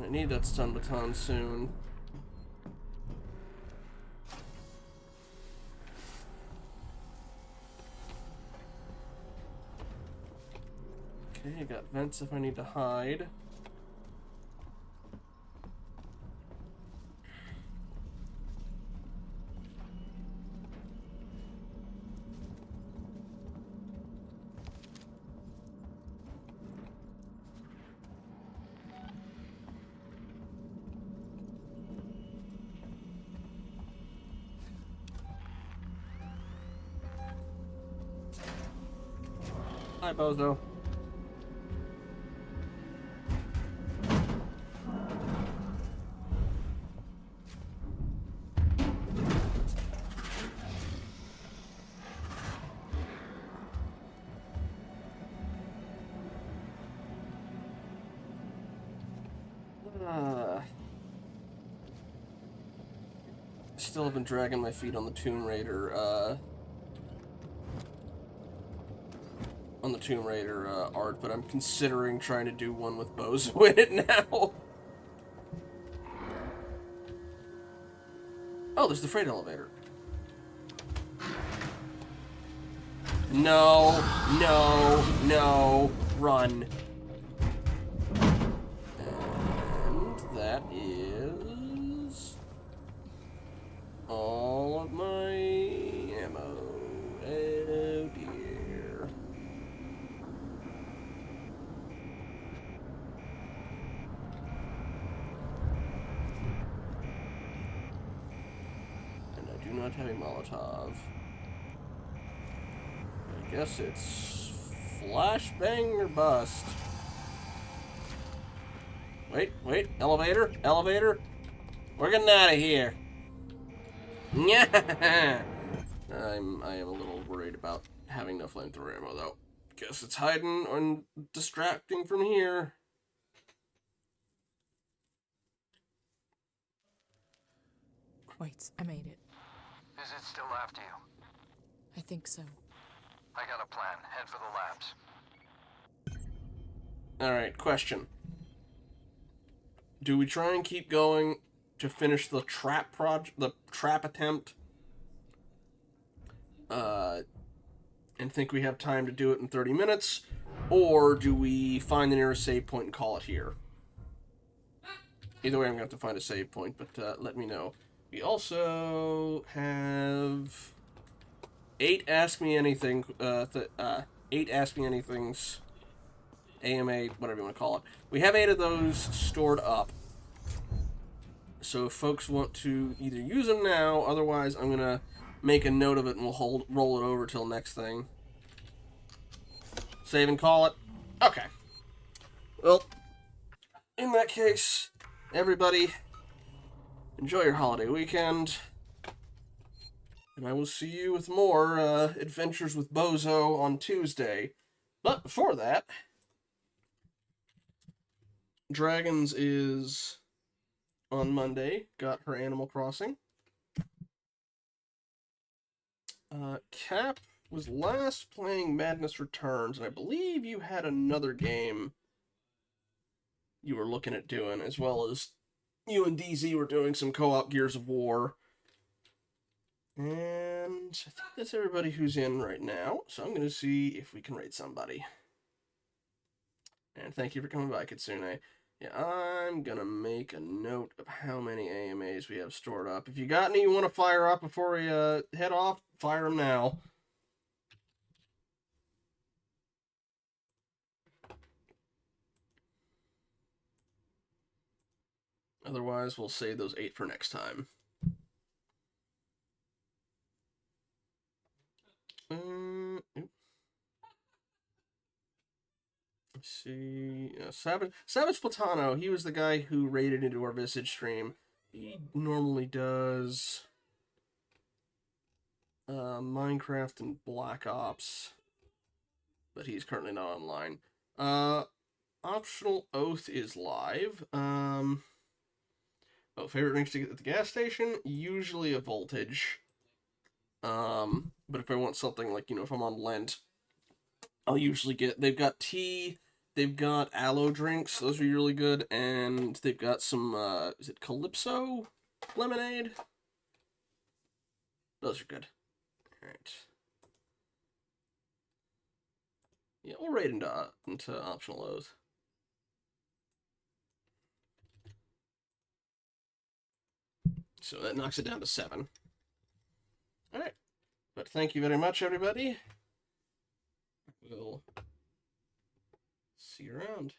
I need that stun baton soon. Okay, I got vents if I need to hide. Hi, Bozo. Still have been dragging my feet on the Tomb Raider, art, but I'm considering trying to do one with Bozo in it now. Oh, there's the freight elevator. No, no, no, run. And that is all of my ammo. Oh dear. And I do not have a Molotov. I guess it's flashbang or bust. Wait, elevator, elevator. We're getting out of here. Yeah. I am a little worried about having no flamethrower ammo though. Guess it's hiding and distracting from here. Wait, I made it. Is it still after you? I think so. I got a plan. Head for the labs. Alright, question. Do we try and keep going to finish the trap attempt? And think we have time to do it in 30 minutes? Or do we find the nearest save point and call it here? Either way, I'm going to have to find a save point, but let me know. We also have 8 Ask Me Anything, 8 Ask Me Anythings, AMA, whatever you want to call it. We have 8 of those stored up. So if folks want to either use them now, otherwise I'm going to make a note of it and we'll roll it over till next thing. Save and call it. Okay. Well, in that case, everybody, enjoy your holiday weekend. And I will see you with more Adventures with Bozo on Tuesday. But before that, Dragons is on Monday. Got her Animal Crossing. Cap was last playing Madness Returns, and I believe you had another game you were looking at doing, as well as you and DZ were doing some co-op Gears of War. And I think that's everybody who's in right now, so I'm going to see if we can raid somebody. And thank you for coming by, Kitsune. Yeah, I'm going to make a note of how many AMAs we have stored up. If you got any you want to fire up before we head off, fire them now. Otherwise, we'll save those 8 for next time. Let's see. Savage Platano, he was the guy who raided into our Visage stream. He normally does Minecraft and Black Ops, but he's currently not online. Optional Oath is live. Favorite drinks to get at the gas station? Usually a Voltage. But if I want something like, if I'm on Lent, I'll usually get, they've got tea, they've got aloe drinks, those are really good, and they've got some, is it Calypso lemonade? Those are good. Alright. Yeah, we'll raid into Optional Oath. So that knocks it down to 7. Alright. But thank you very much, everybody. We'll see you around.